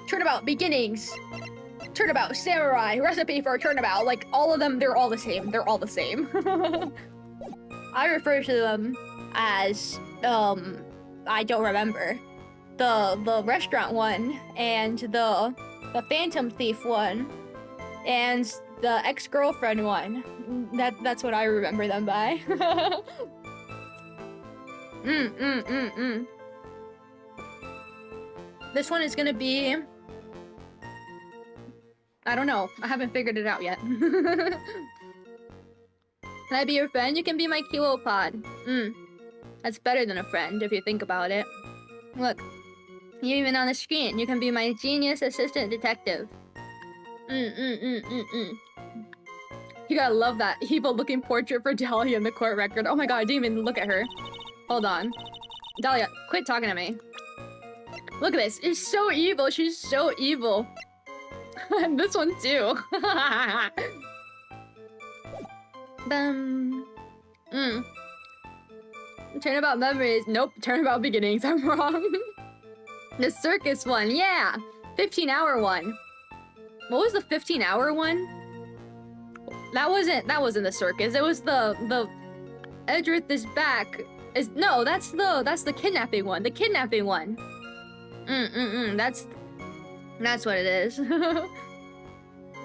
Turnabout beginnings. Turnabout samurai. Recipe for a turnabout. Like, all of them, they're all the same. I refer to them as, I don't remember. The restaurant one, and the Phantom Thief one, and the ex-girlfriend one. That's what I remember them by. This one is gonna be... I don't know. I haven't figured it out yet. Can I be your friend? You can be my kiwopod. That's better than a friend if you think about it. Look. You're even on the screen. You can be my genius assistant detective. You gotta love that evil-looking portrait for Dahlia in the court record. Oh my god, I didn't even look at her. Hold on. Dahlia, quit talking to me. Look at this. It's so evil. She's so evil. And this one too. Turnabout memories. Nope. Turnabout beginnings. I'm wrong. The circus one. Yeah. 15-hour one. What was the 15-hour one? That wasn't the circus. It was the Edgeworth is back. No, that's the kidnapping one. The kidnapping one. That's what it is.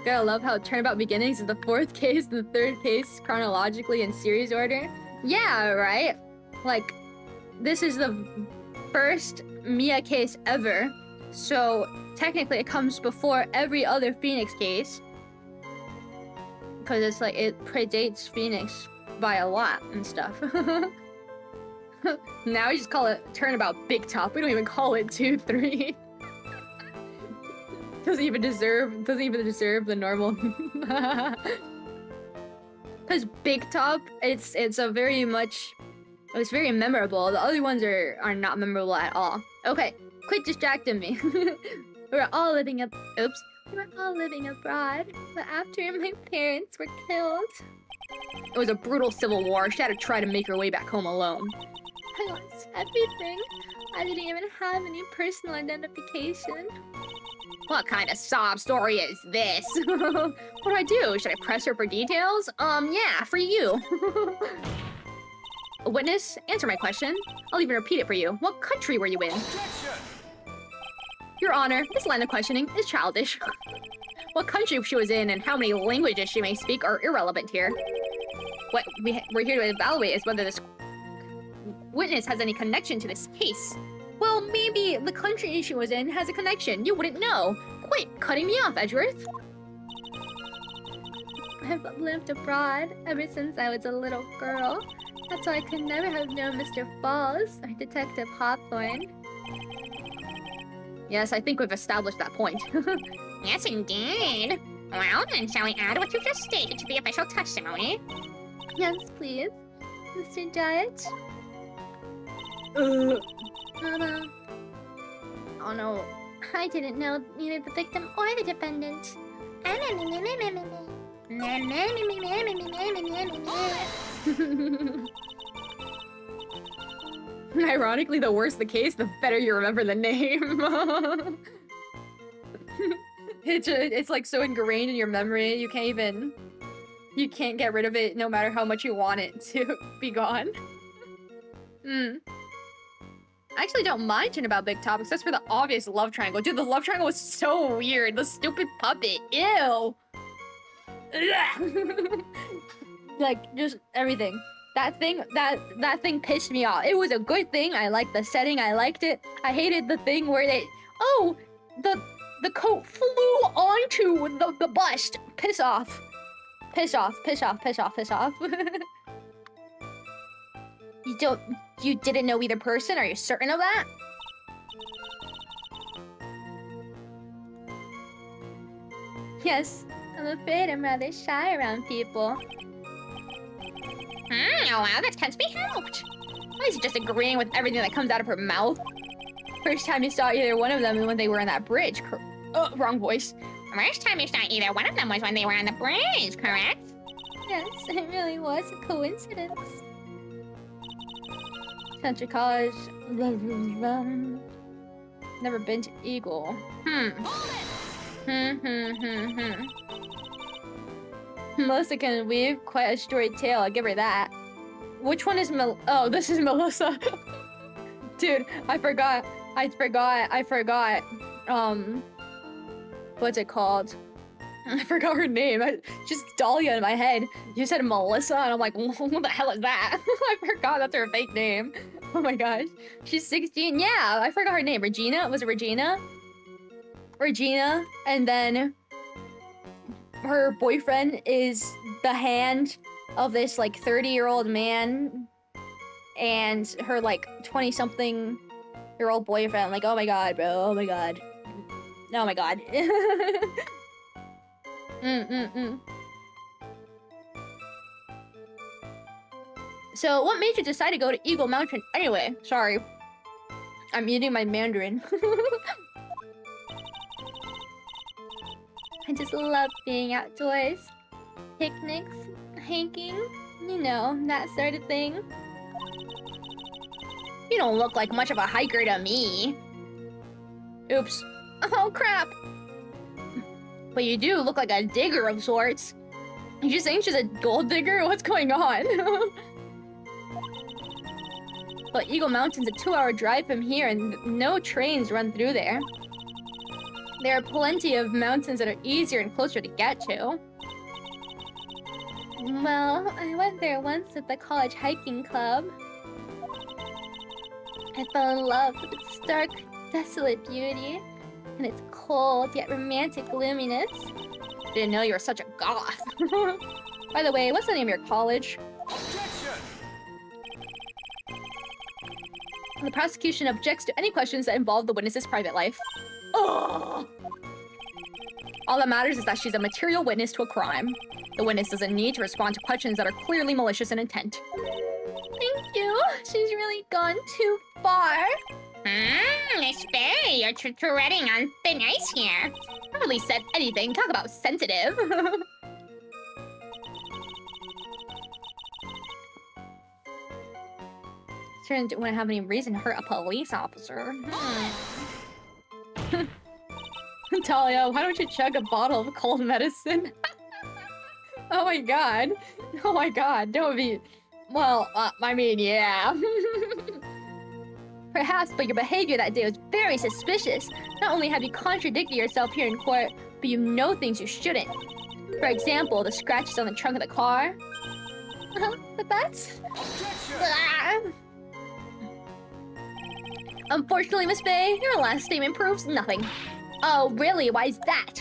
Gotta love how Turnabout Beginnings is the 4th case, the 3rd case chronologically in series order. Yeah, right? Like, this is the first Mia case ever, so technically it comes before every other Phoenix case. Because it's like, it predates Phoenix by a lot and stuff. Now we just call it Turnabout Big Top. We don't even call it 2, 3. Doesn't even deserve the normal. Because Big Top, it's very memorable. The other ones are not memorable at all. Okay, quit distracting me. We're all living abroad, but after my parents were killed. It was a brutal civil war. She had to try to make her way back home alone. I lost everything. I didn't even have any personal identification. What kind of sob story is this? What do I do? Should I press her for details? Yeah, for you. A witness, answer my question. I'll even repeat it for you. What country were you in? Objection! Your Honor, this line of questioning is childish. What country she was in and how many languages she may speak are irrelevant here. What we're here to evaluate is whether this witness has any connection to this case. Well, maybe the country she was in has a connection. You wouldn't know. Quit cutting me off, Edgeworth. I've lived abroad ever since I was a little girl. That's why I could never have known Mr. Falls or Detective Hawthorne. Yes, I think we've established that point. Yes, indeed. Well, then shall we add what you've just stated to the official testimony? Yes, please. Mr. Judge? Mama. Oh no. I didn't know neither the victim or the defendant. Ironically, the worse the case, the better you remember the name. It's like so ingrained in your memory, you can't get rid of it no matter how much you want it to be gone. I actually don't mind talking about big topics, that's for the obvious love triangle. Dude, the love triangle was so weird. The stupid puppet. Ew. Like, just everything. That thing pissed me off. It was a good thing. I liked the setting. I liked it. I hated the thing where the coat flew onto the bust. Piss off. Piss off. Piss off. Piss off. Piss off. You didn't know either person? Are you certain of that? Yes. I'm afraid I'm rather shy around people. Oh, well, that can't be helped. Why is she just agreeing with everything that comes out of her mouth? First time you saw either one of them when they were on that bridge. Wrong voice. First time you saw either one of them was when they were on the bridge, correct? Yes, it really was a coincidence. Country college. Never been to Eagle. Melissa can weave quite a storied tale, I'll give her that. Which one is oh, this is Melissa. Dude, I forgot. What's it called? I forgot her name. Just Dahlia in my head. You said Melissa, and I'm like, what the hell is that? I forgot that's her fake name. Oh my gosh. She's 16. Yeah, I forgot her name. Regina? Was it Regina? Regina, and then her boyfriend is the hand of this like 30-year-old man and her like 20-something-year-old boyfriend. Like, oh my god, bro. Oh my god. Oh my god. So, what made you decide to go to Eagle Mountain anyway? Sorry. I'm eating my Mandarin. I just love being outdoors. Picnics, hiking, you know, that sort of thing. You don't look like much of a hiker to me. Oops. Oh, crap. But you do look like a digger of sorts. You just saying she's a gold digger? What's going on? But Eagle Mountain's a 2-hour drive from here and no trains run through there. There are plenty of mountains that are easier and closer to get to. Well, I went there once with the college hiking club. I fell in love with its stark, desolate beauty and its cold yet romantic gloominess. Didn't know you were such a goth. By the way, what's the name of your college? Objection! The prosecution objects to any questions that involve the witness's private life. Ugh. All that matters is that she's a material witness to a crime. The witness doesn't need to respond to questions that are clearly malicious in intent. Thank you. She's really gone too far. Miss Berry, you're treading on thin ice here. Hardly said anything. Talk about sensitive. Certainly wouldn't have any reason to hurt a police officer. Talia, why don't you chug a bottle of cold medicine? Oh my god. Oh my god. Don't be... Well, I mean, yeah. Perhaps, but your behavior that day was very suspicious. Not only have you contradicted yourself here in court, but you know things you shouldn't. For example, the scratches on the trunk of the car. But that's... Unfortunately, Miss Bay, your last statement proves nothing. Oh, really? Why is that?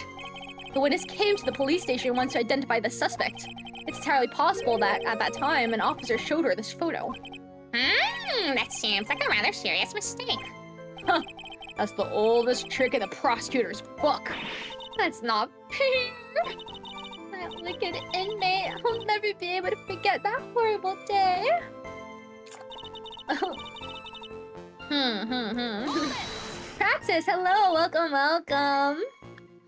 The witness came to the police station once to identify the suspect. It's entirely possible that, at that time, an officer showed her this photo. That seems like a rather serious mistake. Huh. That's the oldest trick in the prosecutor's book. That's not fair. That wicked inmate. I'll never be able to forget that horrible day. Praxis, hello, welcome.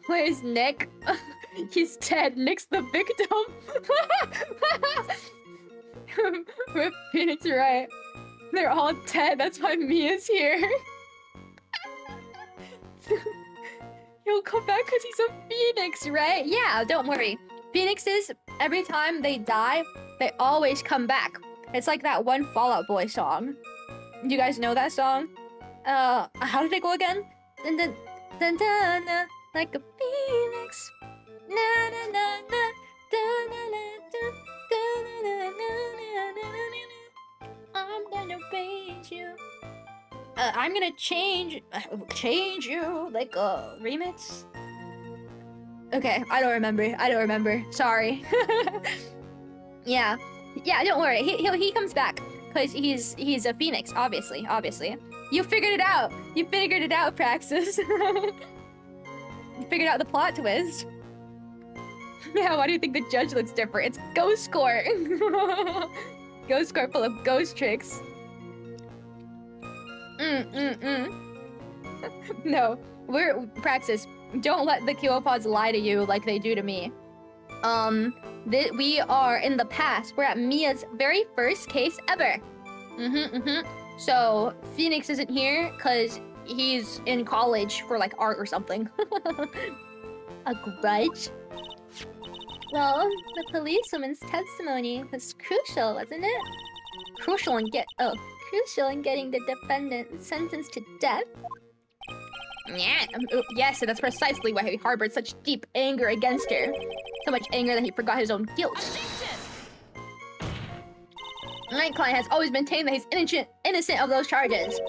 Where's Nick? He's dead. Nick's the victim. Rip Phoenix, right? They're all dead. That's why Mia's here. He'll come back because he's a phoenix, right? Yeah, don't worry. Phoenixes, every time they die, they always come back. It's like that one Fall Out Boy song. You guys know that song? How did it go again? Dun dun dun dun, dun like a phoenix. Na na na na, dun na na dun, dun na na na na na. I'm gonna raise you. I'm gonna change you like a remix. Okay, I don't remember. Sorry. Yeah, don't worry. He comes back because he's a phoenix. Obviously. You figured it out. Praxis. You figured out the plot twist. Yeah, why do you think the judge looks different? It's Ghost Court. Ghost Court full of ghost tricks. No, we're Praxis. Don't let the kiwopods lie to you like they do to me. We are in the past. We're at Mia's very first case ever. So Phoenix isn't here because he's in college for like art or something. A grudge? Well, the policewoman's testimony was crucial, wasn't it? Crucial in getting the defendant sentenced to death. Yeah. Yes, and that's precisely why he harbored such deep anger against her. So much anger that he forgot his own guilt. My client has always maintained that he's innocent of those charges.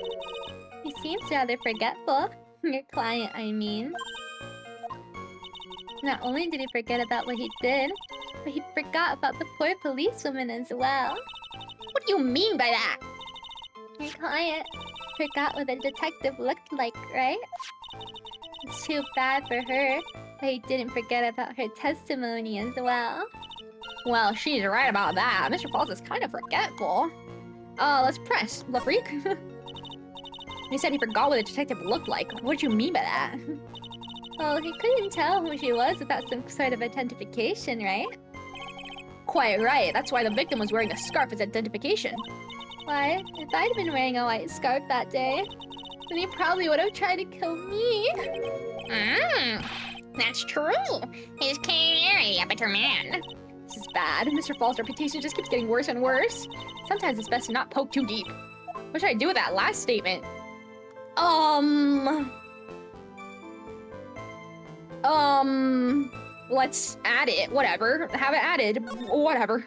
He seems rather forgetful. Your client, I mean. Not only did he forget about what he did, but he forgot about the poor policewoman as well. What do you mean by that? Your client forgot what the detective looked like, right? It's too bad for her that he didn't forget about her testimony as well. Well, she's right about that. Mr. Falls is kind of forgetful. Let's press. La freak? He said he forgot what the detective looked like. What do you mean by that? Well, he couldn't tell who she was without some sort of identification, right? Quite right. That's why the victim was wearing a scarf as identification. Why? If I'd been wearing a white scarf that day, then he probably would have tried to kill me. That's true. He's clearly a bitter man. This is bad. Mr. Fall's reputation just keeps getting worse and worse. Sometimes it's best to not poke too deep. What should I do with that last statement? Let's add it. Whatever. Have it added. Whatever.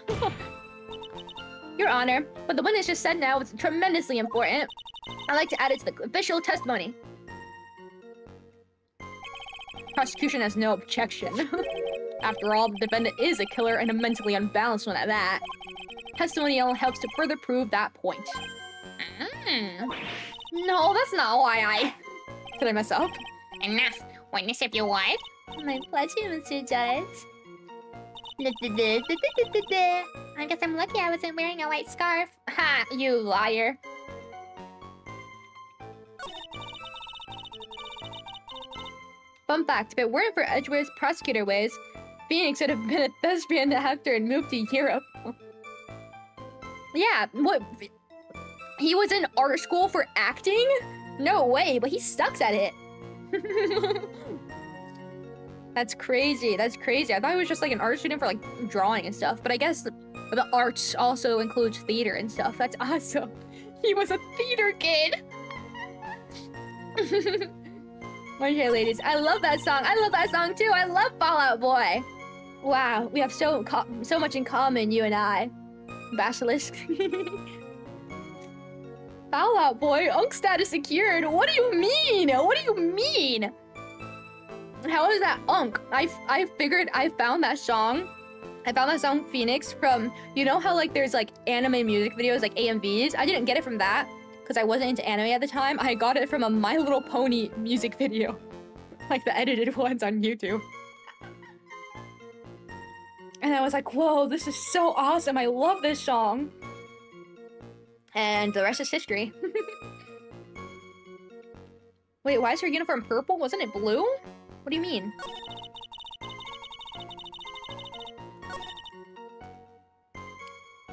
Your Honor, what the witness just said now was tremendously important. I'd like to add it to the official testimony. Prosecution has no objection. After all, the defendant is a killer and a mentally unbalanced one at that. Testimony only helps to further prove that point. No, that's not why Did I mess up? Enough. Witness if you would. My pleasure, Mr. Judge. I guess I'm lucky I wasn't wearing a white scarf. Ha! You liar. Fun fact, if it weren't for Edgeworth's prosecutor ways, Phoenix would have been a thespian actor and moved to Europe. Yeah, what? He was in art school for acting? No way, but he sucks at it. That's crazy. I thought he was just like an art student for like drawing and stuff, but I guess the arts also includes theater and stuff. That's awesome. He was a theater kid. Okay, ladies, I love that song. I love that song too. I love Fall Out Boy. Wow, we have so much in common, you and I. Basilisk. Fallout Boy, Unk status secured. What do you mean? What do you mean? How is that Unk? I found that song. I found that song Phoenix from, you know how like there's like anime music videos like AMVs? I didn't get it from that because I wasn't into anime at the time. I got it from a My Little Pony music video. Like the edited ones on YouTube. And I was like, whoa, this is so awesome. I love this song. And the rest is history. Wait, why is her uniform purple? Wasn't it blue? What do you mean?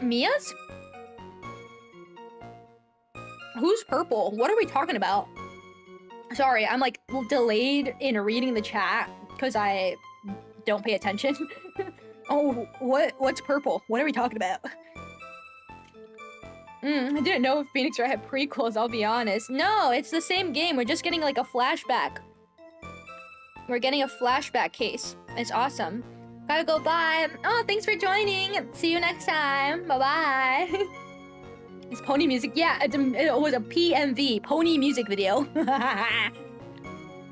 Mia's? Who's purple? What are we talking about? Sorry, I'm like delayed in reading the chat because I don't pay attention. Oh, what's purple? What are we talking about? I didn't know if Phoenix Wright had prequels, I'll be honest. No, it's the same game. We're just getting like a flashback. We're getting a flashback case. It's awesome. Gotta go, bye. Oh, thanks for joining. See you next time. Bye-bye. It's pony music. Yeah, it was a PMV, pony music video.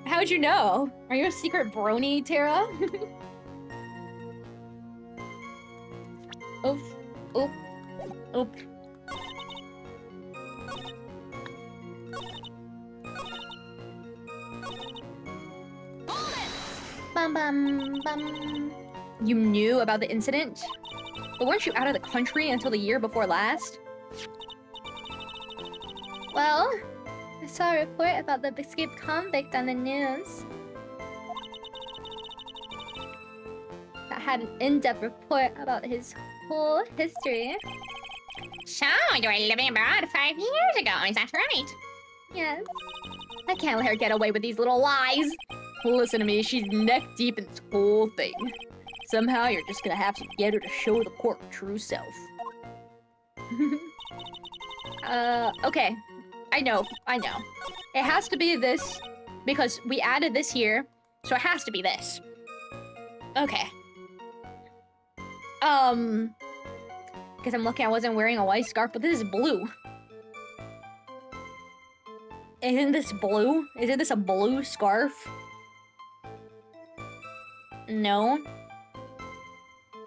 How'd you know? Are you a secret brony, Tara? Oof. Oop. Oop. Bum bum bum. You knew about the incident? But weren't you out of the country until the year before last? Well, I saw a report about the escaped convict on the news. That had an in-depth report about his whole history. So, you were living abroad 5 years ago, is that right? Yes. I can't let her get away with these little lies. Listen to me, she's neck deep in this whole thing. Somehow you're just gonna have to get her to show the court her true self. Okay. I know. It has to be this, because we added this here, so it has to be this. Okay. Because I'm lucky I wasn't wearing a white scarf, but this is blue. Isn't this blue? Isn't this a blue scarf? No.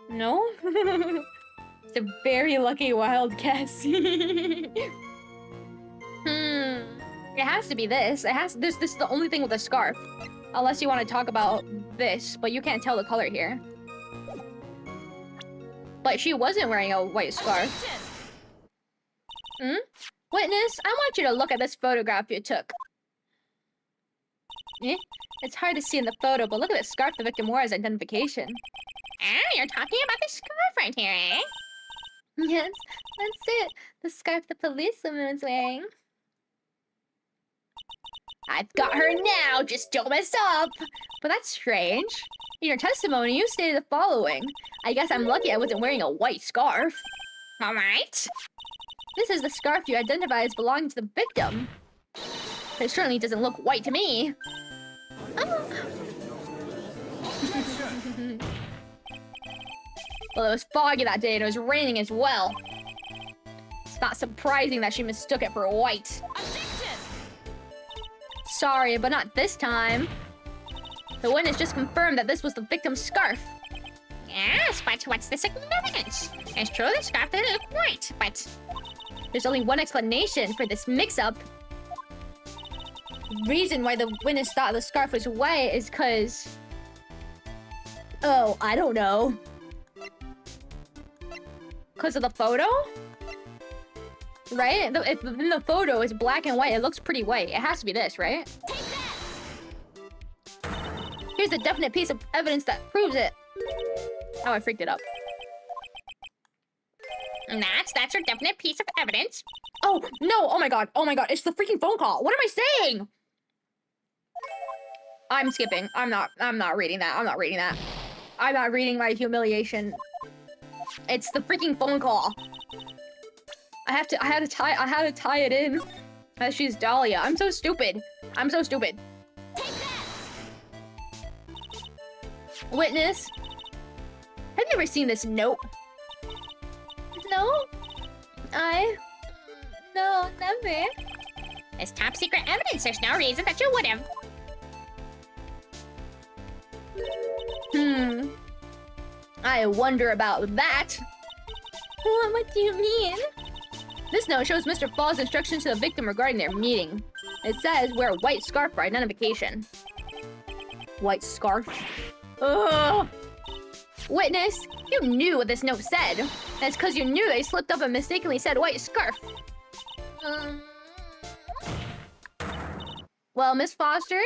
No? It's a very lucky wild guess. It has to be this. This is the only thing with a scarf. Unless you want to talk about this, but you can't tell the color here. But she wasn't wearing a white scarf. Witness, I want you to look at this photograph you took. Eh? It's hard to see in the photo, but look at the scarf the victim wore as identification. Ah, you're talking about the scarf right here, eh? Yes, that's it. The scarf the policewoman was wearing. I've got her now, just don't mess up. But that's strange. In your testimony, you stated the following. I guess I'm lucky I wasn't wearing a white scarf. All right. This is the scarf you identify as belonging to the victim. It certainly doesn't look white to me. Oh. Well, it was foggy that day and it was raining as well. It's not surprising that she mistook it for white. Sorry, but not this time. The witness just confirmed that this was the victim's scarf. Yes, but what's the significance? It's true the scarf doesn't look white, but... There's only one explanation for this mix-up. The reason why the witness thought the scarf was white is because... Oh, I don't know. Because of the photo? Right? If in the photo it's black and white, it looks pretty white. It has to be this, right? Here's a definite piece of evidence that proves it. Oh, I freaked it up. That's your definite piece of evidence. Oh, no! Oh my god, it's the freaking phone call! What am I saying? I'm skipping. I'm not reading that. I'm not reading my humiliation. It's the freaking phone call. I had to tie it in. As she's Dahlia. I'm so stupid. Take that! Witness. Have you ever seen this note? No? No, never. ever. It's top secret evidence. There's no reason that you would have. I wonder about that. What do you mean? This note shows Mr. Falls' instructions to the victim regarding their meeting. It says wear a white scarf for identification. White scarf? Ugh! Witness, you knew what this note said. That's because you knew they slipped up and mistakenly said white scarf. Well, Miss Foster?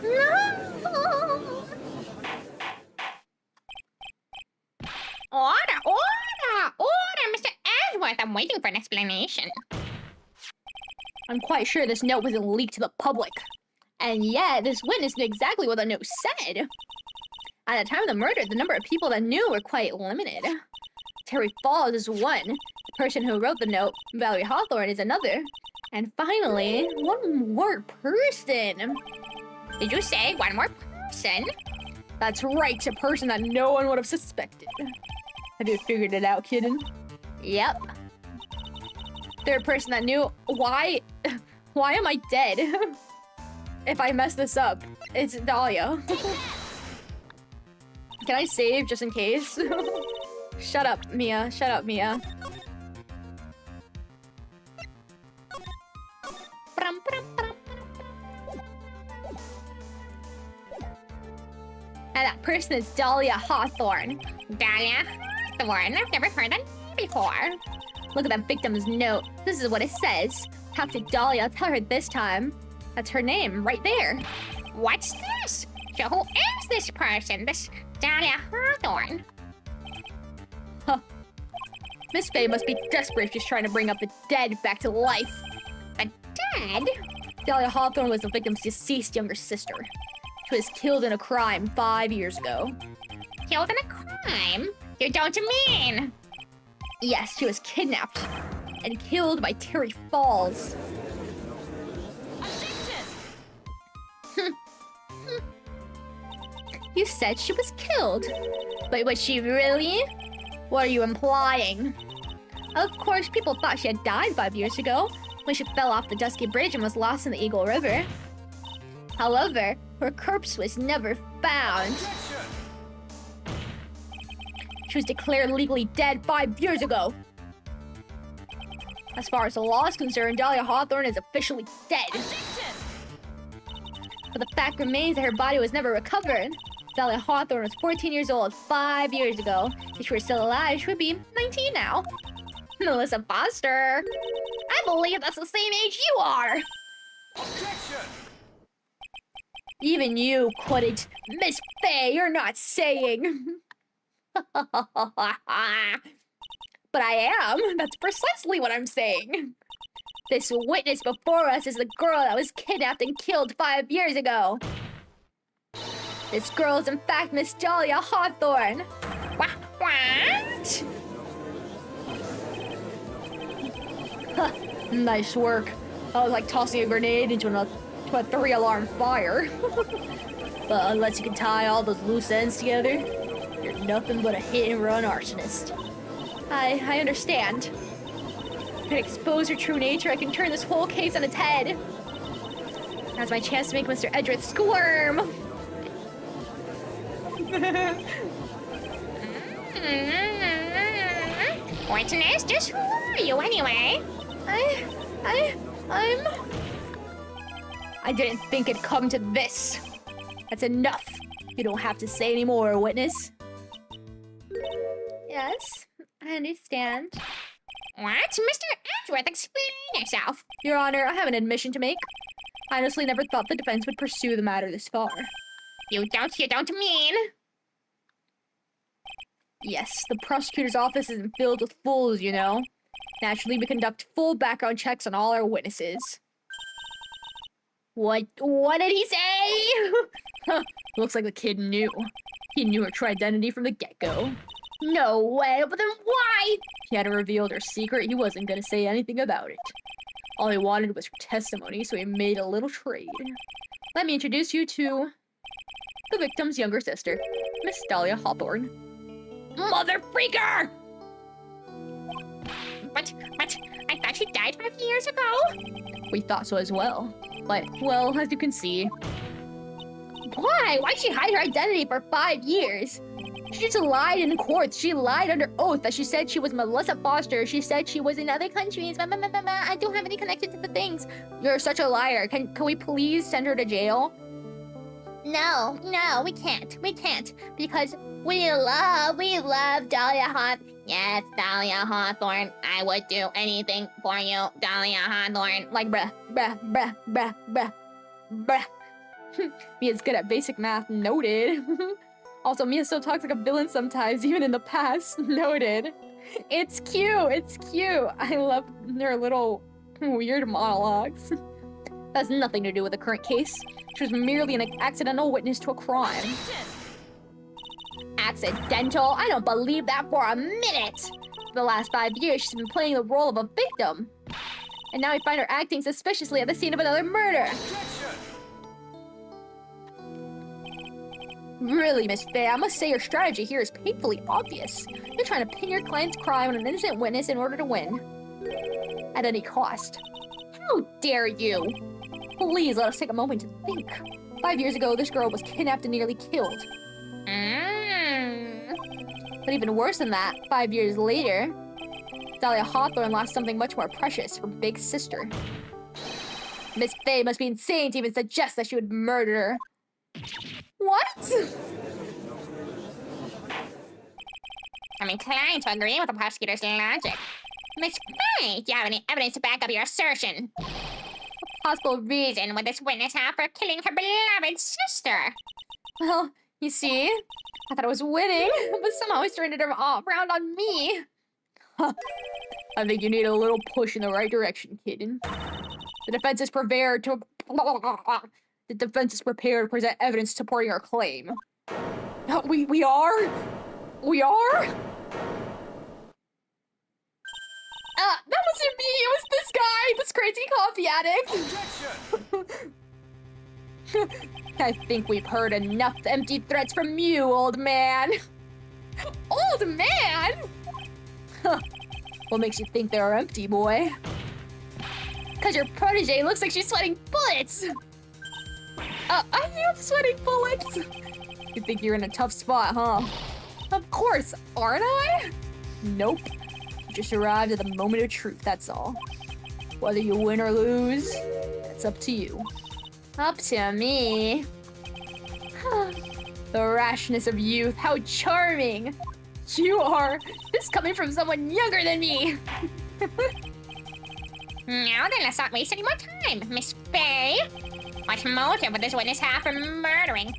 No! Order, order, order, Mr. Edgeworth. I'm waiting for an explanation. I'm quite sure this note wasn't leaked to the public. And yet, this witness knew exactly what the note said. At the time of the murder, the number of people that knew were quite limited. Terry Falls is one. The person who wrote the note, Valerie Hawthorne, is another. And finally, one more person. Did you say one more person? That's right, a person that no one would have suspected. Have you figured it out, kitten? Yep. Third person that knew. Why am I dead? If I mess this up, it's Dahlia. Can I save just in case? Shut up, Mia. Shut up, Mia. And that person is Dahlia Hawthorne. Dahlia Hawthorne. I've never heard that name before. Look at that victim's note. This is what it says. Talk to Dahlia. Tell her this time. That's her name, right there. What's this? So who is this person? This Dahlia Hawthorne? Huh. Miss Faye must be desperate if she's trying to bring up the dead back to life. The dead? Dahlia Hawthorne was the victim's deceased younger sister. She was killed in a crime 5 years ago. Killed in a crime? You don't mean? Yes, she was kidnapped and killed by Terry Falls. You said she was killed. But was she really? What are you implying? Of course, people thought she had died 5 years ago when she fell off the Dusky Bridge and was lost in the Eagle River. However, her corpse was never found. She was declared legally dead 5 years ago. As far as the law is concerned, Dahlia Hawthorne is officially dead. But the fact remains that her body was never recovered. Dahlia Hawthorne was 14 years old 5 years ago. If she were still alive, she would be 19 now. Melissa Foster. I believe that's the same age you are. Objection! Even you couldn't. Miss Faye, you're not saying. But I am. That's precisely what I'm saying. This witness before us is the girl that was kidnapped and killed 5 years ago. This girl is in fact Miss Dahlia Hawthorne. What? Nice work. That was like tossing a grenade into a 3-alarm fire. But unless you can tie all those loose ends together, you're nothing but a hit-and-run arsonist. I understand. If I can expose your true nature, I can turn this whole case on its head. That's my chance to make Mr. Edgeworth squirm. Witness, just who are you anyway? I didn't think it'd come to this. That's enough. You don't have to say any more, witness. Yes, I understand. What? Mr. Edgeworth, explain yourself. Your Honor, I have an admission to make. I honestly never thought the defense would pursue the matter this far. You don't mean? Yes, the prosecutor's office isn't filled with fools, you know. Naturally, we conduct full background checks on all our witnesses. What did he say? Looks like the kid knew. He knew her true identity from the get-go. No way, but then why? He hadn't revealed her secret, he wasn't gonna say anything about it. All he wanted was her testimony, so he made a little trade. Let me introduce you to the victim's younger sister, Miss Dahlia Hawthorne. Mother freaker! But, I thought she died 5 years ago. We thought so as well. But, well, as you can see. Why? Why'd she hide her identity for 5 years? She just lied in court. She lied under oath that she said she was Melissa Foster. She said she was in other countries. I don't have any connection to the things. You're such a liar. Can we please send her to jail? No, we can't. We can't. Because we love Dahlia Hawthorne. Yes, Dahlia Hawthorne. I would do anything for you, Dahlia Hawthorne. Like bruh. Mia's good at basic math. Noted. Also, Mia still talks like a villain sometimes, even in the past. Noted. It's cute. I love their little weird monologues. That's nothing to do with the current case. She was merely an accidental witness to a crime. Accidental? I don't believe that for a minute! For the last 5 years, she's been playing the role of a victim. And now we find her acting suspiciously at the scene of another murder. Objection! Really, Miss Faye, I must say your strategy here is painfully obvious. You're trying to pin your client's crime on an innocent witness in order to win. At any cost. How dare you? Please let us take a moment to think. 5 years ago, this girl was kidnapped and nearly killed. But even worse than that, 5 years later, Dahlia Hawthorne lost something much more precious, her big sister. Miss Faye must be insane to even suggest that she would murder her. What? I'm inclined to agree with the prosecutor's logic. Miss Faye, do you have any evidence to back up your assertion? What possible reason would this witness have for killing her beloved sister? Well, you see, I thought I was winning, but somehow it's turned it around on me. Huh. I think you need a little push in the right direction, kid. The defense is prepared to present evidence supporting our claim. We are? That wasn't me, it was this guy, this crazy coffee addict. I think we've heard enough empty threats from you, old man. Old man? Huh. What makes you think they're empty, boy? 'Cause your protege looks like she's sweating bullets. I am sweating bullets. You think you're in a tough spot, huh? Of course, aren't I? Nope. You just arrived at the moment of truth, that's all. Whether you win or lose, that's up to you. Up to me. The rashness of youth, how charming. You are. This is coming from someone younger than me. Now then, let's not waste any more time. Miss Faye, what motive would this witness have for murdering?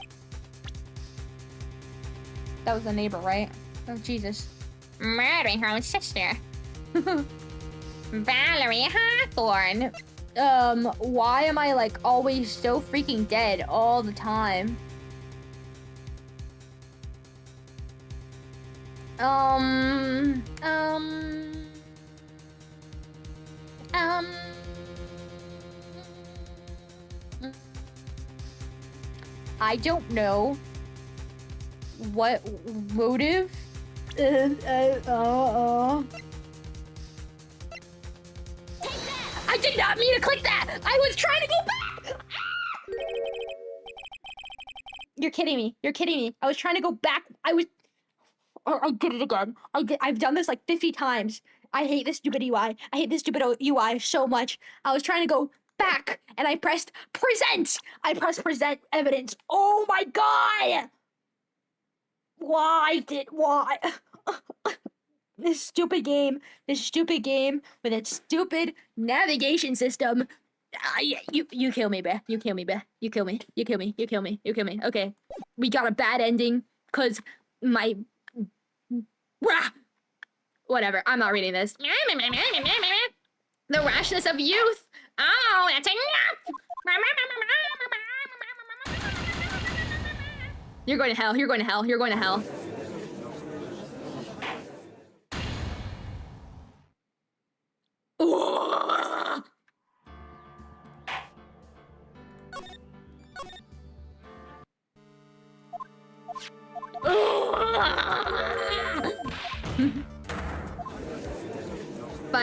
That was the neighbor, right? Oh, Jesus. Murdering her own sister. Valerie Hawthorne. Why am I, like, always so freaking dead all the time? I don't know what motive. I did not mean to click that. I was trying to go back. You're kidding me. I was trying to go back. I did it again. I've done this like 50 times. I hate this stupid UI. I hate this stupid UI so much. I was trying to go back and I pressed present. I pressed present evidence. Oh my god! Why? This stupid game with its stupid navigation system. You kill me, bruh. You kill me. Okay. We got a bad ending because my... Whatever, I'm not reading this. The rashness of youth. Oh, that's enough! You're going to hell.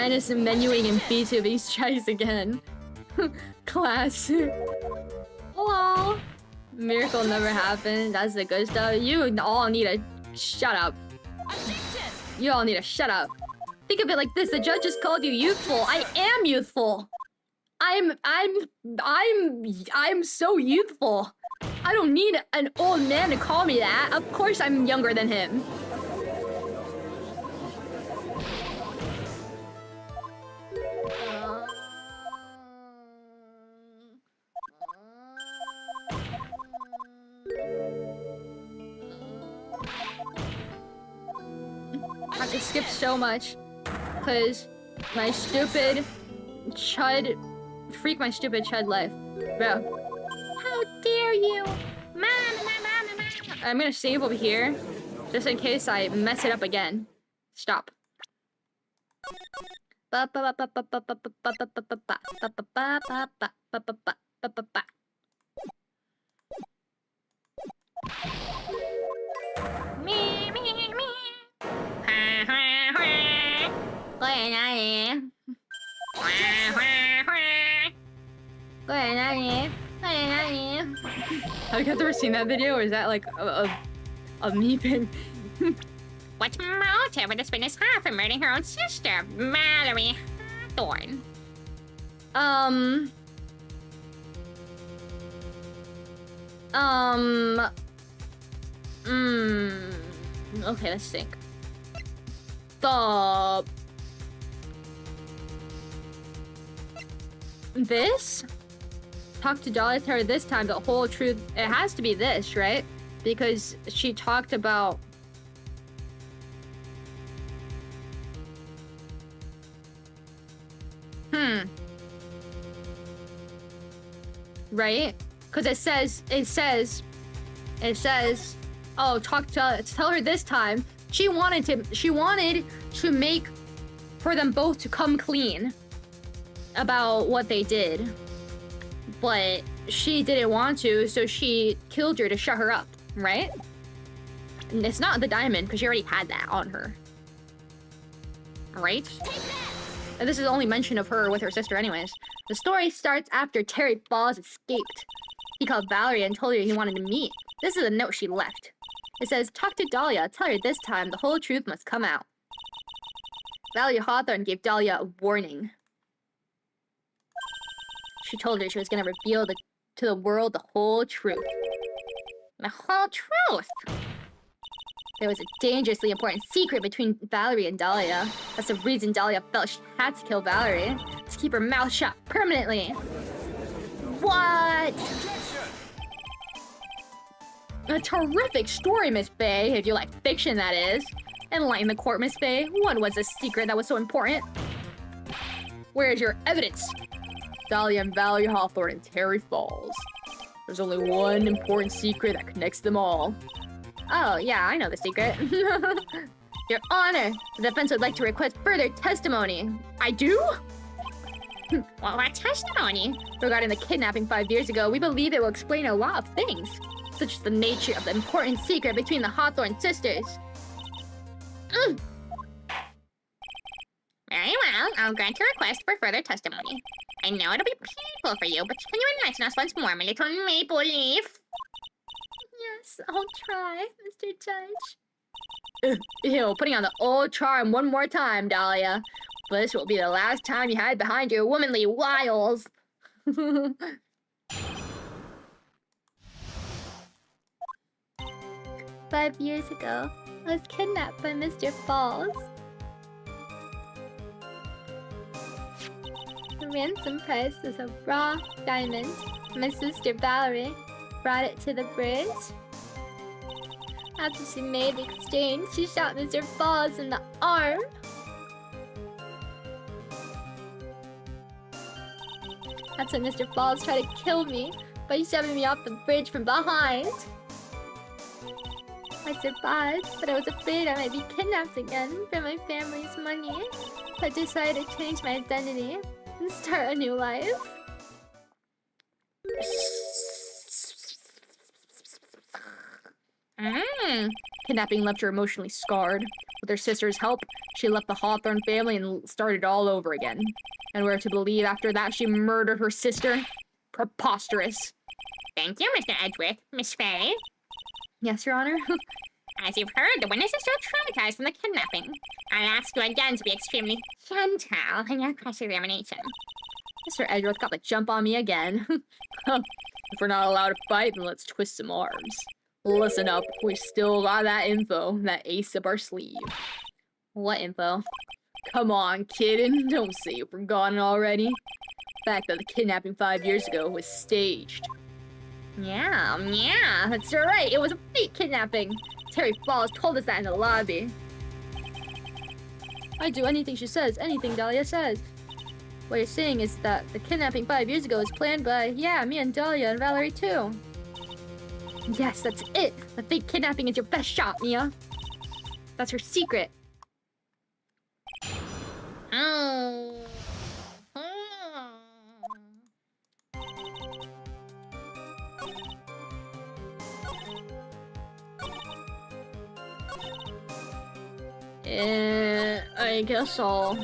minus menuing and vtubing tries again. Class. Hello. Miracle never happened. That's the good stuff. You all need to shut up. You all need to shut up. Think of it like this: the judge just called you youthful. I am youthful. I'm so youthful. I don't need an old man to call me that. Of course I'm younger than him. I have to skip so much, cause my stupid chud, freak my stupid chud life, bro. How dare you? Mama. I'm gonna save over here, just in case I mess it up again. Stop. Me. Have you guys ever seen that video, or is that like a me thing? What motive would this witness have for murdering her own sister, Mallory Hawthorne? Okay, let's think. This? Talk to Dolly, tell her this time the whole truth. It has to be this, right? Because she talked about... Right? Because it says, oh, tell her this time. She wanted to make for them both to come clean about what they did. But she didn't want to, so she killed her to shut her up, right? And it's not the diamond, because she already had that on her. Right? And this is only mention of her with her sister anyways. The story starts after Terry Falls escaped. He called Valerie and told her he wanted to meet. This is a note she left. It says, talk to Dahlia, tell her this time the whole truth must come out. Valerie Hawthorne gave Dahlia a warning. She told her she was going to reveal to the world the whole truth. The whole truth? There was a dangerously important secret between Valerie and Dahlia. That's the reason Dahlia felt she had to kill Valerie. To keep her mouth shut permanently. What? A terrific story, Miss Faye, if you like fiction, that is. Enlighten the court, Miss Faye. What was the secret that was so important? Where is your evidence? Dahlia and Valerie Hawthorne and Terry Falls. There's only one important secret that connects them all. Oh, yeah, I know the secret. Your Honor, the defense would like to request further testimony. I do? What testimony? Regarding the kidnapping 5 years ago, we believe it will explain a lot of things, such as the nature of the important secret between the Hawthorne sisters. Very well, I'll grant your request for further testimony. I know it'll be painful for you, but can you enlighten us once more, my little maple leaf? Yes, I'll try, Mr. Judge. Ew, putting on the old charm one more time, Dahlia. But this will be the last time you hide behind your womanly wiles. 5 years ago, I was kidnapped by Mr. Falls. The ransom price was a raw diamond. My sister Valerie brought it to the bridge. After she made the exchange, she shot Mr. Falls in the arm. That's when Mr. Falls tried to kill me by shoving me off the bridge from behind. I survived, but I was afraid I might be kidnapped again for my family's money. I decided to change my identity and start a new life. Kidnapping left her emotionally scarred, With her sister's help, she left the Hawthorne family and started all over again. And we're to believe after that she murdered her sister? Preposterous. Thank you, Mr. Edgeworth. Miss Fairy. Yes, Your Honor? As you've heard, the witness is still traumatized from the kidnapping. I'll ask you again to be extremely gentle in your cross-examination. Mr. Edgeworth got the jump on me again. If we're not allowed to fight, then let's twist some arms. Listen up, we still got that info, that ace up our sleeve. What info? Come on, kid, don't say you've forgotten already. The fact that the kidnapping 5 years ago was staged. Yeah, that's right, it was a fake kidnapping. Terry Falls told us that in the lobby. I do anything she says, anything Dahlia says. What you're saying is that the kidnapping 5 years ago was planned by, yeah, me and Dahlia and Valerie too. Yes, that's it! The fake kidnapping is your best shot, Mia. That's her secret. Oh. I guess I'll...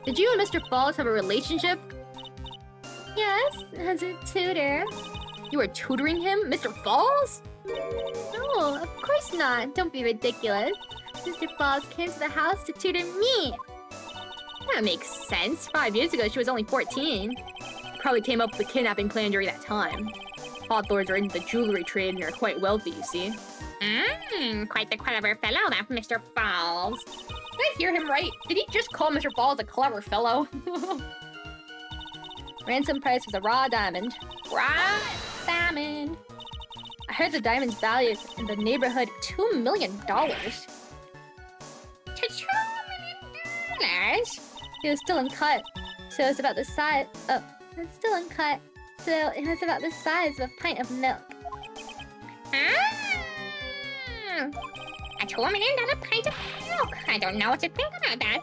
Did you and Mr. Falls have a relationship? Yes, as a tutor. You were tutoring him? Mr. Falls? No, of course not. Don't be ridiculous. Mr. Falls came to the house to tutor me. That makes sense. 5 years ago, she was only 14. Probably came up with the kidnapping plan during that time. Hawthorns are in the jewelry trade and are quite wealthy, you see. Quite the clever fellow, that Mr. Falls. Did I hear him right? Did he just call Mr. Falls a clever fellow? Ransom price was a raw diamond. Raw diamond. I heard the diamond's valued in the neighborhood $2 million. $2 million? It was still uncut, so it's about the size. Oh, it's still uncut, so it was about the size of a pint of milk. A $2 million pint of milk. I don't know what to think about that.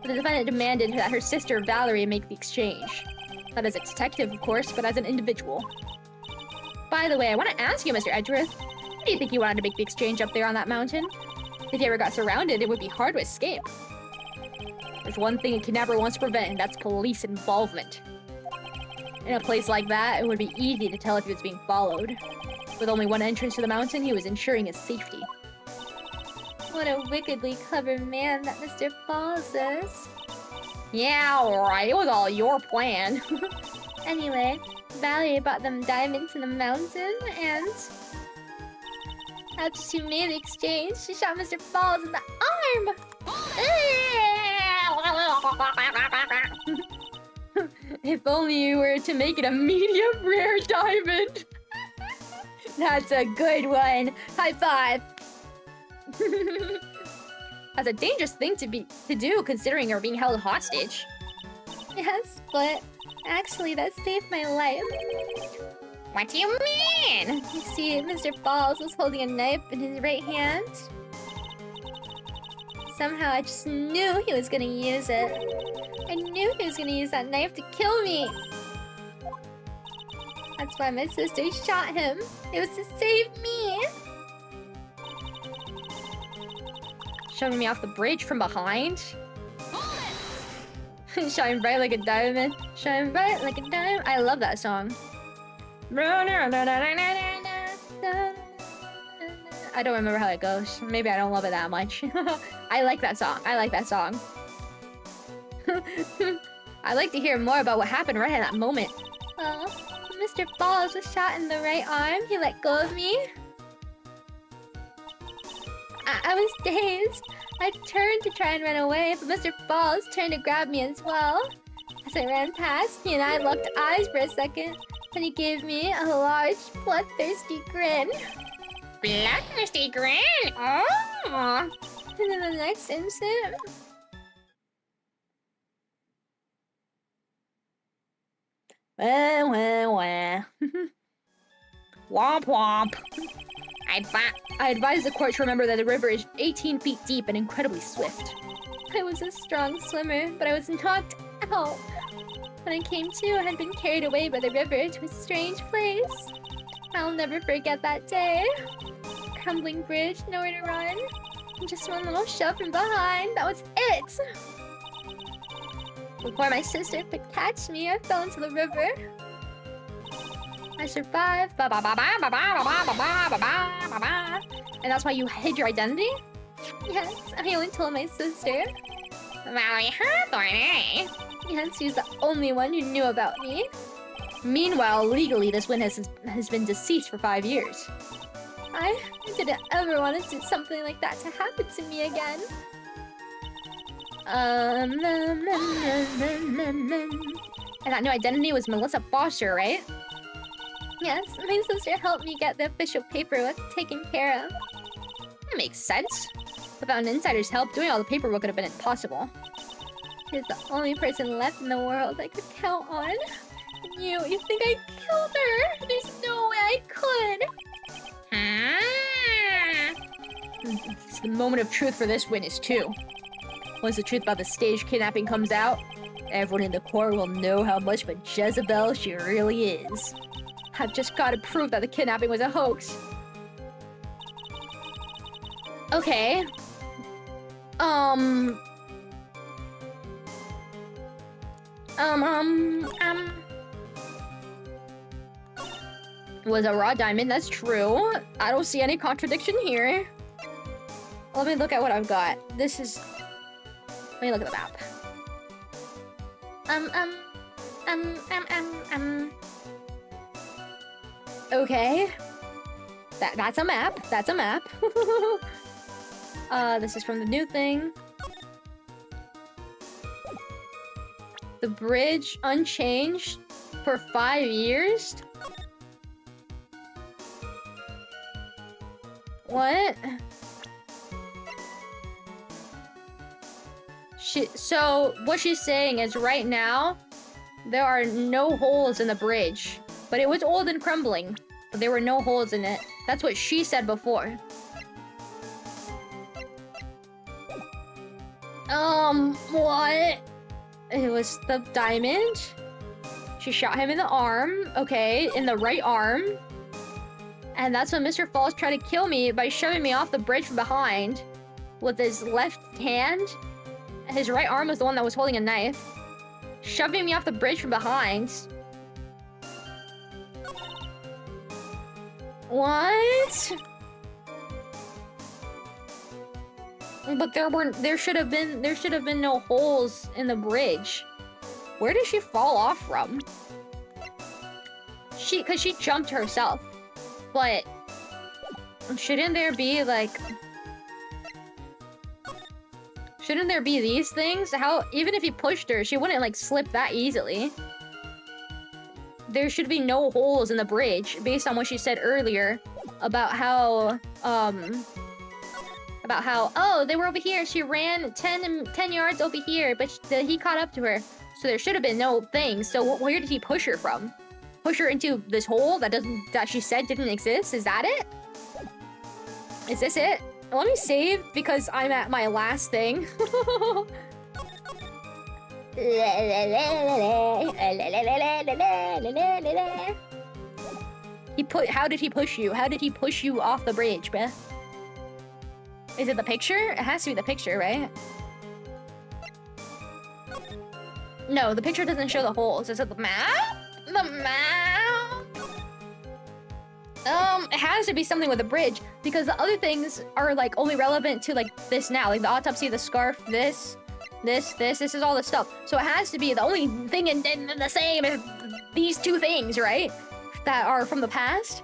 The defendant demanded that her sister Valerie make the exchange. Not as a detective, of course, but as an individual. By the way, I want to ask you, Mr. Edgeworth, why do you think you wanted to make the exchange up there on that mountain? If you ever got surrounded, it would be hard to escape. There's one thing a kidnapper wants to prevent, and that's police involvement. In a place like that, it would be easy to tell if he was being followed. With only one entrance to the mountain, he was ensuring his safety. What a wickedly clever man that Mr. Falls is. Yeah, alright. It was all your plan. Anyway, Valerie bought them diamonds in the mountain, and after she made the exchange, she shot Mr. Falls in the arm! If only you were to make it a medium rare diamond! That's a good one! High five! That's a dangerous thing to do, considering you're being held hostage. Yes, but actually that saved my life. What do you mean? You see, Mr. Falls was holding a knife in his right hand. Somehow I just knew he was gonna use it. I knew he was gonna use that knife to kill me. That's why my sister shot him. It was to save me. Shoving me off the bridge from behind? Shine bright like a diamond. Shine bright like a diamond. I love that song. I don't remember how it goes. Maybe I don't love it that much. I like that song. I like that song. I'd like to hear more about what happened right at that moment. Well, Mr. Falls was shot in the right arm. He let go of me. I was dazed. I turned to try and run away, but Mr. Falls turned to grab me as well. As I ran past, he and I locked eyes for a second, and he gave me a large, bloodthirsty grin. Bloodthirsty grin? Oh! And in the next instant... Wah. Womp womp. I advise the court to remember that the river is 18 feet deep and incredibly swift. I was a strong swimmer, but I was knocked out. When I came to, I had been carried away by the river to a strange place. I'll never forget that day. Crumbling bridge, nowhere to run. And just one little shove from behind. That was it. Before my sister could catch me, I fell into the river. I survived. Ba ba ba ba ba ba ba ba ba ba ba ba. And that's why you hid your identity? Yes, I only told my sister. Well, you heard, Thorny. Yes, she's the only one who knew about me. Meanwhile, legally, this win has been deceased for 5 years. I didn't ever want to do something like that to happen to me again. And that new identity was Melissa Foster, right? Yes, my sister helped me get the official paperwork taken care of. That makes sense. Without an insider's help, doing all the paperwork would have been impossible. She's the only person left in the world I could count on. You think I killed her? There's no way I could. It's the moment of truth for this witness, too. Once the truth about the stage kidnapping comes out, everyone in the court will know how much of a Jezebel she really is. I've just got to prove that the kidnapping was a hoax. Okay. Was a raw diamond, that's true. I don't see any contradiction here. Let me look at what I've got. This is... Let me look at the map. Okay. That's a map. That's a map. This is from the new thing. The bridge unchanged for 5 years? What? So what she's saying is right now, there are no holes in the bridge. But it was old and crumbling. But there were no holes in it. That's what she said before. What? It was the diamond. She shot him in the arm. Okay, in the right arm. And that's when Mr. Falls tried to kill me by shoving me off the bridge from behind with his left hand. His right arm was the one that was holding a knife. Shoving me off the bridge from behind. What? But there should have been no holes in the bridge. Where did she fall off from? Cause she jumped herself. But shouldn't there be like... Shouldn't there be these things? How, even if he pushed her, she wouldn't like slip that easily. There should be no holes in the bridge based on what she said earlier about how, oh, they were over here. She ran 10 yards over here, but he caught up to her. So there should have been no thing. So where did he push her from? Push her into this hole that she said didn't exist? Is that it? Is this it? Let me save because I'm at my last thing. How did he push you? How did he push you off the bridge, bruh? Is it the picture? It has to be the picture, right? No, the picture doesn't show the holes. Is it the map? The map? It has to be something with a bridge because the other things are like only relevant to like this now, like the autopsy, the scarf, this is all the stuff. So it has to be the only thing in the same as these two things, right? That are from the past.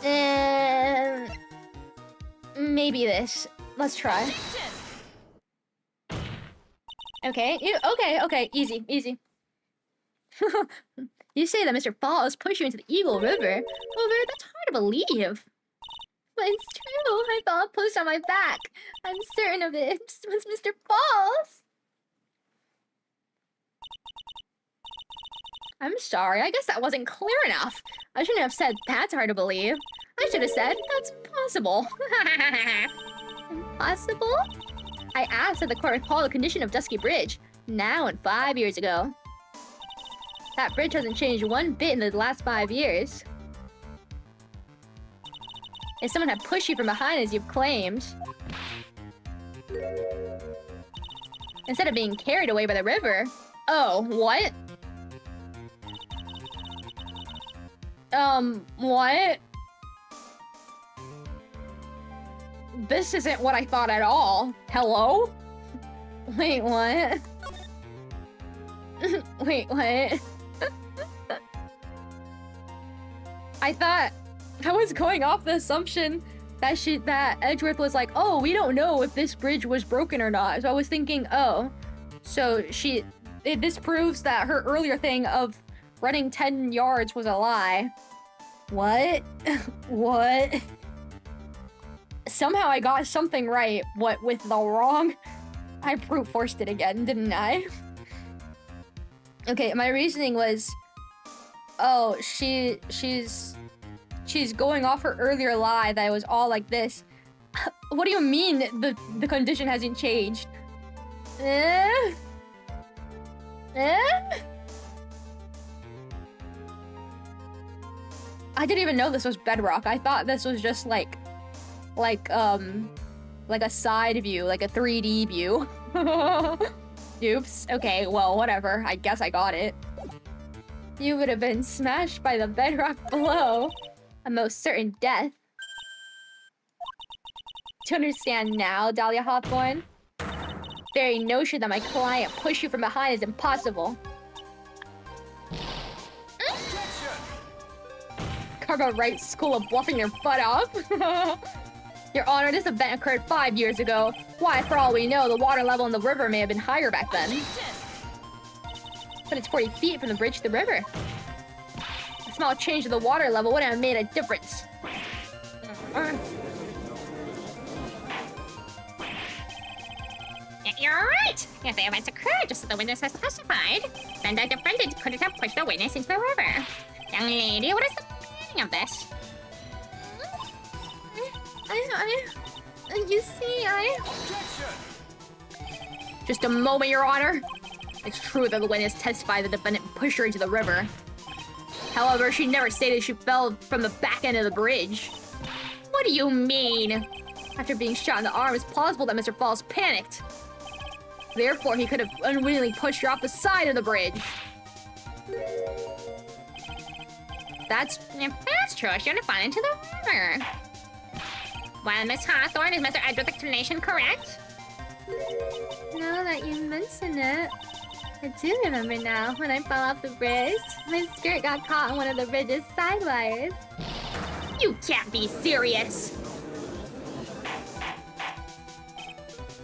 And maybe this. Let's try. Okay. Okay. Easy. You say that Mr. Falls pushed you into the Eagle River? Over? That's hard to believe. But it's true. I felt pushed on my back. I'm certain of it. It was Mr. Falls. I'm sorry. I guess that wasn't clear enough. I shouldn't have said that's hard to believe. I should have said that's possible. Impossible? I asked that the court recall the condition of Dusky Bridge. Now and 5 years ago. That bridge hasn't changed one bit in the last 5 years. If someone had pushed you from behind as you've claimed, instead of being carried away by the river. Oh, what? What? This isn't what I thought at all. Hello? Wait, what? Wait, what? I was going off the assumption that Edgeworth was like, oh, we don't know if this bridge was broken or not. So I was thinking, oh, so this proves that her earlier thing of running 10 yards was a lie. What? What? Somehow I got something right, what with the wrong? I brute forced it again, didn't I? Okay, my reasoning was, oh, she's going off her earlier lie that it was all like this. What do you mean the condition hasn't changed? I didn't even know this was bedrock. I thought this was just like a side view, like a 3D view. Oops. Okay, well, whatever. I guess I got it. You would have been smashed by the bedrock below. A most certain death. To understand now, Dahlia Hawthorne? Very notion that my client pushed you from behind is impossible. Carve out right school of bluffing your butt off. Your Honor, this event occurred 5 years ago. Why, for all we know, the water level in the river may have been higher back then. But it's 40 feet from the bridge to the river. A small change to the water level wouldn't have made a difference. You're right. If the events occurred just as the witness has testified, then the defendant couldn't have pushed the witness into the river. Young lady, what is the meaning of this? You see, Objection! Just a moment, Your Honor. It's true that the witness testified the defendant pushed her into the river. However, she never stated she fell from the back end of the bridge. What do you mean? After being shot in the arm, it's plausible that Mr. Falls panicked. Therefore, he could have unwittingly pushed her off the side of the bridge. If that's true, she would have fallen into the river. Well, Miss Hawthorne, is Mr. Edgeworth's explanation correct? Now that you mention it, I do remember now when I fell off the bridge. My skirt got caught on one of the bridge's side wires. You can't be serious.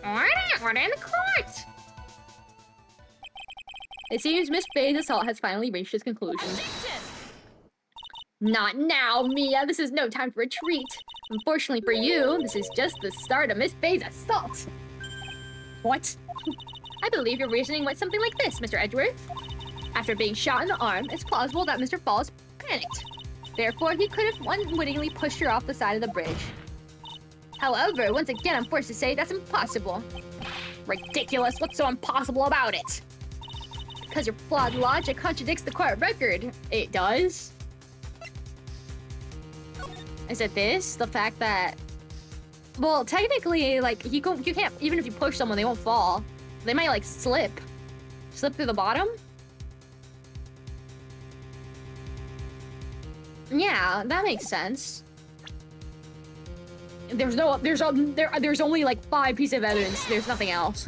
Order in the court. It seems Miss Faye's assault has finally reached its conclusion. Not now, Mia. This is no time for retreat. Unfortunately for you, this is just the start of Miss Faye's assault. What? I believe your reasoning went something like this, Mr. Edgeworth. After being shot in the arm, it's plausible that Mr. Falls panicked. Therefore, he could have unwittingly pushed her off the side of the bridge. However, once again, I'm forced to say that's impossible. Ridiculous. What's so impossible about it? Because your flawed logic contradicts the court record. It does? Is it this? The fact that... Well, technically, like, you can't... Even if you push someone, they won't fall. They might, like, slip. Slip through the bottom? Yeah, that makes sense. There's only, like, 5 pieces of evidence. There's nothing else.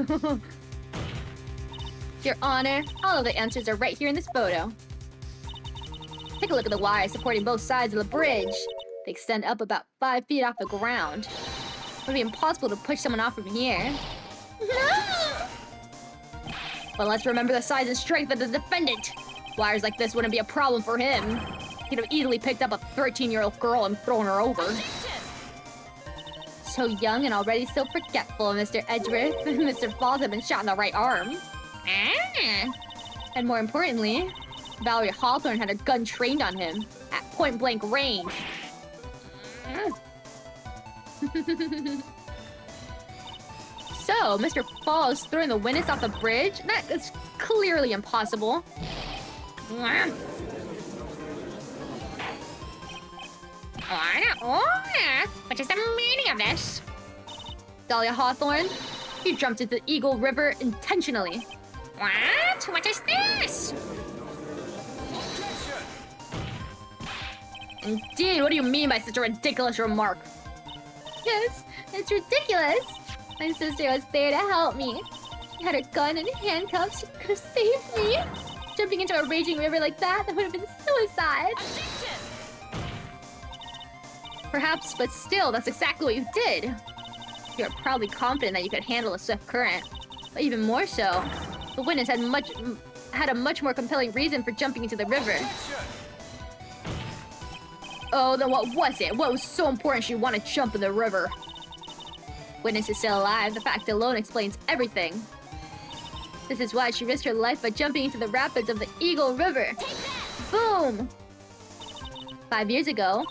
Your Honor, all of the answers are right here in this photo. Take a look at the wires supporting both sides of the bridge. They extend up about 5 feet off the ground. It would be impossible to push someone off from here. No! But let's remember the size and strength of the defendant. Wires like this wouldn't be a problem for him. He'd have easily picked up a 13-year-old girl and thrown her over. So young and already so forgetful, Mr. Edgeworth. Mr. Falls had been shot in the right arm. And more importantly, Valerie Hawthorne had her gun trained on him at point-blank range. So, Mr. Falls throwing the witness off the bridge? That is clearly impossible. What is the meaning of this? Dahlia Hawthorne, you jumped into the Eagle River intentionally. What? What is this? Objection! Indeed, what do you mean by such a ridiculous remark? Yes, it's ridiculous. My sister was there to help me. She had her gun and handcuffs. She could have saved me. Jumping into a raging river like that would have been suicide. Perhaps, but still, that's exactly what you did. You're probably confident that you could handle a swift current. But even more so, the witness had a much more compelling reason for jumping into the river. Objection! Oh, then what was it? What was so important she wanted to jump in the river? Witness is still alive. The fact alone explains everything. This is why she risked her life by jumping into the rapids of the Eagle River. Boom! 5 years ago,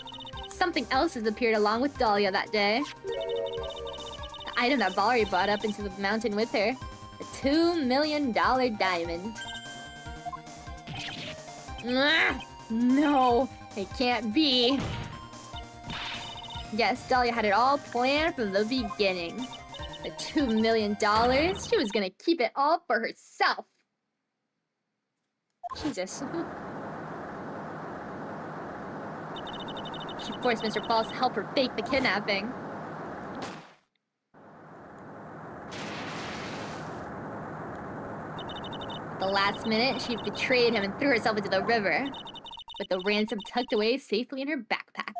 something else has appeared along with Dahlia that day. The item that Valerie brought up into the mountain with her. The $2 million diamond. No, it can't be. Yes, Dahlia had it all planned from the beginning. The $2 million, she was gonna keep it all for herself. Jesus. She forced Mr. Falls to help her fake the kidnapping. At the last minute, she betrayed him and threw herself into the river, with the ransom tucked away safely in her backpack.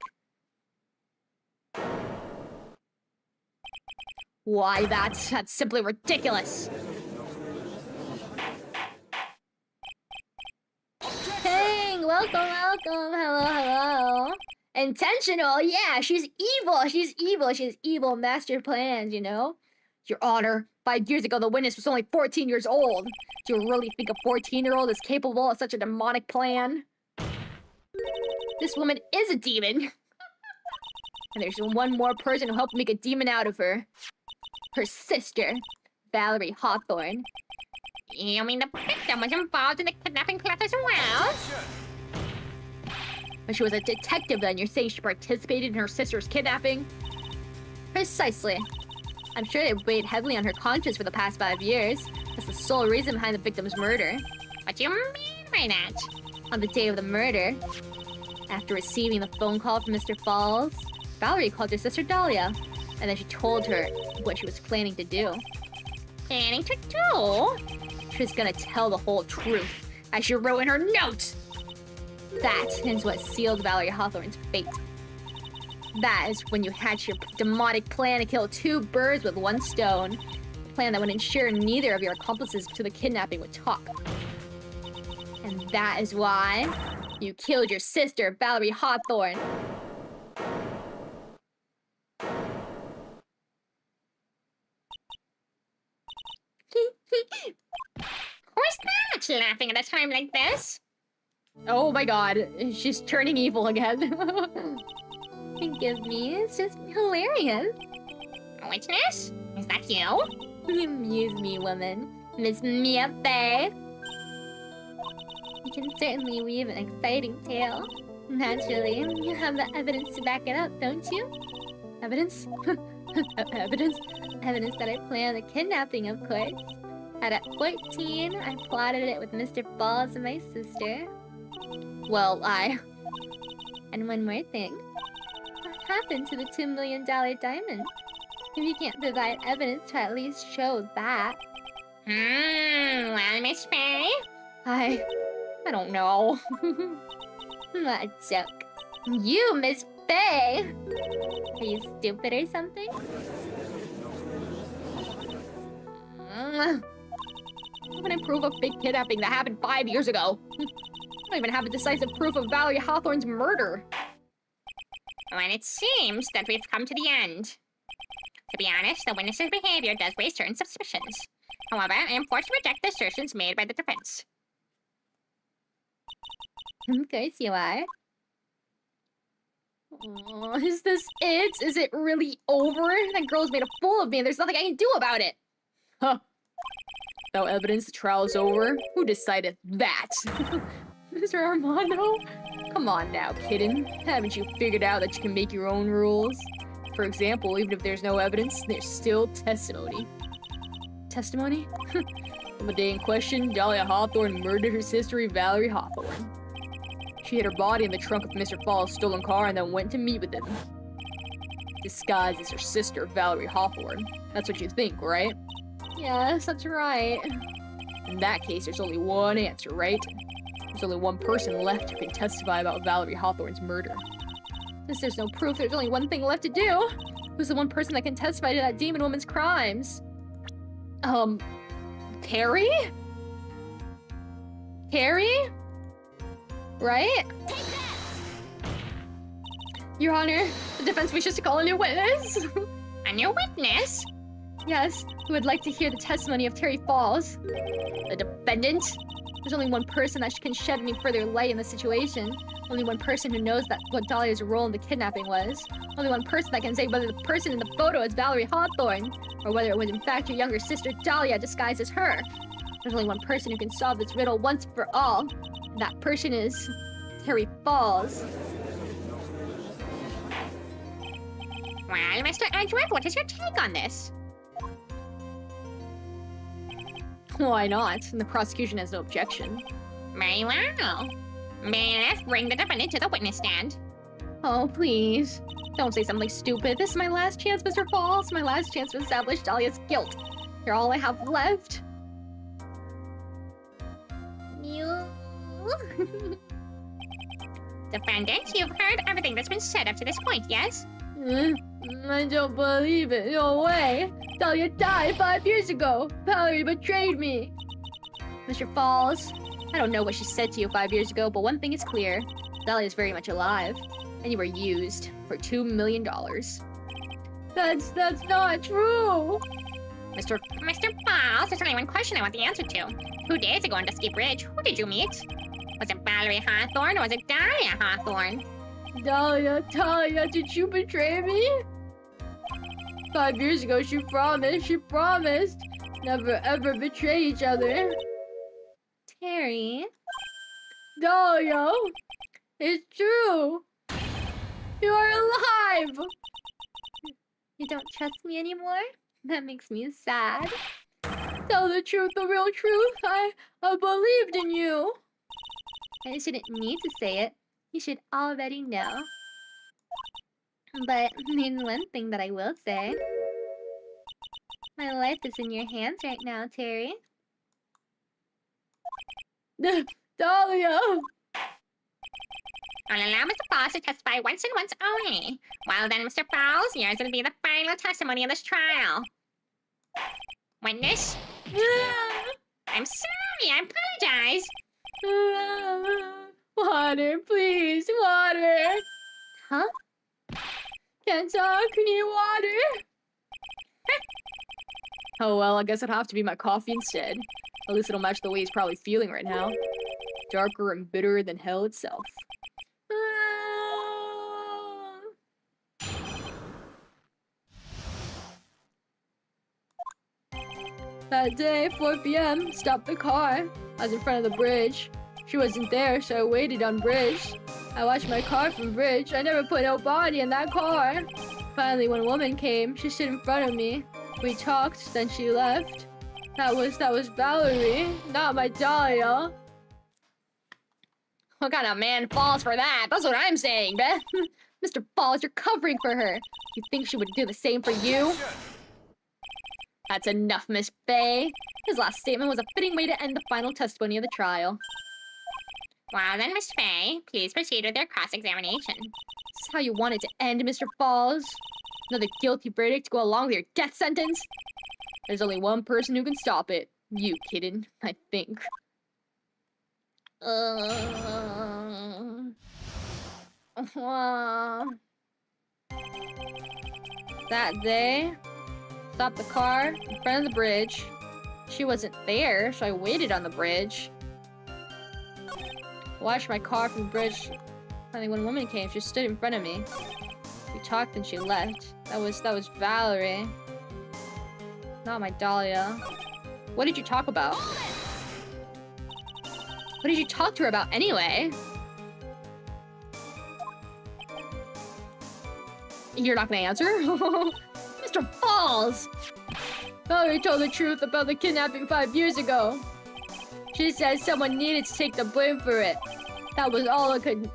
Why, that's simply ridiculous. Hey, welcome. Hello. Intentional, yeah, she's evil. She has evil master plans, you know? Your Honor, 5 years ago the witness was only 14 years old. Do you really think a 14-year-old is capable of such a demonic plan? This woman is a demon. And there's one more person who helped make a demon out of her. Her sister, Valerie Hawthorne. You mean the victim was involved in the kidnapping plot as well? Objection! But she was a detective then, you're saying she participated in her sister's kidnapping? Precisely. I'm sure it weighed heavily on her conscience for the past 5 years. That's the sole reason behind the victim's murder. What do you mean by that? On the day of the murder, after receiving the phone call from Mr. Falls, Valerie called her sister Dahlia, and then she told her what she was planning to do. Planning to do? She was gonna tell the whole truth, as she wrote in her note! That is what sealed Valerie Hawthorne's fate. That is when you hatched your demonic plan to kill 2 birds with 1 stone. A plan that would ensure neither of your accomplices to the kidnapping would talk. And that is why you killed your sister, Valerie Hawthorne. Who's that laughing at a time like this? Oh my god, she's turning evil again. Forgive me, it's just hilarious. Witness? Is that you? You amuse me, woman. Miss Mia Faye. You can certainly weave an exciting tale. Naturally, you have the evidence to back it up, don't you? Evidence? Evidence? Evidence that I planned the kidnapping, of course. And at 14, I plotted it with Mr. Falls and my sister. Well, And one more thing. What happened to the $2 million diamond? If you can't provide evidence to at least show that. Well, Miss Faye? I don't know. What a joke. You, Miss Faye! Are you stupid or something? I wouldn't prove a fake kidnapping that happened 5 years ago. I don't even have a decisive proof of Valerie Hawthorne's murder. Well, it seems that we've come to the end. To be honest, the witness's behavior does raise certain suspicions. However, I am forced to reject the assertions made by the defense. Of course you are. Is this it? Is it really over? That girl's made a fool of me and there's nothing I can do about it. Huh. Without evidence, the trial is over? Who decided that? Mr. Armando? Come on now, kitten. Haven't you figured out that you can make your own rules? For example, even if there's no evidence, there's still testimony. Testimony? On the day in question, Dahlia Hawthorne murdered her sister, Valerie Hawthorne. She hid her body in the trunk of Mr. Falls' stolen car and then went to meet with him. Disguised as her sister, Valerie Hawthorne. That's what you think, right? Yes, that's right. In that case, there's only one answer, right? There's only one person left who can testify about Valerie Hawthorne's murder. Since there's no proof, there's only one thing left to do. Who's the one person that can testify to that demon woman's crimes? Terry? Terry? Right? Your Honor, the defense wishes to call a new witness. A new witness? Yes, we would like to hear the testimony of Terry Falls. The defendant? There's only one person that can shed any further light in the situation. Only one person who knows that what Dahlia's role in the kidnapping was. Only one person that can say whether the person in the photo is Valerie Hawthorne, or whether it was in fact your younger sister Dahlia disguised as her. There's only one person who can solve this riddle once for all. And that person is Terry Falls. Well, Mr. Edgeworth, what is your take on this? Why not? The prosecution has no objection. Very well. May let's bring the defendant to the witness stand. Oh, please. Don't say something stupid. This is my last chance, Mr. Falls. My last chance to establish Dahlia's guilt. You're all I have left. You... Defendant, you've heard everything that's been said up to this point, yes? I don't believe it. No way. Dahlia died 5 years ago. Valerie betrayed me. Mr. Falls, I don't know what she said to you 5 years ago, but one thing is clear. Dahlia is very much alive, and you were used for $2 million. That's not true. Mr. Falls, there's only one question I want the answer to. 2 days ago on Dusky Bridge, who did you meet? Was it Valerie Hawthorne or was it Dahlia Hawthorne? Dahlia, did you betray me? 5 years ago, she promised never ever betray each other. Terry? Dahlia, it's true. You are alive. You don't trust me anymore? That makes me sad. Tell the truth, the real truth. I believed in you. I shouldn't need to say it. You should already know. But there's one thing that I will say. My life is in your hands right now, Terry. Dahlia! I'll allow Mr. Falls to testify once and once only. Well then, Mr. Falls, yours will be the final testimony in this trial. Witness? I'm sorry, I apologize. Water, please, water. Huh? Can't talk, need water. Oh well, I guess it'll have to be my coffee instead. At least it'll match the way he's probably feeling right now. Darker and bitterer than hell itself. That day, 4 p.m., stopped the car. I was in front of the bridge. She wasn't there, so I waited on bridge. I watched my car from bridge. I never put no body in that car. Finally, when a woman came, she stood in front of me. We talked, then she left. That was Valerie, not my Dahlia. What kind of man falls for that? That's what I'm saying, Beth. Mr. Falls, you're covering for her. You think she would do the same for you? That's enough, Miss Faye. His last statement was a fitting way to end the final testimony of the trial. Well then, Miss Faye, please proceed with your cross-examination. This is how you want it to end, Mr. Falls? Another guilty verdict to go along with your death sentence? There's only one person who can stop it. You, kitten, I think. That day, stopped the car in front of the bridge. She wasn't there, so I waited on the bridge. Watched my car from the bridge. Finally, one woman came. She stood in front of me. We talked and she left. That was Valerie. Not my Dahlia. What did you talk about? What did you talk to her about anyway? You're not gonna answer? Mr. Falls! Valerie told the truth about the kidnapping 5 years ago. She said someone needed to take the blame for it. That was all I could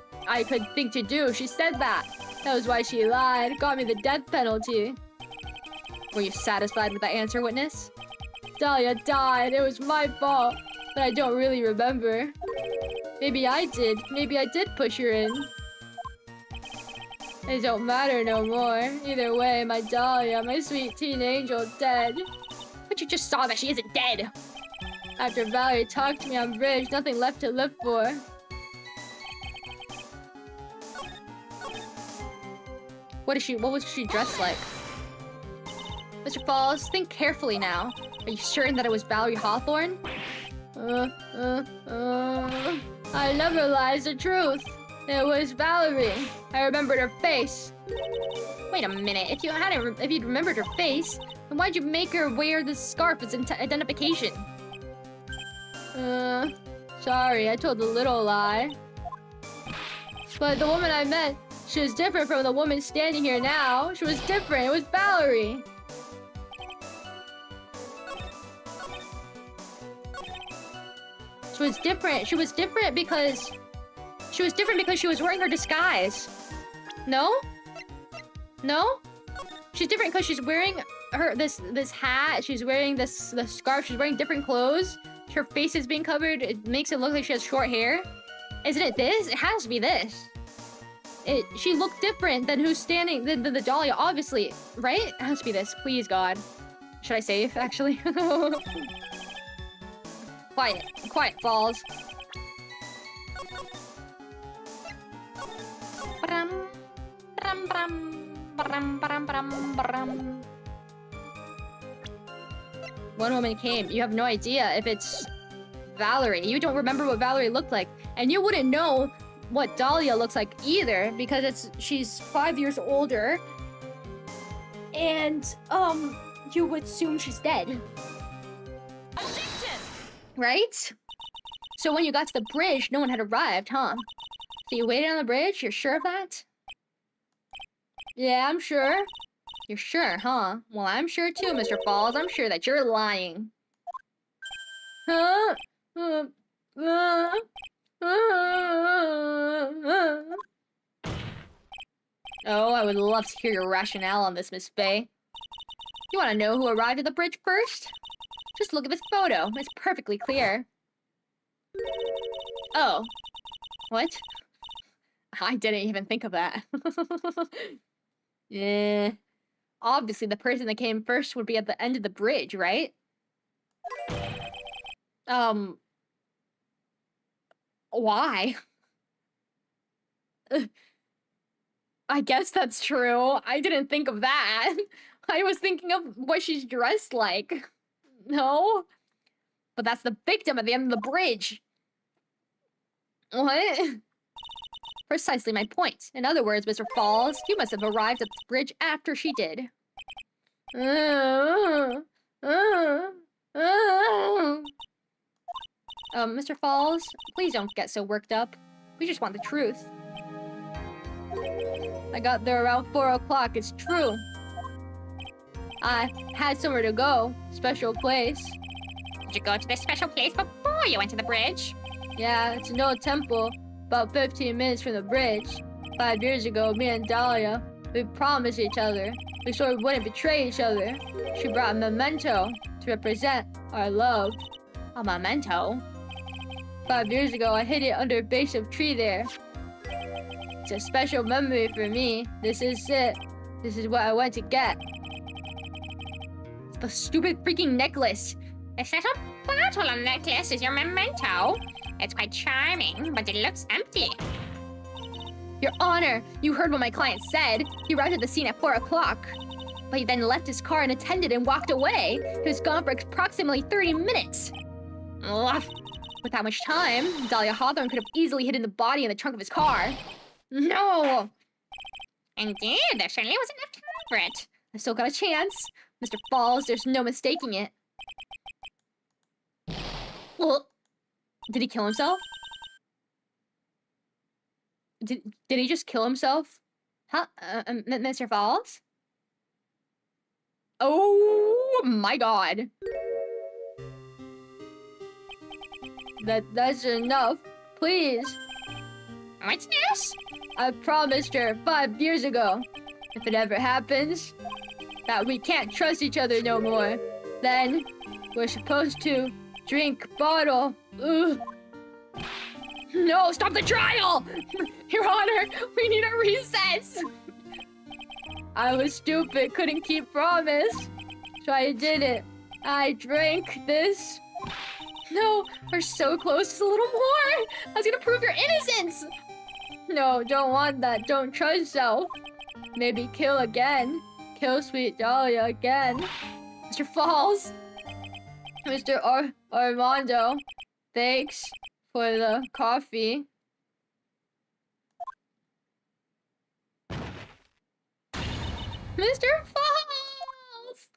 think to do. She said that. That was why she lied. Got me the death penalty. Were you satisfied with that answer, witness? Dahlia died. It was my fault. But I don't really remember. Maybe I did. Maybe I did push her in. It don't matter no more. Either way, my Dahlia, my sweet teen angel, dead. But you just saw that she isn't dead. After Valerie talked to me on bridge, nothing left to live for. What was she dressed like? Mr. Falls, think carefully now. Are you certain that it was Valerie Hawthorne? I never lies the truth. It was Valerie. I remembered her face. Wait a minute. If you'd remembered her face, then why'd you make her wear this scarf as identification? Sorry, I told a little lie. But the woman I met, she was different from the woman standing here now. She was different. It was Valerie. She was different. She was different because she was wearing her disguise. No? No? She's different because she's wearing this hat. She's wearing this scarf. She's wearing different clothes. Her face is being covered. It makes it look like she has short hair. Isn't it this? It has to be this. She looked different than who's standing than the Dahlia, obviously, right? It has to be this. Please, God. Should I save, actually? Quiet. Quiet, Falls. One woman came. You have no idea if it's Valerie. You don't remember what Valerie looked like. And you wouldn't know what Dahlia looks like either because she's 5 years older. And, you would assume she's dead. Right? So when you got to the bridge, no one had arrived, huh? So you waited on the bridge? You're sure of that? Yeah, I'm sure. You're sure, huh? Well, I'm sure too, Mr. Falls. I'm sure that you're lying. Huh? Oh, I would love to hear your rationale on this, Miss Faye. You want to know who arrived at the bridge first? Just look at this photo. It's perfectly clear. Oh. What? I didn't even think of that. Yeah. Obviously, the person that came first would be at the end of the bridge, right? Why? I guess that's true. I didn't think of that. I was thinking of what she's dressed like. No? But that's the victim at the end of the bridge. What? Precisely my point. In other words, Mr. Falls, you must have arrived at the bridge after she did. Mr. Falls, please don't get so worked up. We just want the truth. I got there around 4 o'clock, it's true. I had somewhere to go. Special place. Did you go to this special place before you went to the bridge? Yeah, it's an old temple. About 15 minutes from the bridge. 5 years ago, me and Dahlia, we promised each other. We sort of wouldn't betray each other. She brought a memento to represent our love. A memento? 5 years ago, I hid it under a base of tree there. It's a special memory for me. This is it. This is what I went to get. The stupid freaking necklace. This little bottle of necklace is your memento. It's quite charming, but it looks empty. Your Honor, you heard what my client said. He arrived at the scene at 4 o'clock. But he then left his car unattended and walked away. He was gone for approximately 30 minutes. Ugh. With that much time, Dahlia Hawthorne could have easily hidden the body in the trunk of his car. No! Indeed, there certainly wasn't enough time for it. I still got a chance. Mr. Falls, there's no mistaking it. Well, did he kill himself? Did he just kill himself? Huh? Mr. Falls? Oh my god. That's enough. Please. What's this? I promised her 5 years ago. If it ever happens, that we can't trust each other no more, then we're supposed to drink bottle. Ugh. No, stop the trial! Your Honor, we need a recess! I was stupid, couldn't keep promise. So I did it. I drank this. No, we're so close, just a little more! I was gonna prove your innocence! No, don't want that, don't trust yourself. Maybe kill again. Kill sweet Dahlia again. Mr. Falls. Mr. Armando. Thanks for the coffee. Mr. Falls!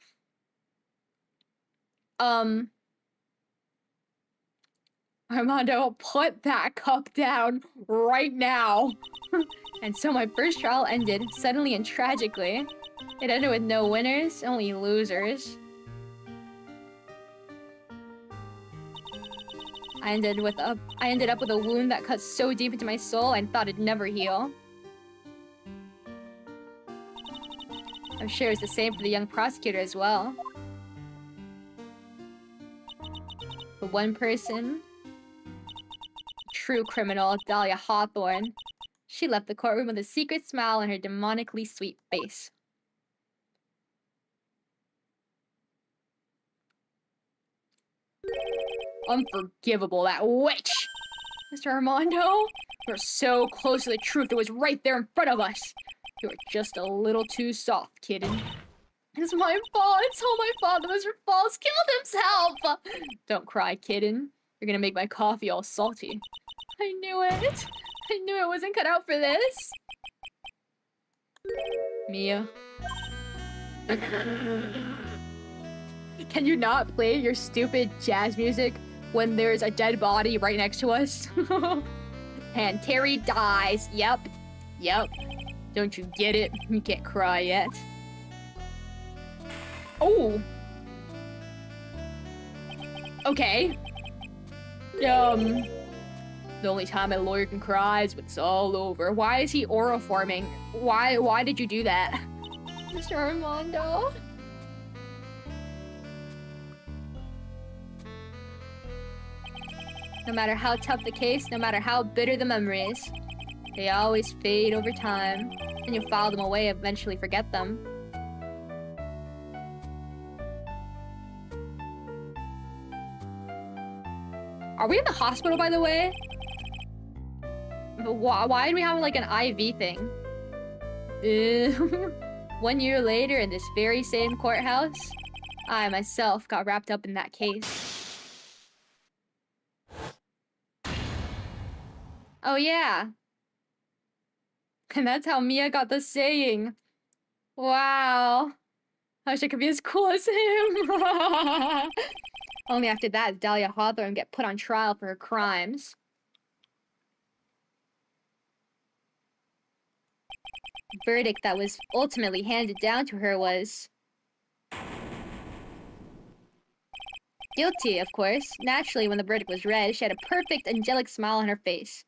Armando, put that cup down right now. And so my first trial ended suddenly and tragically. It ended with no winners, only losers. I ended up with a wound that cut so deep into my soul I thought it'd never heal. I'm sure it's the same for the young prosecutor as well. But one person, true criminal, Dahlia Hawthorne, she left the courtroom with a secret smile on her demonically sweet face. Unforgivable, that witch! Mr. Armando, we're so close to the truth. It was right there in front of us. You were just a little too soft, kitten. It's my fault. It's all my fault that Mr. Falls killed himself. Don't cry, kitten. You're gonna make my coffee all salty. I knew it. I knew I wasn't cut out for this. Mia. Can you not play your stupid jazz music when there's a dead body right next to us? And Terry dies. Yep. Yep. Don't you get it? You can't cry yet. Oh! Okay. The only time a lawyer can cry is when it's all over. Why is he oroforming? Why did you do that? Mr. Armando? No matter how tough the case, no matter how bitter the memories, they always fade over time, and you file them away, eventually forget them. Are we in the hospital, by the way? Why do we have, like, an IV thing? 1 year later, in this very same courthouse, I, myself, got wrapped up in that case. Oh, yeah. And that's how Mia got the saying. Wow. I wish I could be as cool as him. Only after that did Dahlia Hawthorne get put on trial for her crimes. The verdict that was ultimately handed down to her was... guilty, of course. Naturally, when the verdict was read, she had a perfect, angelic smile on her face.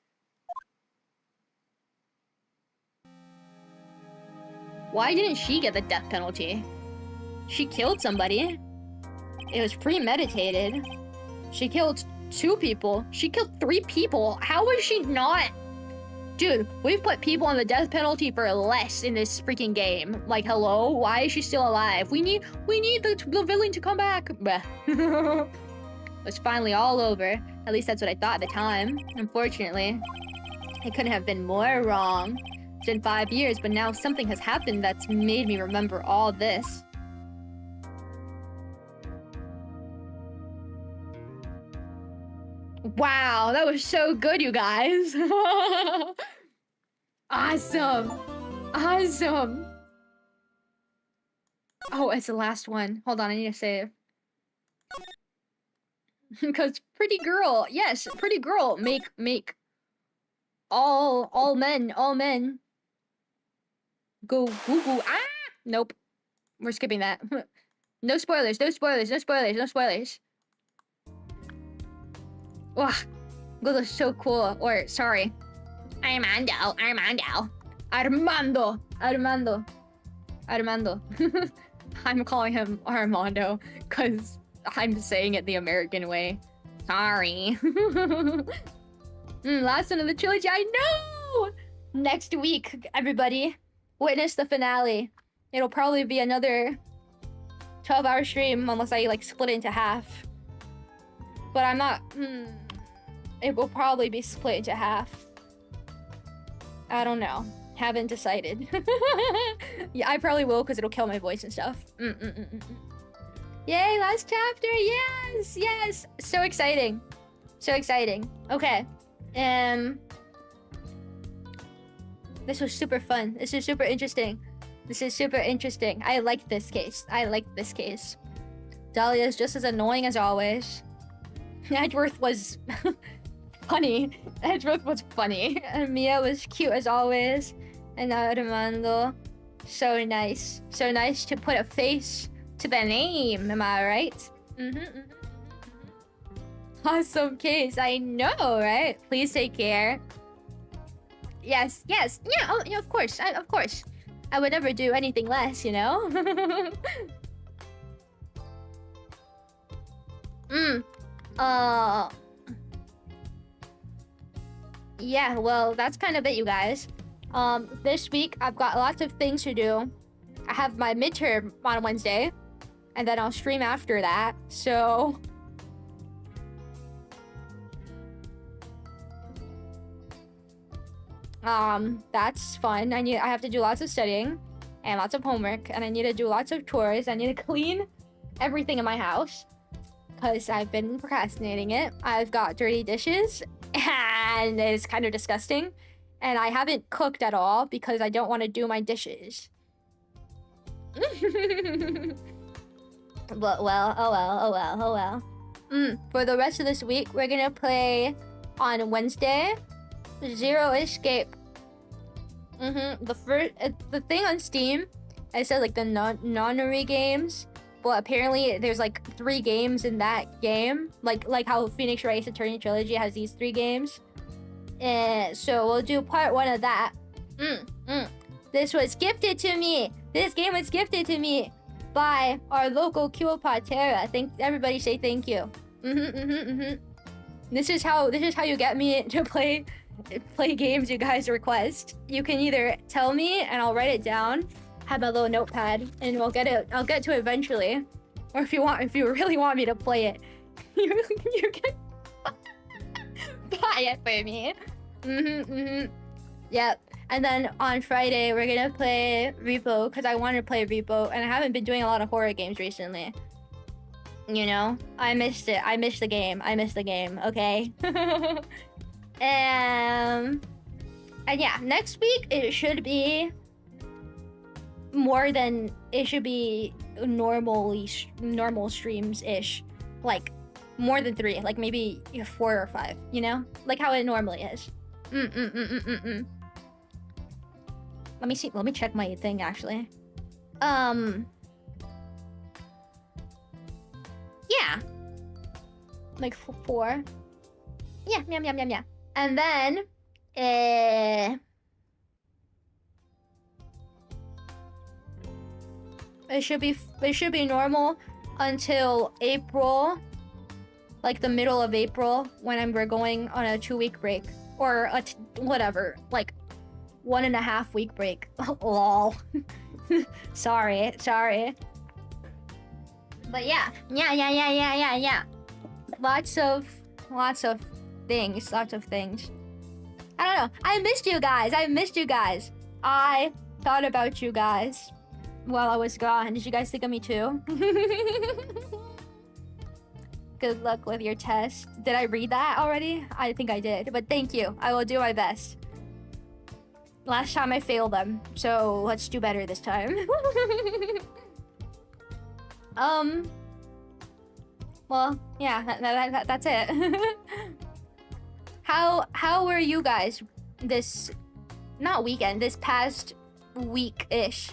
Why didn't she get the death penalty? She killed somebody. It was premeditated. She killed 2 people. She killed 3 people. How was she not? Dude, we've put people on the death penalty for less in this freaking game. Like, hello? Why is she still alive? We need the villain to come back. It was finally all over. At least that's what I thought at the time. Unfortunately, it couldn't have been more wrong. It's been 5 years, but now something has happened that's made me remember all this. Wow, that was so good, you guys. Awesome. Awesome. Oh, it's the last one. Hold on, I need to save. Because pretty girl, yes, pretty girl, make all men go woo woo. Ah, nope, we're skipping that. No spoilers, no spoilers, no spoilers, no spoilers. Wow, that looks so cool. Or sorry, Armando. Armando. I'm calling him Armando because I'm saying it the American way. Sorry. Last one of the trilogy. I know. Next week, everybody, witness the finale. It'll probably be another 12-hour stream unless I like split it into half. But I'm not. It will probably be split into half. I don't know. Haven't decided. Yeah, I probably will because it'll kill my voice and stuff. Yay, last chapter. Yes, yes. So exciting. So exciting. Okay. This was super fun. This is super interesting. This is super interesting. I like this case. I like this case. Dahlia is just as annoying as always. Edgeworth was funny. Edgeworth was funny. And Mia was cute as always. And Armando, so nice. So nice to put a face to the name, am I right? Awesome case, I know, right? Please take care. Yes, yes, yeah, oh, yeah, of course, of course. I would never do anything less, you know? Yeah, well, that's kind of it, you guys. This week, I've got lots of things to do. I have my midterm on Wednesday, and then I'll stream after that, so... That's fun. I have to do lots of studying, and lots of homework, and I need to do lots of chores. I need to clean everything in my house, because I've been procrastinating it. I've got dirty dishes, and it's kind of disgusting. And I haven't cooked at all because I don't want to do my dishes. But well, oh well. For the rest of this week, we're gonna play on Wednesday, Zero Escape. The thing on Steam, I said like the nonary games. Well, apparently there's like 3 games in that game, like how Phoenix Wright Ace Attorney trilogy has these 3 games. So we'll do part 1 of that. This was gifted to me. This game was gifted to me by our local kiwopod Tara. Everybody say thank you. This is how you get me to play games you guys request. You can either tell me and I'll write it down, have my little notepad, and I'll get to it eventually. Or if you really want me to play it, you can buy it for me. Yep. And then on Friday we're gonna play Repo because I want to play Repo, and I haven't been doing a lot of horror games recently. You know, I missed it. I missed the game. Okay. And yeah, next week it should be normal streams ish, like more than 3, like maybe 4 or 5. You know, like how it normally is. Let me see. Let me check my thing actually. Yeah. Like 4. Yeah. And then it should be normal until April, like the middle of April, when we're going on a 2-week break, or whatever, like 1.5 week break. Lol. Sorry. But yeah. Lots of things. I don't know. I missed you guys. I thought about you guys while I was gone. Did you guys think of me too? Good luck with your test. Did I read that already? I think I did, but thank you. I will do my best. Last time I failed them, so let's do better this time. Well, yeah, that's it. How were you guys this, not weekend, this past week-ish?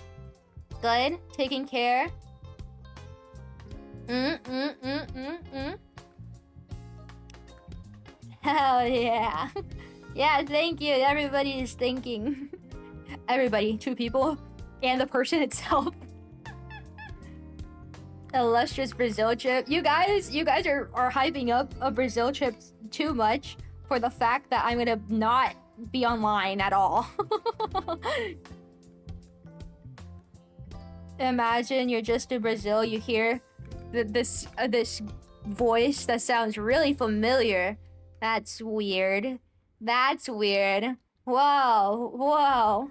Good? Taking care? Hell yeah. Yeah, thank you. Everybody is thanking. Everybody, 2 people, and the person itself. Illustrious Brazil trip. You guys are hyping up a Brazil trip too much for the fact that I'm gonna not be online at all. Imagine you're just in Brazil, you hear this voice that sounds really familiar. That's weird. That's weird. Whoa.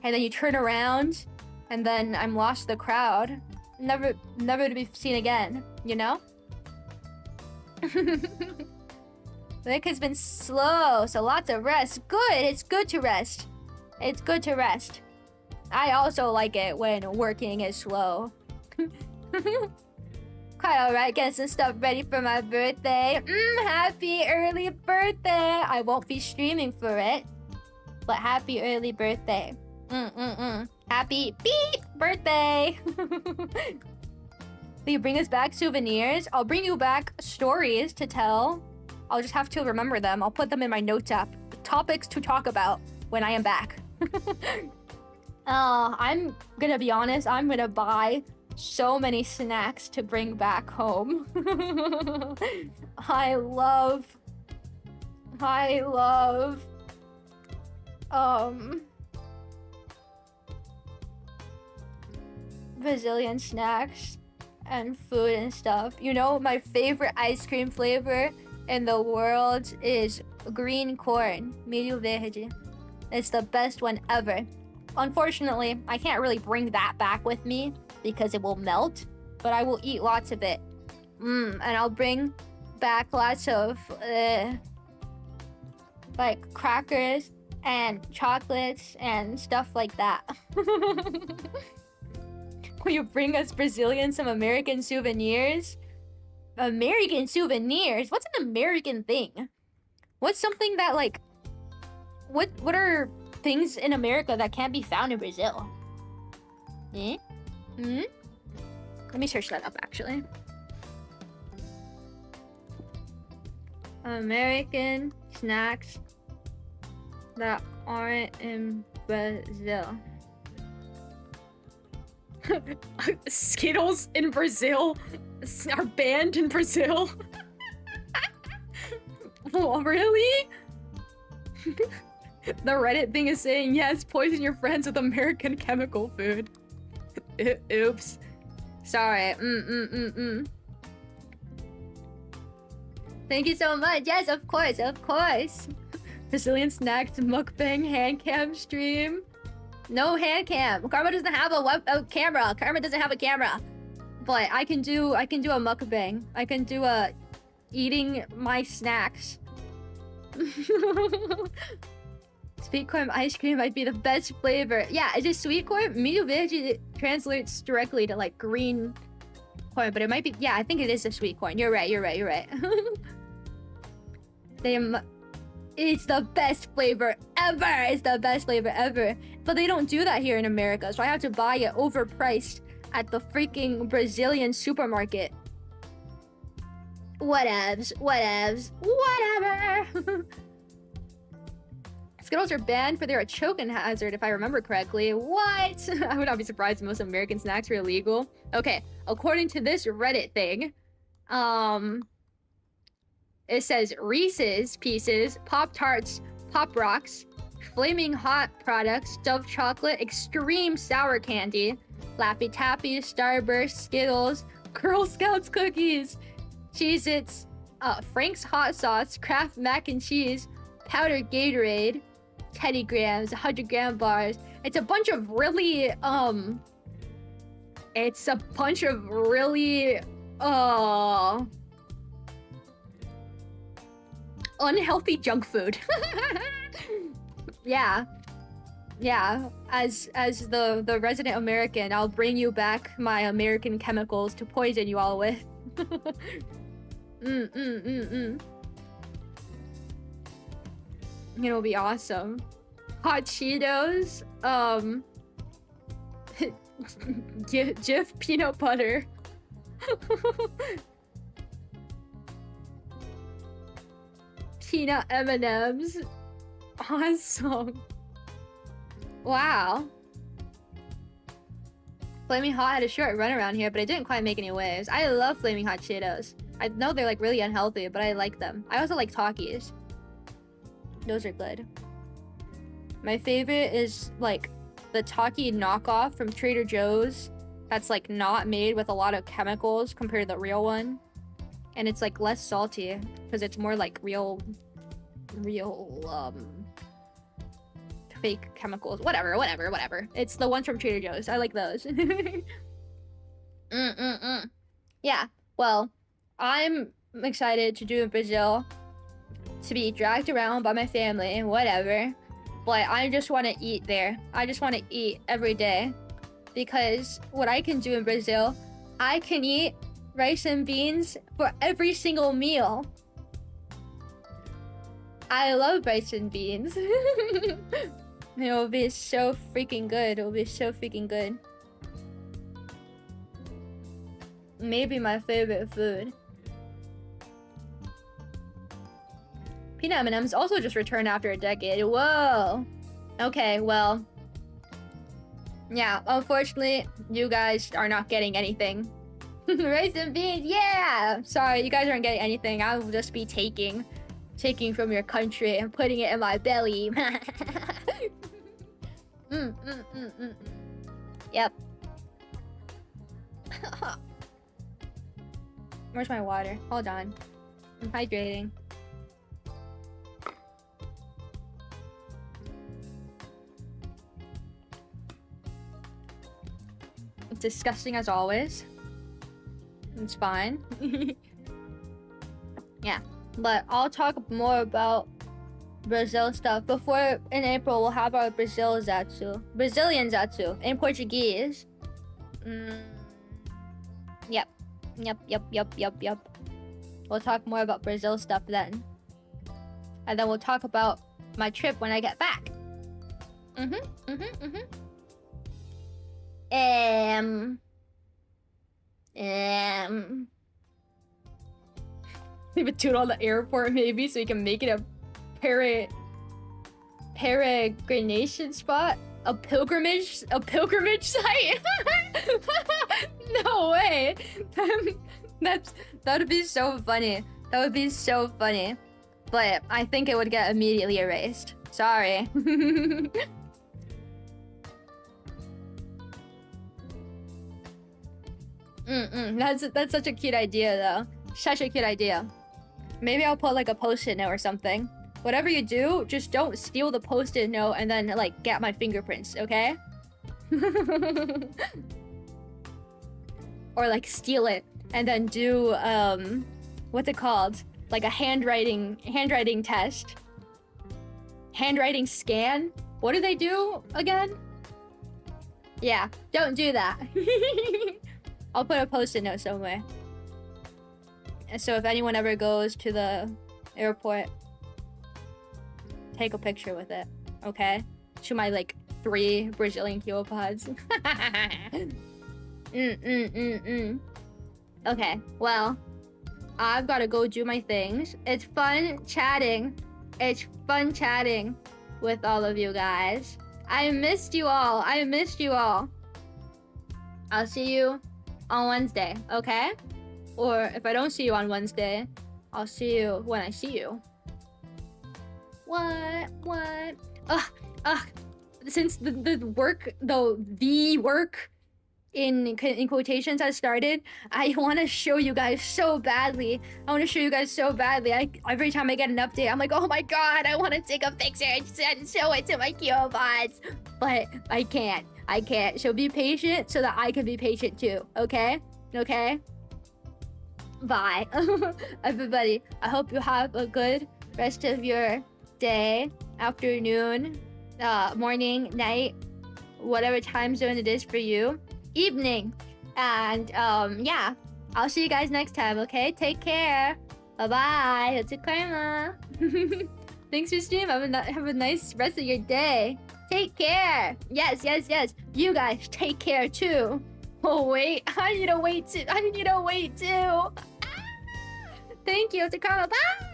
And then you turn around, and then I'm lost in the crowd. Never to be seen again, you know? Week has been slow, so lots of rest. Good, it's good to rest. It's good to rest. I also like it when working is slow. Quite alright, getting some stuff ready for my birthday. Happy early birthday! I won't be streaming for it, but happy early birthday. Happy beep birthday! Will you bring us back souvenirs? I'll bring you back stories to tell. I'll just have to remember them. I'll put them in my notes app. Topics to talk about when I am back. I'm gonna be honest, I'm gonna buy so many snacks to bring back home. I love Brazilian snacks and food and stuff. You know, my favorite ice cream flavor in the world is green corn, milho verde. It's the best one ever. Unfortunately, I can't really bring that back with me because it will melt, but I will eat lots of it. And I'll bring back lots of like crackers and chocolates and stuff like that. Will you bring us Brazilian some American souvenirs? American souvenirs? What's an American thing? What's something that like what are things in America that can't be found in Brazil? Let me search that up actually. American snacks that aren't in Brazil. Skittles in Brazil are banned in Brazil. Oh, really? The Reddit thing is saying, yes, poison your friends with American chemical food. Oops. Sorry. Thank you so much. Yes, of course, of course. Brazilian snacks, mukbang, hand cam stream. No hand cam. Karma doesn't have a camera. Karma doesn't have a camera. But I can do a mukbang. I can do a eating my snacks. Sweet corn ice cream might be the best flavor. Yeah, it's just sweet corn. Milho verde translates directly to like green corn, but it might be. Yeah, I think it is a sweet corn. You're right. You're right. It's the best flavor ever. It's the best flavor ever. But they don't do that here in America, so I have to buy it overpriced at the freaking Brazilian supermarket. Whatevs. Whatever. Skittles are banned for they're a choking hazard, if I remember correctly. What? I would not be surprised if most American snacks are illegal. Okay, according to this Reddit thing, it says Reese's Pieces, Pop-Tarts, Pop Rocks, Flaming Hot products, Dove chocolate, extreme sour candy, Laffy Taffy, Starburst, Skittles, Girl Scouts cookies, Cheez-Its, Frank's hot sauce, Kraft mac and cheese, powdered Gatorade, Teddy Grahams, 100-gram bars. It's a bunch of really unhealthy junk food. Yeah. Yeah, as the resident American, I'll bring you back my American chemicals to poison you all with. It'll be awesome. Hot Cheetos, Jif peanut butter. Peanut M&Ms. Awesome. Wow. Flaming Hot had a short run around here, but it didn't quite make any waves. I love Flaming Hot Cheetos. I know they're like really unhealthy, but I like them. I also like Takis. Those are good. My favorite is like the Taki knockoff from Trader Joe's. That's like not made with a lot of chemicals compared to the real one. And it's like less salty because it's more like real fake chemicals. Whatever. It's the ones from Trader Joe's. I like those. Yeah. Well, I'm excited to do in Brazil, to be dragged around by my family and whatever. But I just want to eat there. I just want to eat every day. Because what I can do in Brazil, I can eat rice and beans for every single meal. I love rice and beans. It'll be so freaking good. It'll be so freaking good. Maybe my favorite food. Peanut M&Ms also just returned after a decade. Whoa. Okay, well. Yeah, unfortunately, you guys are not getting anything. Rice and beans, yeah! Sorry, you guys aren't getting anything. I will just be taking from your country and putting it in my belly. Yep. Where's my water? Hold on. I'm hydrating. It's disgusting as always. It's fine. Yeah. But I'll talk more about Brazil stuff. Before in April, we'll have our Brazilian Zatsu in Portuguese. Yep. We'll talk more about Brazil stuff then. And then we'll talk about my trip when I get back. Leave a tune on the airport maybe so you can make it a peregrination spot, a pilgrimage site. No way. That would be so funny. That would be so funny. But I think it would get immediately erased. Sorry. That's such a cute idea though. Such a cute idea. Maybe I'll put like a post-it note or something. Whatever you do, just don't steal the post-it note and then like get my fingerprints, okay? Or like steal it and then do what's it called? Like a handwriting test. Handwriting scan? What do they do again? Yeah, don't do that. I'll put a post-it note somewhere. And so if anyone ever goes to the airport, take a picture with it, okay? To my like 3 Brazilian kiwopods. Okay, well, I've gotta go do my things. It's fun chatting. It's fun chatting with all of you guys. I missed you all. I'll see you on Wednesday, okay? Or if I don't see you on Wednesday, I'll see you when I see you. What? Since the work in quotations has started, I want to show you guys so badly. Every time I get an update, I'm like, oh my god, I want to take a picture and show it to my kiwopods. But I can't. So be patient so that I can be patient too, okay? Bye. Everybody, I hope you have a good rest of your day, afternoon, morning, night, whatever time zone it is for you. Evening. And yeah. I'll see you guys next time, okay? Take care. Bye-bye. That's a karma. Thanks for stream. Have a nice rest of your day. Take care. Yes, yes, yes. You guys take care too. Oh wait, I need to wait too. Thank you. It's a karma. Bye.